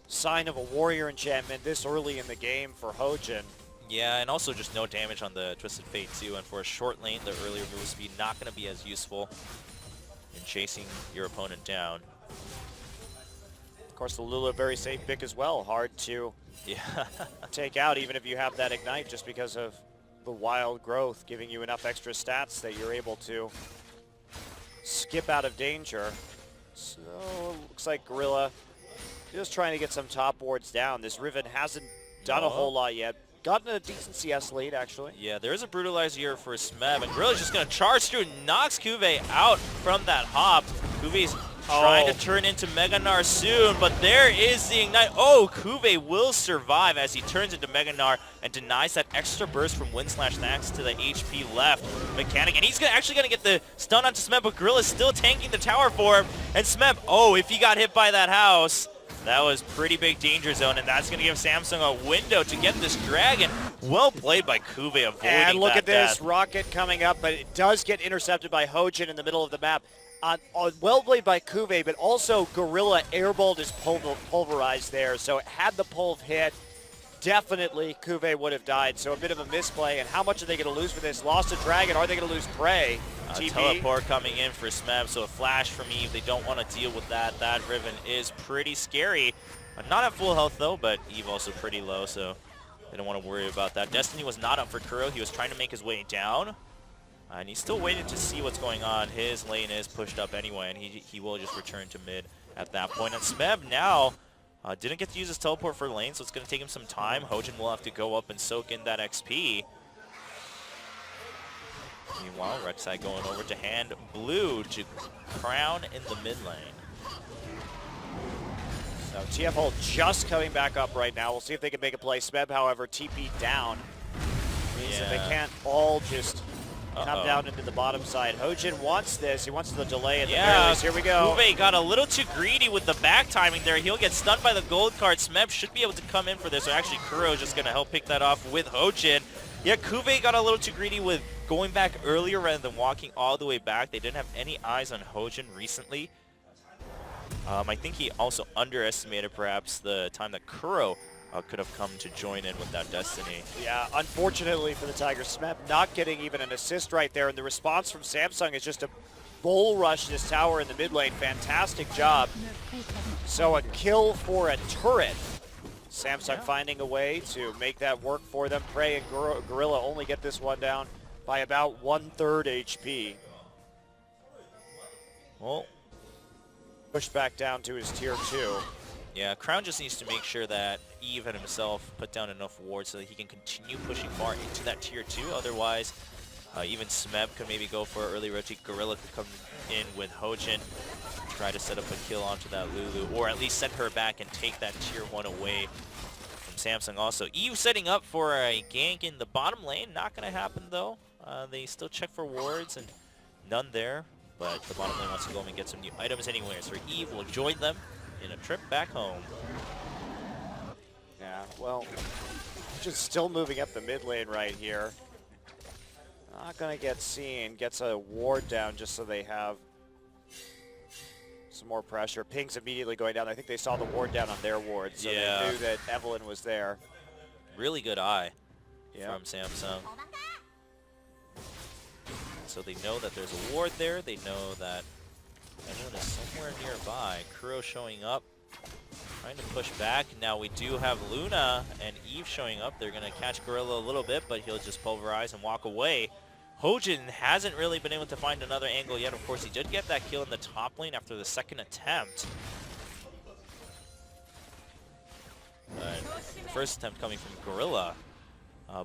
sign of a warrior enchantment this early in the game for Hojin. Yeah, and also just no damage on the Twisted Fate too. And for a short lane, the earlier move speed not going to be as useful in chasing your opponent down. Of course, the Lulu very safe pick as well. Hard to take out even if you have that Ignite, just because of the Wild Growth giving you enough extra stats that you're able to skip out of danger. So looks like Gorilla just trying to get some top wards down. This Riven hasn't done a whole lot yet. Gotten a decent CS lead, actually. Yeah, there is a Brutalizer here for Smeb, and Gorilla's just going to charge through and knocks Kuve out from that hop. Kuve's trying to turn into Mega Gnar soon, but there is the Ignite. Oh, Kuve will survive as he turns into Mega Gnar and denies that extra burst from Wind Slash thanks to the HP left mechanic. And he's actually going to get the stun onto Smeb, but Gorilla's still tanking the tower for him. And Smeb, oh, if he got hit by that house, that was pretty big danger zone, and that's going to give Samsung a window to get this dragon. Well played by Kuve, avoiding that. And look at this, death. rocket coming up, but it does get intercepted by Hojin in the middle of the map. Well played by Kuve, but also Gorilla airballed his pulverized there, so had the pulve hit, definitely Kuve would have died. So a bit of a misplay, and how much are they going to lose for this? Lost a dragon, are they going to lose prey? Teleport coming in for Smeb, so a flash from Eve. They don't want to deal with that. That Riven is pretty scary. Not at full health though, but Eve also pretty low, so they don't want to worry about that. Destiny was not up for Kuro. He was trying to make his way down, and he's still waiting to see what's going on. His lane is pushed up anyway, and he will just return to mid at that point. And Smeb now didn't get to use his teleport for lane, so it's going to take him some time. Hojin will have to go up and soak in that XP. Meanwhile, Rek'Sai going over to hand blue to Crown in the mid lane. So TFL just coming back up right now. We'll see if they can make a play. Smeb, however, TP down. Means that they can't all just come down into the bottom side. Hojin wants this. He wants the delay at the very least. Here we go. Kuve got a little too greedy with the back timing there. He'll get stunned by the gold card. Smeb should be able to come in for this. So actually, Kuro is just going to help pick that off with Hojin. Yeah, Kuve got a little too greedy with going back earlier rather than walking all the way back. They didn't have any eyes on Hojin recently. I think he also underestimated perhaps the time that Kuro could have come to join in with that Destiny. Yeah, unfortunately for the Tigers, Smeb not getting even an assist right there, and the response from Samsung is just to bull rush this tower in the mid lane. Fantastic job. So a kill for a turret. Samsung finding a way to make that work for them. Prey and Gorilla only get this one down by about 1/3 HP. Well, pushed back down to his tier 2. Yeah, Crown just needs to make sure that Eve and himself put down enough wards so that he can continue pushing far into that tier 2. Otherwise, even Smeb could maybe go for an early rotate. Gorilla could come in with Hojin, try to set up a kill onto that Lulu, or at least send her back and take that tier 1 away from Samsung also. Eve setting up for a gank in the bottom lane. Not going to happen though. They still check for wards and none there, but the bottom lane wants to go and get some new items anyway, so Eve will join them in a trip back home. Yeah, well, just still moving up the mid lane right here. Not going to get seen. Gets a ward down just so they have some more pressure. Ping's immediately going down. I think they saw the ward down on their ward, so they knew that Evelyn was there. Really good eye from Samsung. So they know that there's a ward there. They know that Evelyn is somewhere nearby. Kuro showing up, trying to push back. Now we do have Luna and Eve showing up. They're going to catch Gorilla a little bit, but he'll just pulverize and walk away. Hojin hasn't really been able to find another angle yet. Of course, he did get that kill in the top lane after the second attempt. The first attempt coming from Gorilla.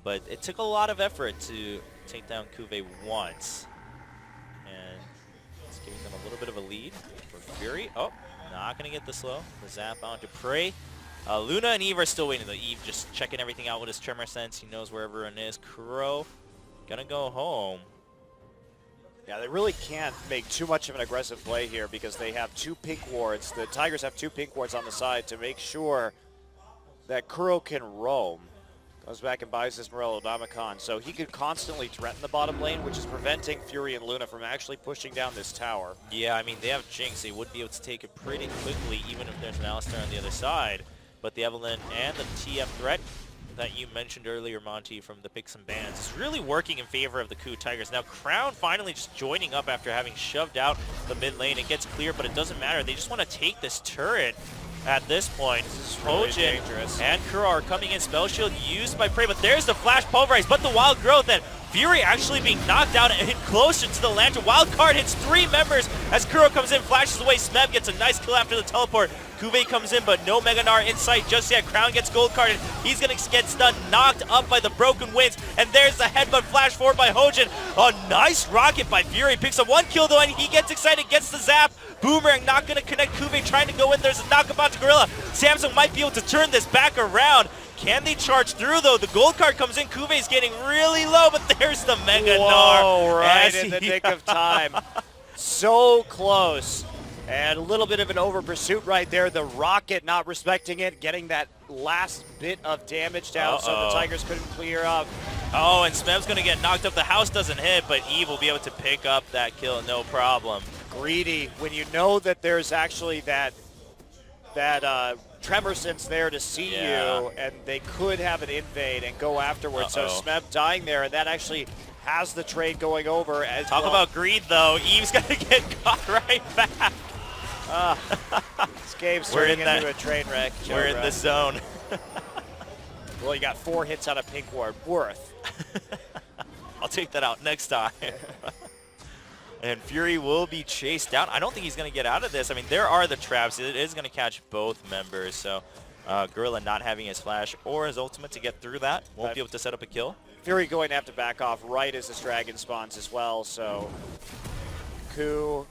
But it took a lot of effort to take down Kuve once. And it's giving them a little bit of a lead for Fury. Oh, not going to get the slow. The zap onto Prey. Luna and Eve are still waiting though. Eve just checking everything out with his Tremor Sense. He knows where everyone is. Kuro gonna go home. Yeah, they really can't make too much of an aggressive play here because they have 2 pink wards. The Tigers have 2 pink wards on the side to make sure that Kuro can roam. Goes back and buys this Morello Damacon, so he could constantly threaten the bottom lane, which is preventing Fury and Luna from actually pushing down this tower. Yeah, I mean, they have Jinx. They would be able to take it pretty quickly, even if there's an Alistar on the other side. But the Evelynn and the TF threat that you mentioned earlier, Monty, from the picks and bans is really working in favor of the KOOTigers. Now, Crown finally just joining up after having shoved out the mid lane. It gets clear, but it doesn't matter. They just want to take this turret at this point. This is really dangerous. And Kuro are coming in. Spell Shield used by Prey, but there's the Flash Pulverize, but the Wild Growth, and Fury actually being knocked out and hit closer to the Lantern. Wild Card hits 3 members as Kuro comes in, flashes away. Smeb gets a nice kill after the teleport. Kuve comes in, but no Mega Gnar in sight just yet. Crown gets gold carded. He's going to get stunned, knocked up by the Broken Winds, and there's the headbutt flash forward by Hojin. A nice rocket by Fury. Picks up 1 kill though, and he gets excited, gets the zap. Boomerang not going to connect. Kuve trying to go in. There's a knockup onto Gorilla. Samsung might be able to turn this back around. Can they charge through though? The gold card comes in. Kuve's getting really low, but there's the Mega Gnar. Right in the nick of time. So close. And a little bit of an over pursuit right there. The rocket not respecting it, getting that last bit of damage down so the Tigers couldn't clear up. Oh, and Smeb's going to get knocked up. The house doesn't hit, but Eve will be able to pick up that kill, no problem. Greedy, when you know that there's actually that Tremor Sense there to see you, and they could have an invade and go afterwards. So Smeb dying there, and that actually has the trade going over. As Talk about greed, though. Eve's going to get caught right back. This game's turning into a train wreck. We're in the zone. Well, you got 4 hits on a pink ward. Worth. I'll take that out next time. And Fury will be chased down. I don't think he's going to get out of this. I mean, there are the traps. It is going to catch both members. So Gorilla not having his flash or his ultimate to get through that. Won't be able to set up a kill. Fury going to have to back off right as this dragon spawns as well. So Koo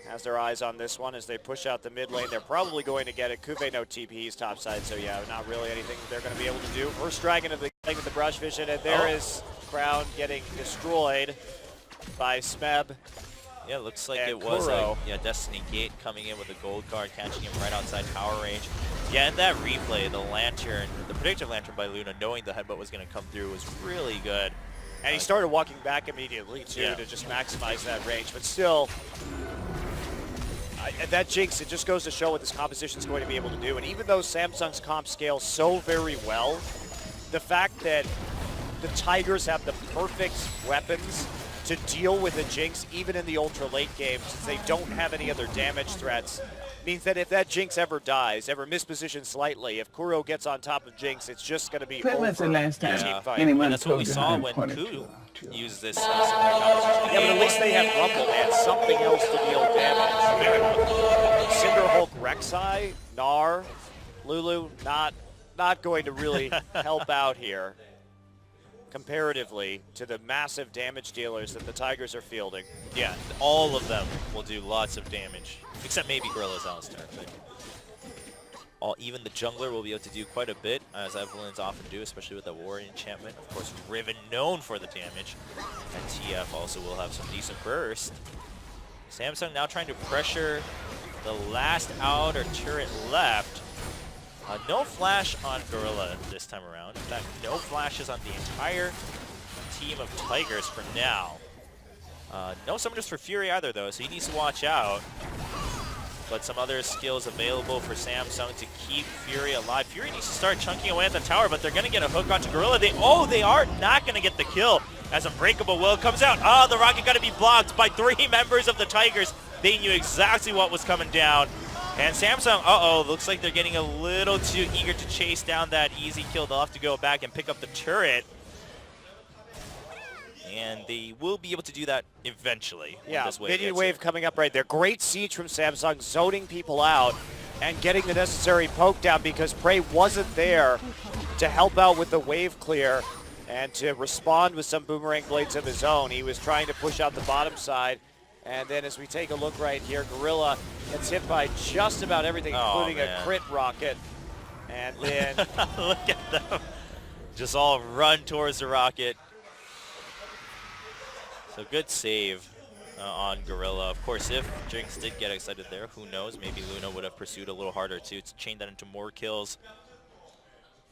has their eyes on this one as they push out the mid lane. They're probably going to get it. Kuve no TP, he's topside, so yeah, not really anything they're going to be able to do. First dragon of the game with the brush vision, and there is Crown getting destroyed by Smeb. Yeah, looks like it was a Destiny Gate coming in with a gold card, catching him right outside power range. Yeah, and that replay, the lantern, the predictive lantern by Luna, knowing the headbutt was going to come through was really good. And he started walking back immediately, too, to just maximize that range. But still, that Jinx, it just goes to show what this composition is going to be able to do. And even though Samsung's comp scales so very well, the fact that the Tigers have the perfect weapons to deal with a Jinx, even in the ultra late game, since they don't have any other damage threats, means that if that Jinx ever dies, ever mispositioned slightly, if Kuro gets on top of Jinx, it's just going to be over. The last time and that's what we saw when Koo used this. Yeah, but at least they have Rumble and something else to deal damage. Cinderhulk, Rek'Sai, Gnar, Lulu, not going to really help out here comparatively to the massive damage dealers that the Tigers are fielding. Yeah, all of them will do lots of damage, except maybe Gorilla's Alistar. But even the jungler will be able to do quite a bit, as Evelynns often do, especially with the Warrior enchantment. Of course, Riven known for the damage, and TF also will have some decent burst. Samsung now trying to pressure the last outer turret left. No flash on Gorilla this time around. In fact, no flashes on the entire team of Tigers for now. No summoners for Fury either, though, so he needs to watch out. But some other skills available for Samsung to keep Fury alive. Fury needs to start chunking away at the tower, but they're going to get a hook onto Gorilla. They are not going to get the kill as Unbreakable Will comes out. Oh, the rocket got to be blocked by 3 members of the Tigers. They knew exactly what was coming down. And Samsung, looks like they're getting a little too eager to chase down that easy kill. They'll have to go back and pick up the turret. And they will be able to do that eventually. Yeah, this minion wave coming up right there. Great siege from Samsung, zoning people out and getting the necessary poke down because Prey wasn't there to help out with the wave clear and to respond with some boomerang blades of his own. He was trying to push out the bottom side. And then as we take a look right here, Gorilla gets hit by just about everything, including a crit rocket. And then look at them. Just all run towards the rocket. So good save on Gorilla. Of course, if Jinx did get excited there, who knows? Maybe Luna would have pursued a little harder too to chain that into more kills.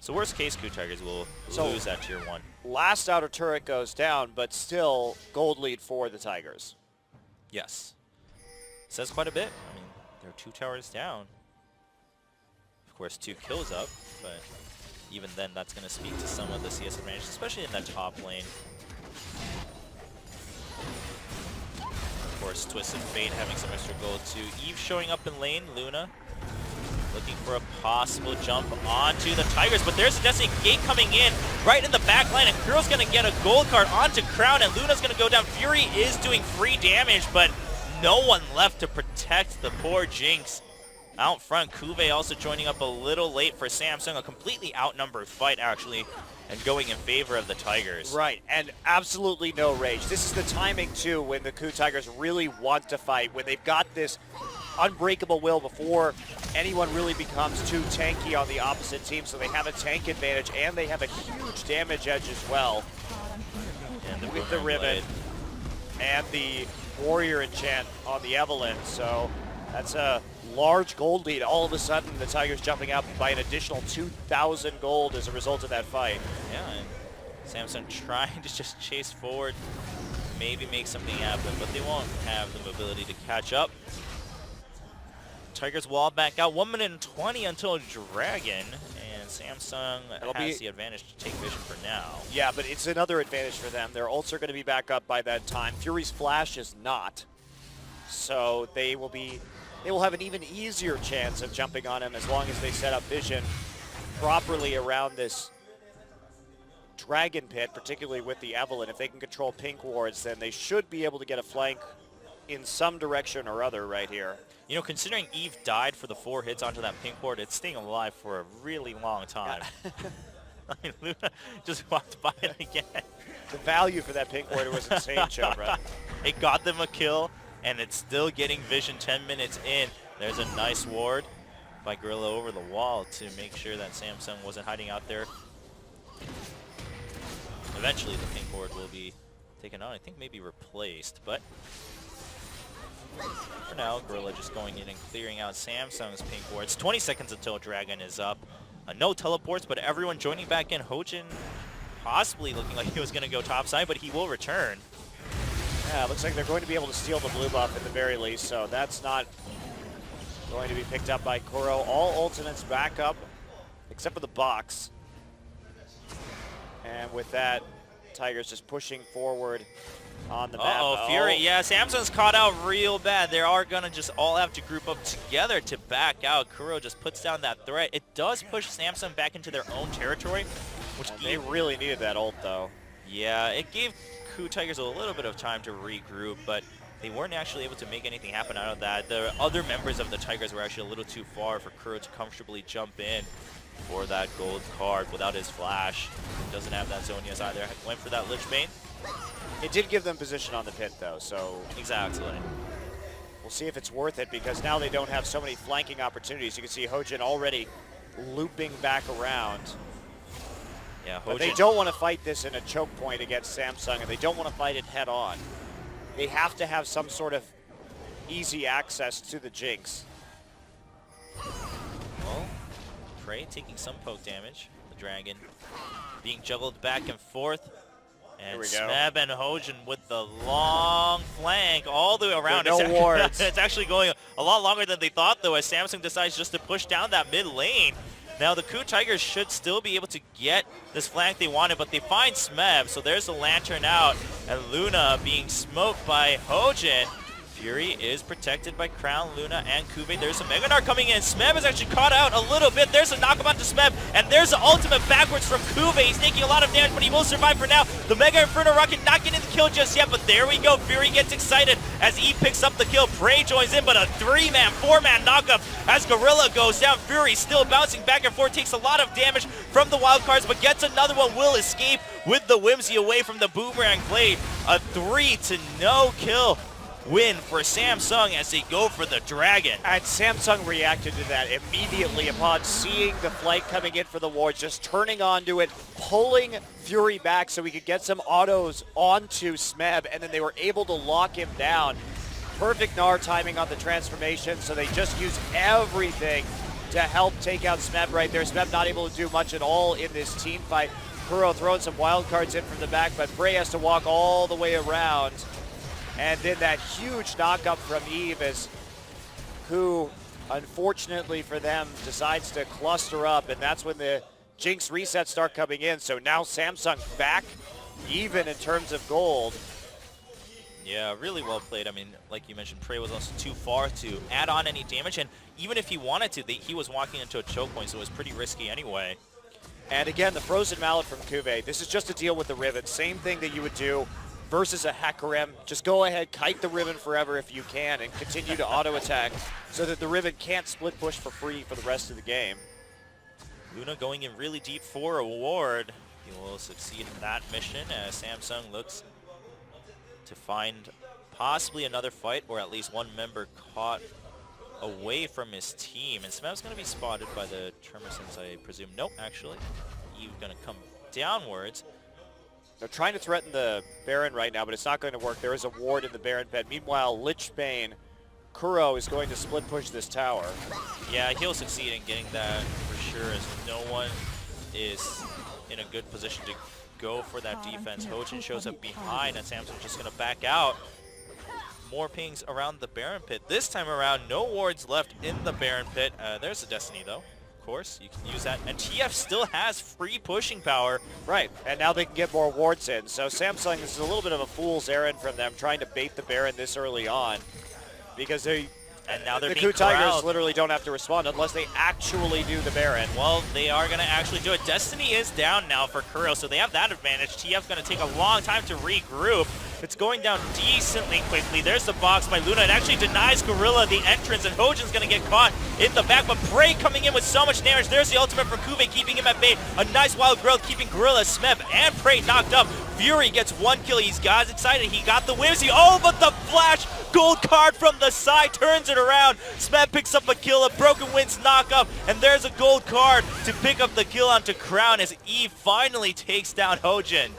So worst case, KOOTigers will lose that tier 1. Last outer turret goes down, but still gold lead for the Tigers. Yes. Says quite a bit. I mean, they're 2 towers down. Of course, 2 kills up, but even then, that's going to speak to some of the CS advantage, especially in that top lane. Of course, Twisted Fate having some extra gold too. Eve showing up in lane. Luna looking for a possible jump onto the Tigers, but there's a Destiny Gate coming in right in the back line, and Kuro's going to get a gold card onto Crown, and Luna's going to go down. Fury is doing free damage, but no one left to protect the poor Jinx. Out front, Kuve also joining up a little late for Samsung. A completely outnumbered fight, actually, and going in favor of the Tigers. Right, and absolutely no rage. This is the timing, too, when the KOOTigers really want to fight, when they've got this unbreakable will before anyone really becomes too tanky on the opposite team, so they have a tank advantage, and they have a huge damage edge as well. And with the ribbon and the warrior enchant on the Evelyn, so that's a large gold lead. All of a sudden, the Tigers jumping up by an additional 2,000 gold as a result of that fight. Yeah, and Samsung trying to just chase forward, maybe make something happen, but they won't have the mobility to catch up. Tigers wall back out, 1 minute and 20 until Dragon, and Samsung has the advantage to take vision for now. Yeah, but it's another advantage for them. Their ults are going to be back up by that time. Fury's flash is not, so they will have an even easier chance of jumping on him as long as they set up vision properly around this Dragon Pit, particularly with the Evelyn. If they can control pink wards, then they should be able to get a flank in some direction or other right here. You know, considering Eve died for the 4 hits onto that pink ward, it's staying alive for a really long time. Yeah. I mean, Luna just walked by it again. The value for that pink ward was insane, Chobra. It got them a kill, and it's still getting vision 10 minutes in. There's a nice ward by Gorilla over the wall to make sure that Samsung wasn't hiding out there. Eventually, the pink ward will be taken on. I think maybe replaced, but for now, Gorilla just going in and clearing out Samsung's pink wards. 20 seconds until Dragon is up. No teleports, but everyone joining back in. Hojin possibly looking like he was going to go topside, but he will return. Yeah, it looks like they're going to be able to steal the blue buff at the very least, so that's not going to be picked up by Kuro. All ultimates back up, except for the box. And with that, Tigers just pushing forward on the map. Uh-oh, Fury. Yeah, Samsung's caught out real bad. They are going to just all have to group up together to back out. Kuro just puts down that threat. It does push Samsung back into their own territory, which they really needed that ult, though. Yeah, it gave KOOTigers a little bit of time to regroup, but they weren't actually able to make anything happen out of that. The other members of the Tigers were actually a little too far for Kuro to comfortably jump in for that gold card without his flash. Doesn't have that Zonias either. Went for that Lich Bane. It did give them position on the pit, though, so exactly. We'll see if it's worth it, because now they don't have so many flanking opportunities. You can see Hojin already looping back around. Yeah, but they don't want to fight this in a choke point against Samsung, and they don't want to fight it head-on. They have to have some sort of easy access to the Jinx. Well, Prey taking some poke damage. The Dragon being juggled back and forth. And Smeb and Hojin with the long flank all the way around. No wards. It's actually going a lot longer than they thought, though, as Samsung decides just to push down that mid lane. Now, the KOOTigers should still be able to get this flank they wanted, but they find Smeb, so there's the Lantern out, and Luna being smoked by Hojin. Fury is protected by Crown, Luna, and Kube. There's a Mega Gnar coming in. Smeb is actually caught out a little bit. There's a knockup onto Smeb, and there's the ultimate backwards from Kube. He's taking a lot of damage, but he will survive for now. The Mega Inferno Rocket not getting the kill just yet, but there we go. Fury gets excited as he picks up the kill. Prey joins in, but a 3-man, 4-man knockup as Gorilla goes down. Fury still bouncing back and forth, takes a lot of damage from the wild cards, but gets another one. Will escape with the Whimsy away from the Boomerang Blade. A 3-0 kill win for Samsung as they go for the Dragon. And Samsung reacted to that immediately upon seeing the flight coming in for the wards, just turning onto it, pulling Fury back so we could get some autos onto Smeb, and then they were able to lock him down. Perfect Gnar timing on the transformation, so they just use everything to help take out Smeb right there. Smeb not able to do much at all in this team fight. Kuro throwing some wild cards in from the back, but Prey has to walk all the way around. And then that huge knockup from Eve who, unfortunately for them, decides to cluster up, and that's when the Jinx resets start coming in. So now Samsung back even in terms of gold. Yeah, really well played. I mean, like you mentioned, Prey was also too far to add on any damage, and even if he wanted to, he was walking into a choke point, so it was pretty risky anyway. And again, the Frozen Mallet from Kube. This is just to deal with the Riven. Same thing that you would do versus a Hecarim. Just go ahead, kite the Riven forever if you can, and continue to auto-attack so that the Riven can't split push for free for the rest of the game. Luna going in really deep for a ward. He will succeed in that mission as Samsung looks to find possibly another fight, or at least one member caught away from his team. And Smeb's going to be spotted by the Tremorsense, I presume. Nope, actually. He's going to come downwards. They're trying to threaten the Baron right now, but it's not going to work. There is a ward in the Baron pit. Meanwhile, Lichbane, Kuro is going to split push this tower. Yeah, he'll succeed in getting that for sure, as no one is in a good position to go for that defense. Hojin shows up behind, and Samsung's just going to back out. More pings around the Baron pit. This time around, no wards left in the Baron pit. There's a Destiny, though. Course, you can use that, and TF still has free pushing power. Right, and now they can get more wards in. So Samsung, this is a little bit of a fool's errand from them, trying to bait the Baron this early on, because the KOOTigers literally don't have to respond unless they actually do the Baron. Well, they are going to actually do it. Destiny is down now for Kuro, so they have that advantage. TF's going to take a long time to regroup. It's going down decently quickly. There's the box by Luna. It actually denies Gorilla the entrance, and Hojin's going to get caught in the back. But Prey coming in with so much damage. There's the ultimate from Kube, keeping him at bay. A nice wild growth, keeping Gorilla, Smeb, and Prey knocked up. Fury gets one kill. He's got excited. He got the Whimsy. Oh, but the flash gold card from the side turns it around. Smeb picks up a kill, a Broken Winds knockup, and there's a gold card to pick up the kill onto Crown as Eve finally takes down Hojin.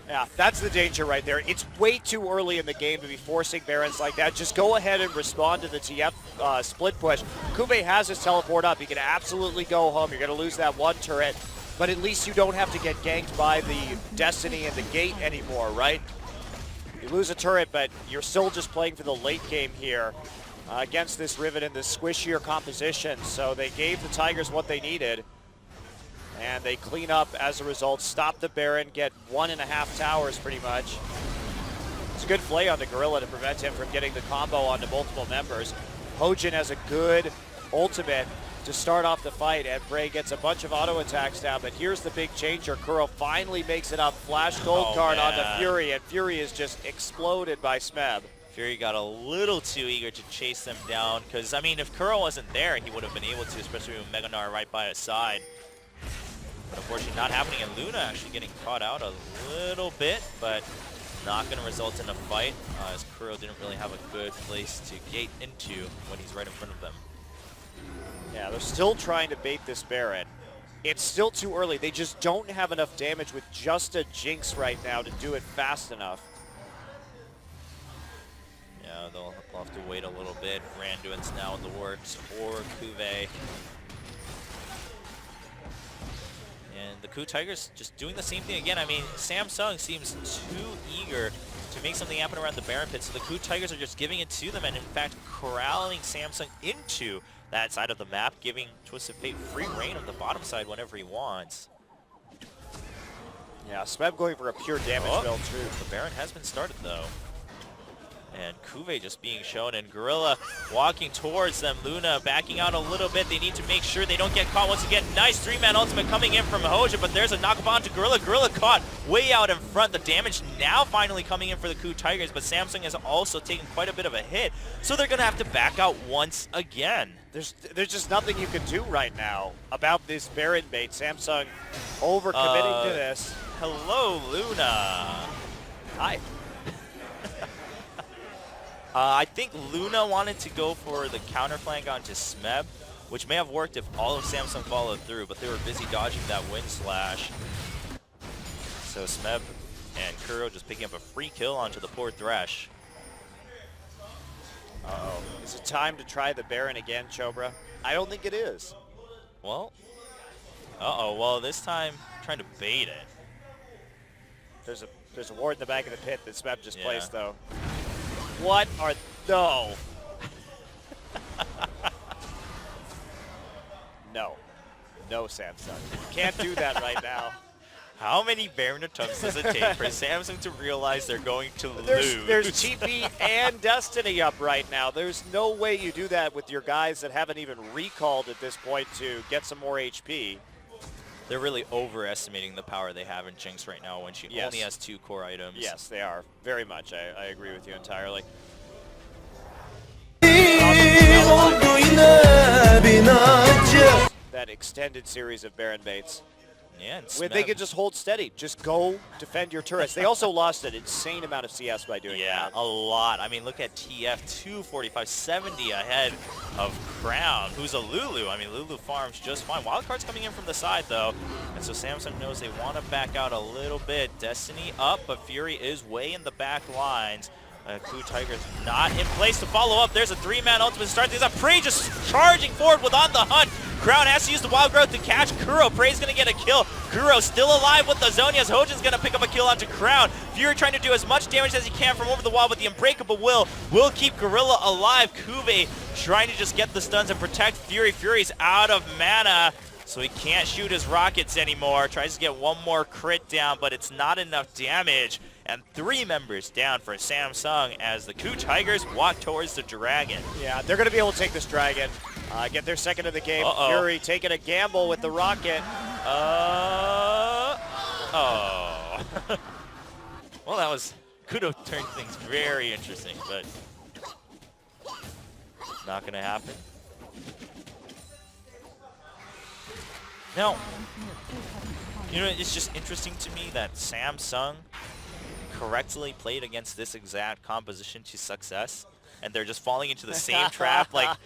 Yeah, that's the danger right there. It's way too early in the game to be forcing Barons like that. Just go ahead and respond to the TF split push. Kube has his teleport up. He can absolutely go home. You're going to lose that one turret, but at least you don't have to get ganked by the Destiny and the Gate anymore, right? You lose a turret, but you're still just playing for the late game here against this Riven in this squishier composition. So they gave the Tigers what they needed, and they clean up as a result, stop the Baron, get 1.5 towers pretty much. It's a good play on the Gorilla to prevent him from getting the combo onto multiple members. Hojin has a good ultimate to start off the fight, and Prey gets a bunch of auto attacks down, but here's the big changer. Kuro finally makes it up, flash gold card onto Fury, and Fury is just exploded by Smeb. Fury got a little too eager to chase them down, because, I mean, if Kuro wasn't there, he would have been able to, especially with Mega Gnar right by his side. But unfortunately not happening, and Luna actually getting caught out a little bit, but not going to result in a fight, as Kuro didn't really have a good place to gate into when he's right in front of them. Yeah, they're still trying to bait this Baron. It's still too early. They just don't have enough damage with just a Jinx right now to do it fast enough. Yeah, they'll have to wait a little bit. Randuin's now in the works, or Kube. And the KOOTigers just doing the same thing again. I mean, Samsung seems too eager to make something happen around the Baron pit, so the KOOTigers are just giving it to them, and in fact corralling Samsung into that side of the map, giving Twisted Fate free reign of the bottom side whenever he wants. Yeah, Smeb going for a pure damage build too. The Baron has been started though. And Kuve just being shown, and Gorilla walking towards them. Luna backing out a little bit. They need to make sure they don't get caught once again. Nice 3-man ultimate coming in from Hojin, but there's a knock onto Gorilla. Gorilla caught way out in front. The damage now finally coming in for the KOOTigers, but Samsung has also taken quite a bit of a hit, so they're going to have to back out once again. There's just nothing you can do right now about this Baron bait. Samsung overcommitting to this. Hello, Luna. Hi. I think Luna wanted to go for the counter flank onto Smeb, which may have worked if all of Samsung followed through, but they were busy dodging that wind slash. So Smeb and Kuro just picking up a free kill onto the poor Thresh. Uh-oh. Is it time to try the Baron again, Chobra? I don't think it is. Well, well, this time trying to bait it. There's a ward in the back of the pit that Smeb just placed, though. What are... No. No. No, Samsung. Can't do that right now. How many Baron attempts does it take for Samsung to realize they're going to lose? There's TP and Destiny up right now. There's no way you do that with your guys that haven't even recalled at this point to get some more HP. They're really overestimating the power they have in Jinx right now when she only has 2 core items. Yes, they are. Very much. I agree with you entirely. That extended series of Baron baits. Yeah, and When they could just hold steady. Just go defend your turrets. They also lost an insane amount of CS by doing that. Yeah, a lot. I mean, look at TF, 245, 70 ahead of Crown, who's a Lulu. I mean, Lulu farms just fine. Wildcard's coming in from the side, though. And so Samsung knows they want to back out a little bit. Destiny up, but Fury is way in the back lines. KOOTigers not in place to follow up. There's a 3-man ultimate start. There's a Prey just charging forward with On the Hunt. Crown has to use the Wild Growth to catch Kuro. Prey's going to get a kill. Kuro still alive with the Zhonya's. Hojin's going to pick up a kill onto Crown. Fury trying to do as much damage as he can from over the wall, but the Unbreakable will keep Gorilla alive. Kuve trying to just get the stuns and protect Fury. Fury's out of mana, so he can't shoot his rockets anymore. Tries to get one more crit down, but it's not enough damage. And 3 members down for Samsung as the KOOTigers walk towards the Dragon. Yeah, they're going to be able to take this Dragon. Get their second of the game. Fury taking a gamble with the rocket. Well, that could have turned things very interesting, but not going to happen. Now, you know, it's just interesting to me that Samsung correctly played against this exact composition to success, and they're just falling into the same trap. Like,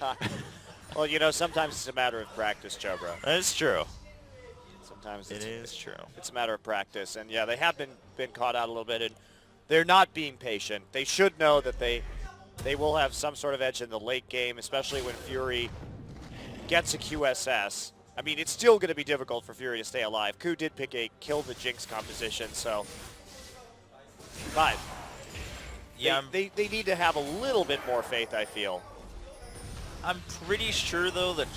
well, you know, sometimes it's a matter of practice, Chobra. That's true. Sometimes it is true. It's a matter of practice, and yeah, they have been caught out a little bit, and they're not being patient. They should know that they will have some sort of edge in the late game, especially when Fury gets a QSS. I mean, it's still going to be difficult for Fury to stay alive. Koo did pick a kill the Jinx composition, so... But yeah, they need to have a little bit more faith, I feel. I'm pretty sure, though, that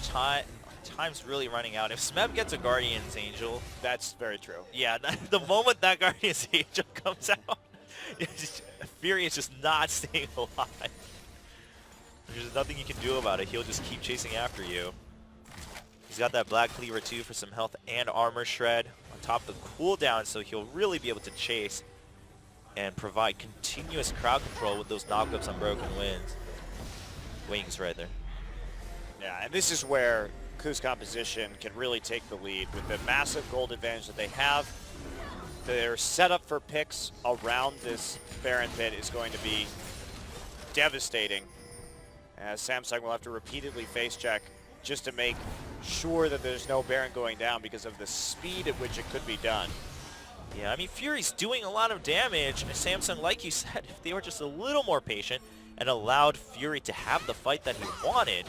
time's really running out. If Smeb gets a Guardian's Angel... That's very true. Yeah, the moment that Guardian's Angel comes out, Fury is just not staying alive. There's nothing you can do about it. He'll just keep chasing after you. He's got that Black Cleaver, too, for some health and armor shred on top of the cooldown, so he'll really be able to chase and provide continuous crowd control with those knockups on broken wings right there. Yeah, and this is where Koo's composition can really take the lead with the massive gold advantage that they have. Their setup for picks around this Baron pit is going to be devastating, as Samsung will have to repeatedly face check just to make sure that there's no Baron going down because of the speed at which it could be done. Yeah, I mean, Fury's doing a lot of damage, and Samsung, like you said, if they were just a little more patient and allowed Fury to have the fight that he wanted,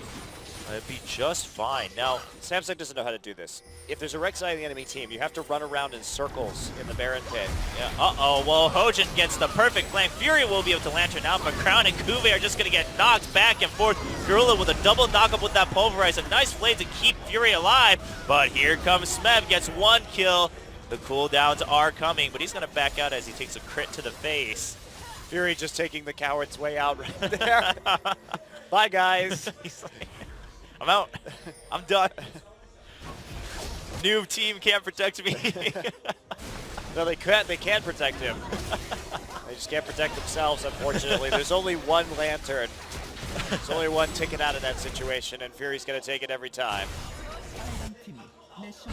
it'd be just fine. Now, Samsung doesn't know how to do this. If there's a Rek'Sai in the enemy team, you have to run around in circles in the Baron pit. Yeah, well, Hojin gets the perfect flank. Fury will be able to lantern out, but Crown and Kuve are just going to get knocked back and forth. Gorilla with a double knockup with that Pulverize. A nice play to keep Fury alive, but here comes Smeb, gets 1 kill. The cooldowns are coming, but he's going to back out as he takes a crit to the face. Fury just taking the coward's way out right there. Bye, guys. He's like, I'm out. I'm done. Noob team can't protect me. No, they can't. They can protect him. They just can't protect themselves, unfortunately. There's only one lantern. There's only one ticket out of that situation, and Fury's going to take it every time.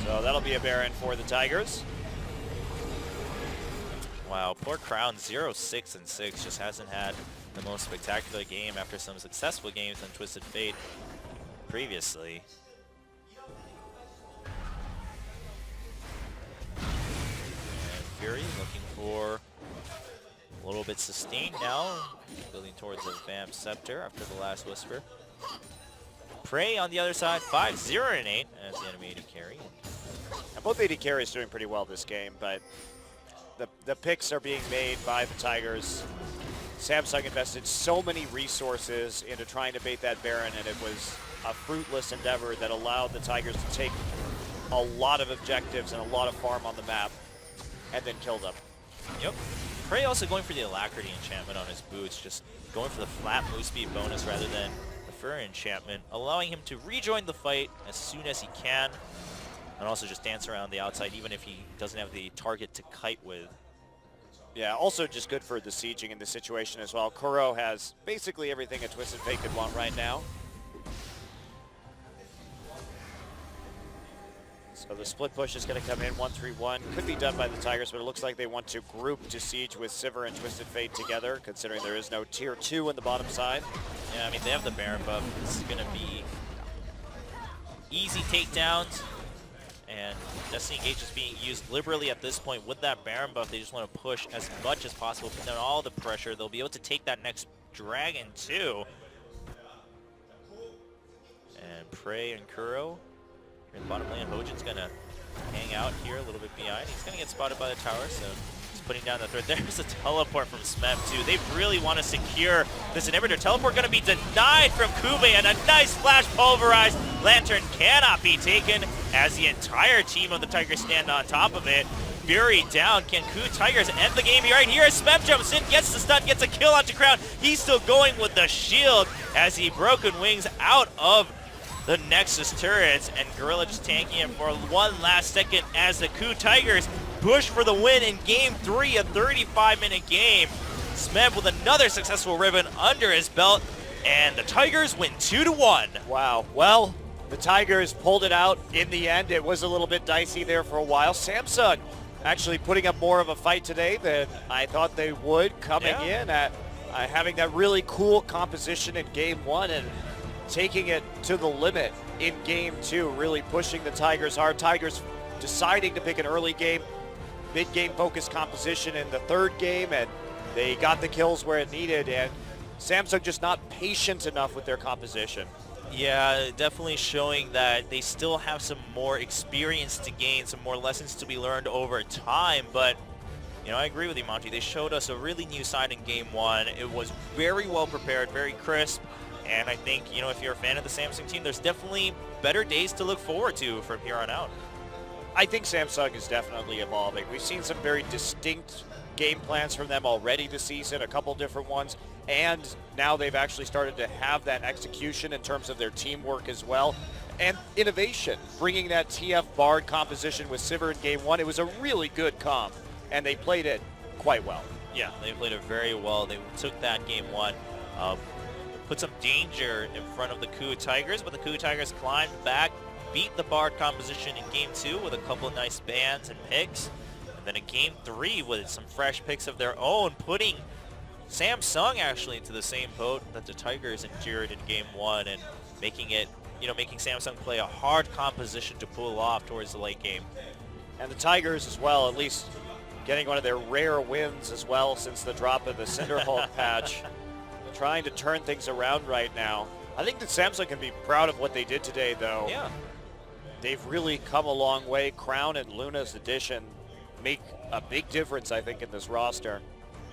So that'll be a Baron for the Tigers. Wow, poor Crown, 0-6-6, just hasn't had the most spectacular game after some successful games on Twisted Fate previously. And Fury looking for a little bit sustained now, building towards the Vamp Scepter after the last Whisper. Prey on the other side, 5-0-8 as the enemy AD carry. And both AD carries doing pretty well this game, but the picks are being made by the Tigers. Samsung invested so many resources into trying to bait that Baron, and it was a fruitless endeavor that allowed the Tigers to take a lot of objectives and a lot of farm on the map, and then kill them. Yep. Prey also going for the Alacrity enchantment on his boots, just going for the flat move speed bonus rather than the Furry enchantment, allowing him to rejoin the fight as soon as he can, and also just dance around the outside even if he doesn't have the target to kite with. Yeah, also just good for the sieging in this situation as well. Kuro has basically everything a Twisted Fate could want right now. So the split push is going to come in, 1-3-1. Could be done by the Tigers, but it looks like they want to group to siege with Sivir and Twisted Fate together, considering there is no tier 2 in the bottom side. Yeah, I mean, they have the Baron buff. This is going to be easy takedowns. And Destiny Gauge is being used liberally at this point. With that Baron buff, they just want to push as much as possible, put down all the pressure. They'll be able to take that next Dragon too. And Prey and Kuro in the bottom lane. Hojin's going to hang out here a little bit behind. He's going to get spotted by the tower, so he's putting down the threat. There's a teleport from Smeb too. They really want to secure this inhibitor. Teleport going to be denied from Kube, and a nice flash pulverized. Lantern cannot be taken as the entire team of the Tigers stand on top of it. Fury down. Can KOOTigers end the game right here? Smeb jumps in, gets the stun, gets a kill onto Crown. He's still going with the shield as he Broken Wings out of the Nexus turrets, and Gorilla just tanking it for one last second as the KOOTigers push for the win in Game 3, a 35-minute game. Smeb with another successful ribbon under his belt, and the Tigers win 2-1. Wow. Well, the Tigers pulled it out in the end. It was a little bit dicey there for a while. Samsung actually putting up more of a fight today than I thought they would, coming in at having that really cool composition in Game 1 and taking it to the limit in Game 2, really pushing the Tigers hard. Tigers deciding to pick an early game, mid-game focused composition in the third game, and they got the kills where it needed, and Samsung just not patient enough with their composition. Yeah, definitely showing that they still have some more experience to gain, some more lessons to be learned over time. But, you know, I agree with you, Monty. They showed us a really new side in Game 1. It was very well prepared, very crisp. And I think, you know, if you're a fan of the Samsung team, there's definitely better days to look forward to from here on out. I think Samsung is definitely evolving. We've seen some very distinct game plans from them already this season, a couple different ones, and now they've actually started to have that execution in terms of their teamwork as well, and innovation, bringing that TF Bard composition with Sivir in Game 1. It was a really good comp, and they played it quite well. Yeah, they played it very well. They took that Game 1, put some danger in front of the KOOTigers, but the KOOTigers climbed back, beat the Bard composition in Game 2 with a couple of nice bans and picks. And then in Game 3 with some fresh picks of their own, putting Samsung actually into the same boat that the Tigers endured in Game 1 and making it, you know, making Samsung play a hard composition to pull off towards the late game. And the Tigers as well, at least getting one of their rare wins as well since the drop of the Cinderhulk patch. Trying to turn things around right now. I think that Samsung can be proud of what they did today, though. Yeah. They've really come a long way. Crown and Luna's addition make a big difference, I think, in this roster.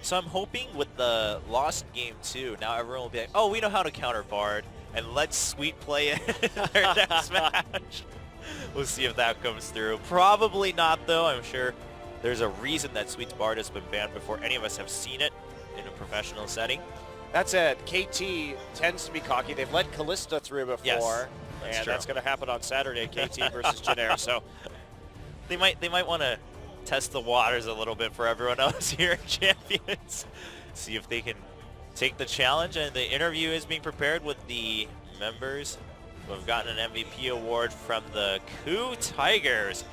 So I'm hoping with the lost Game 2, now everyone will be like, oh, we know how to counter Bard, and let's Sweet play it in their next match. We'll see if that comes through. Probably not, though. I'm sure there's a reason that Sweet's Bard has been banned before any of us have seen it in a professional setting. That said, KT tends to be cocky. They've let Callista through before, Yes, and that's going to happen on Saturday, KT versus Jenner. So they might want to test the waters a little bit for everyone else here in Champions. See if they can take the challenge. And the interview is being prepared with the members who have gotten an MVP award from the KOOTigers.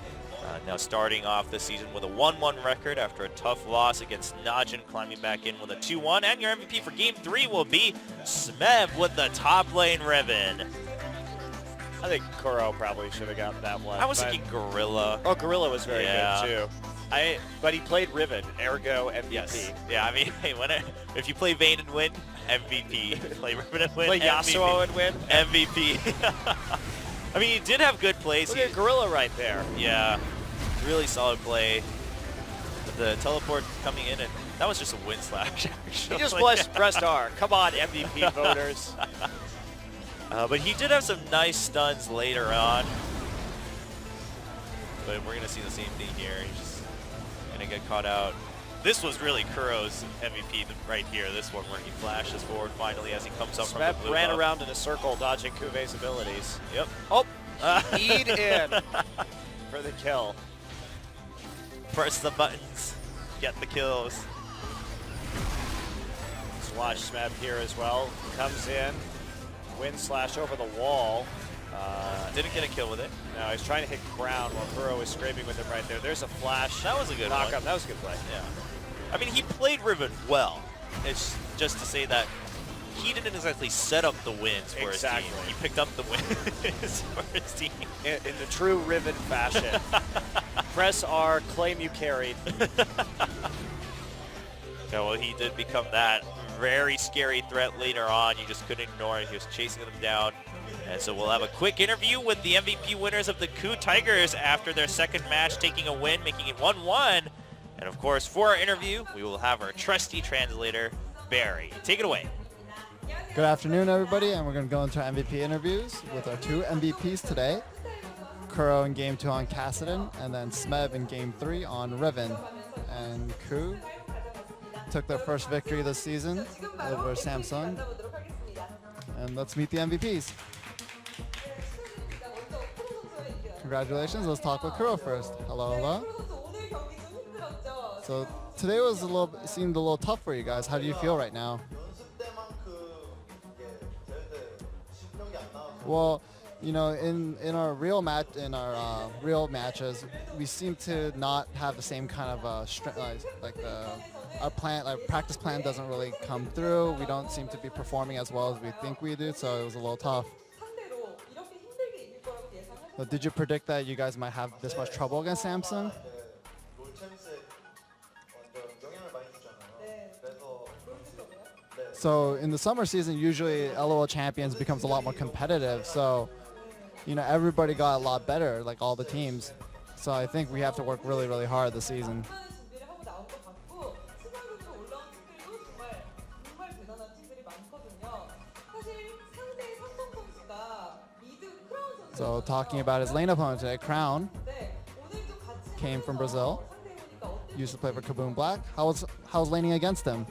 Now starting off the season with a 1-1 record after a tough loss against Najin, climbing back in with a 2-1. And your MVP for Game 3 will be SamSungG with the top lane ribbon. I think Kuro probably should have gotten that one. I was thinking Gorilla. Oh, Gorilla was very good too. But he played Riven, ergo MVP. Yes. Yeah, I mean, hey, if you play Vayne and win, MVP. Play Riven and win, Play Yasuo and win, MVP. I mean, he did have good plays. Look at Gorilla right there. Yeah, really solid play. With the teleport coming in, and that was just a win slash, actually. He just pressed R. Come on, MVP voters. But he did have some nice stuns later on. But we're going to see the same thing here. He's just going to get caught out. This was really Kuro's MVP right here. This one where he flashes forward finally as he comes up from the blue ran buff. around in a circle dodging Kuve's abilities. Yep. Oh, E'd in for the kill. Press the buttons. Get the kills. Watch Smeb here as well. Comes in. Wind slash over the wall. Didn't get a kill with it. No, he's trying to hit Crown while Kuro is scraping with him right there. There's a flash. That was a good knock one. up. That was a good play. Yeah. I mean, he played Riven well. It's just to say that he didn't exactly set up the wins for his team. He picked up the wins for his team. In the true Riven fashion. Press R, claim you carried. Yeah, well, he did become that very scary threat later on. You just couldn't ignore it. He was chasing them down. And so we'll have a quick interview with the MVP winners of the KOOTigers after their second match, taking a win, making it 1-1. And of course, for our interview, we will have our trusty translator, Barry. Take it away. Good afternoon, everybody, and we're going to go into our MVP interviews with our two MVPs today. Kuro in Game 2 on Kassadin, and then SamSungG in Game 3 on Riven. And Koo took their first victory this season over SamSungG. And let's meet the MVPs. Congratulations. Let's talk with Kuro first. Hello, hello. So today seemed a little tough for you guys. How do you feel right now? Well, you know, in our real matches, we seem to not have the same kind of our practice plan doesn't really come through. We don't seem to be performing as well as we think we do, so it was a little tough. But did you predict that you guys might have this much trouble against SamSungG? So in the summer season, usually LOL Champions becomes a lot more competitive. So, you know, everybody got a lot better, like all the teams. So I think we have to work really, really hard this season. So talking about his lane opponent today, Crown came from Brazil. Used to play for Kaboom Black. How's laning against him?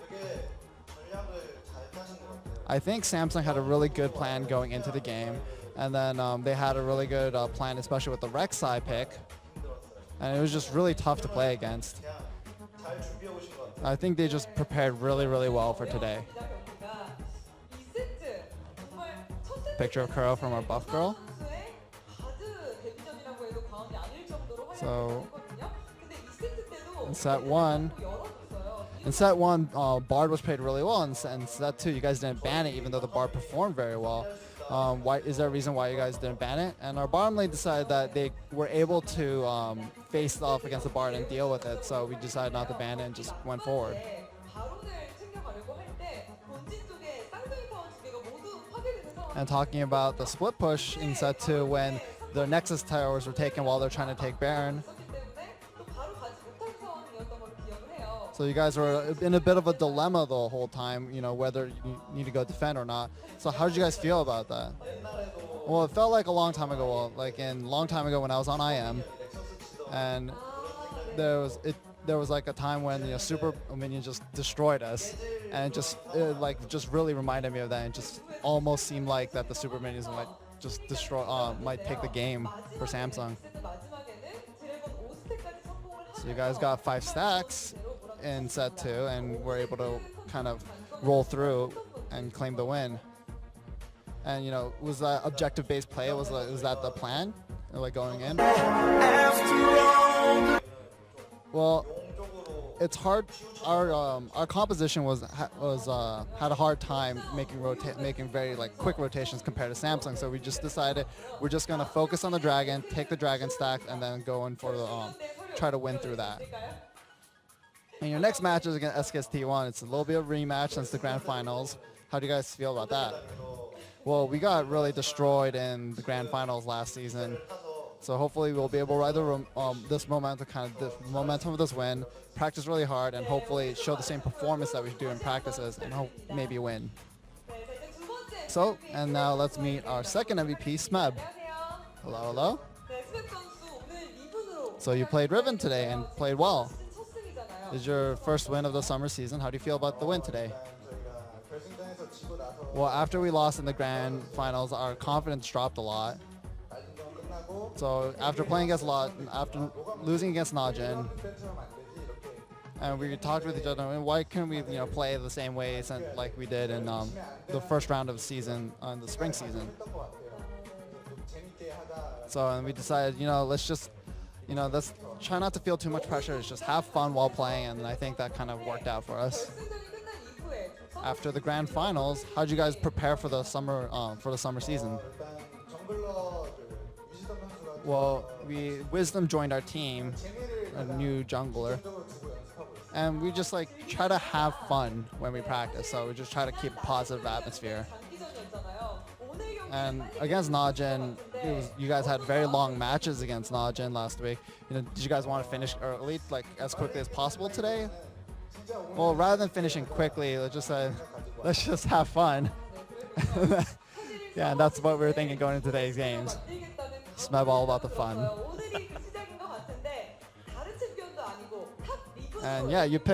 I think SamSungG had a really good plan going into the game, and then they had a really good plan, especially with the Rek'Sai pick, and it was just really tough to play against. I think they just prepared really, really well for today. Picture of Kuro from our buff girl. So in set one, Bard was played really well, and set two, you guys didn't ban it, even though the Bard performed very well. Why is there a reason why you guys didn't ban it? And our bottom lane decided that they were able to face off against the Bard and deal with it, so we decided not to ban it and just went forward. And talking about the split push in set two, when the Nexus towers were taken while they're trying to take Baron. So you guys were in a bit of a dilemma the whole time, you know, whether you need to go defend or not. So how did you guys feel about that? Well, it felt like a long time ago, when I was on IM. And there was like a time when Super Minion just destroyed us, and it just really reminded me of that, and just almost seemed like that the Super Minions might just might take the game for Samsung. So you guys got 5 stacks in set 2, and were able to kind of roll through and claim the win. And was that objective-based play? Was that the plan, like going in? Well, it's hard. Our composition had a hard time making very quick rotations compared to Samsung. So we just decided we're just gonna focus on the dragon, take the dragon stack, and then go in for the try to win through that. And your next match is against SKS T1. It's a little bit of a rematch since the grand finals. How do you guys feel about that? Well, we got really destroyed in the grand finals last season. So hopefully we'll be able to ride this momentum, the momentum of this win, practice really hard, and hopefully show the same performance that we do in practices, and maybe win. So, and now let's meet our second MVP, SamSungG. Hello, hello. So you played Riven today and played well. This is your first win of the summer season. How do you feel about the win today? Well, after we lost in the grand finals, our confidence dropped a lot. So after playing against after losing against Najin, and we talked with each other, why couldn't we play the same way like we did in the first round of the season, on the spring season? So and we decided, let's just, let's try not to feel too much pressure. Just have fun while playing, and I think that kind of worked out for us. After the grand finals, how did you guys prepare for the summer season? Well, Wisdom joined our team, a new jungler, and we just try to have fun when we practice. So we just try to keep a positive atmosphere. And against Najin, you guys had very long matches against Najin last week. Did you guys want to finish early, as quickly as possible today? Well, rather than finishing quickly, let's just have fun. Yeah, and that's what we were thinking going into today's games. SamSungG all about the fun. And yeah, you picked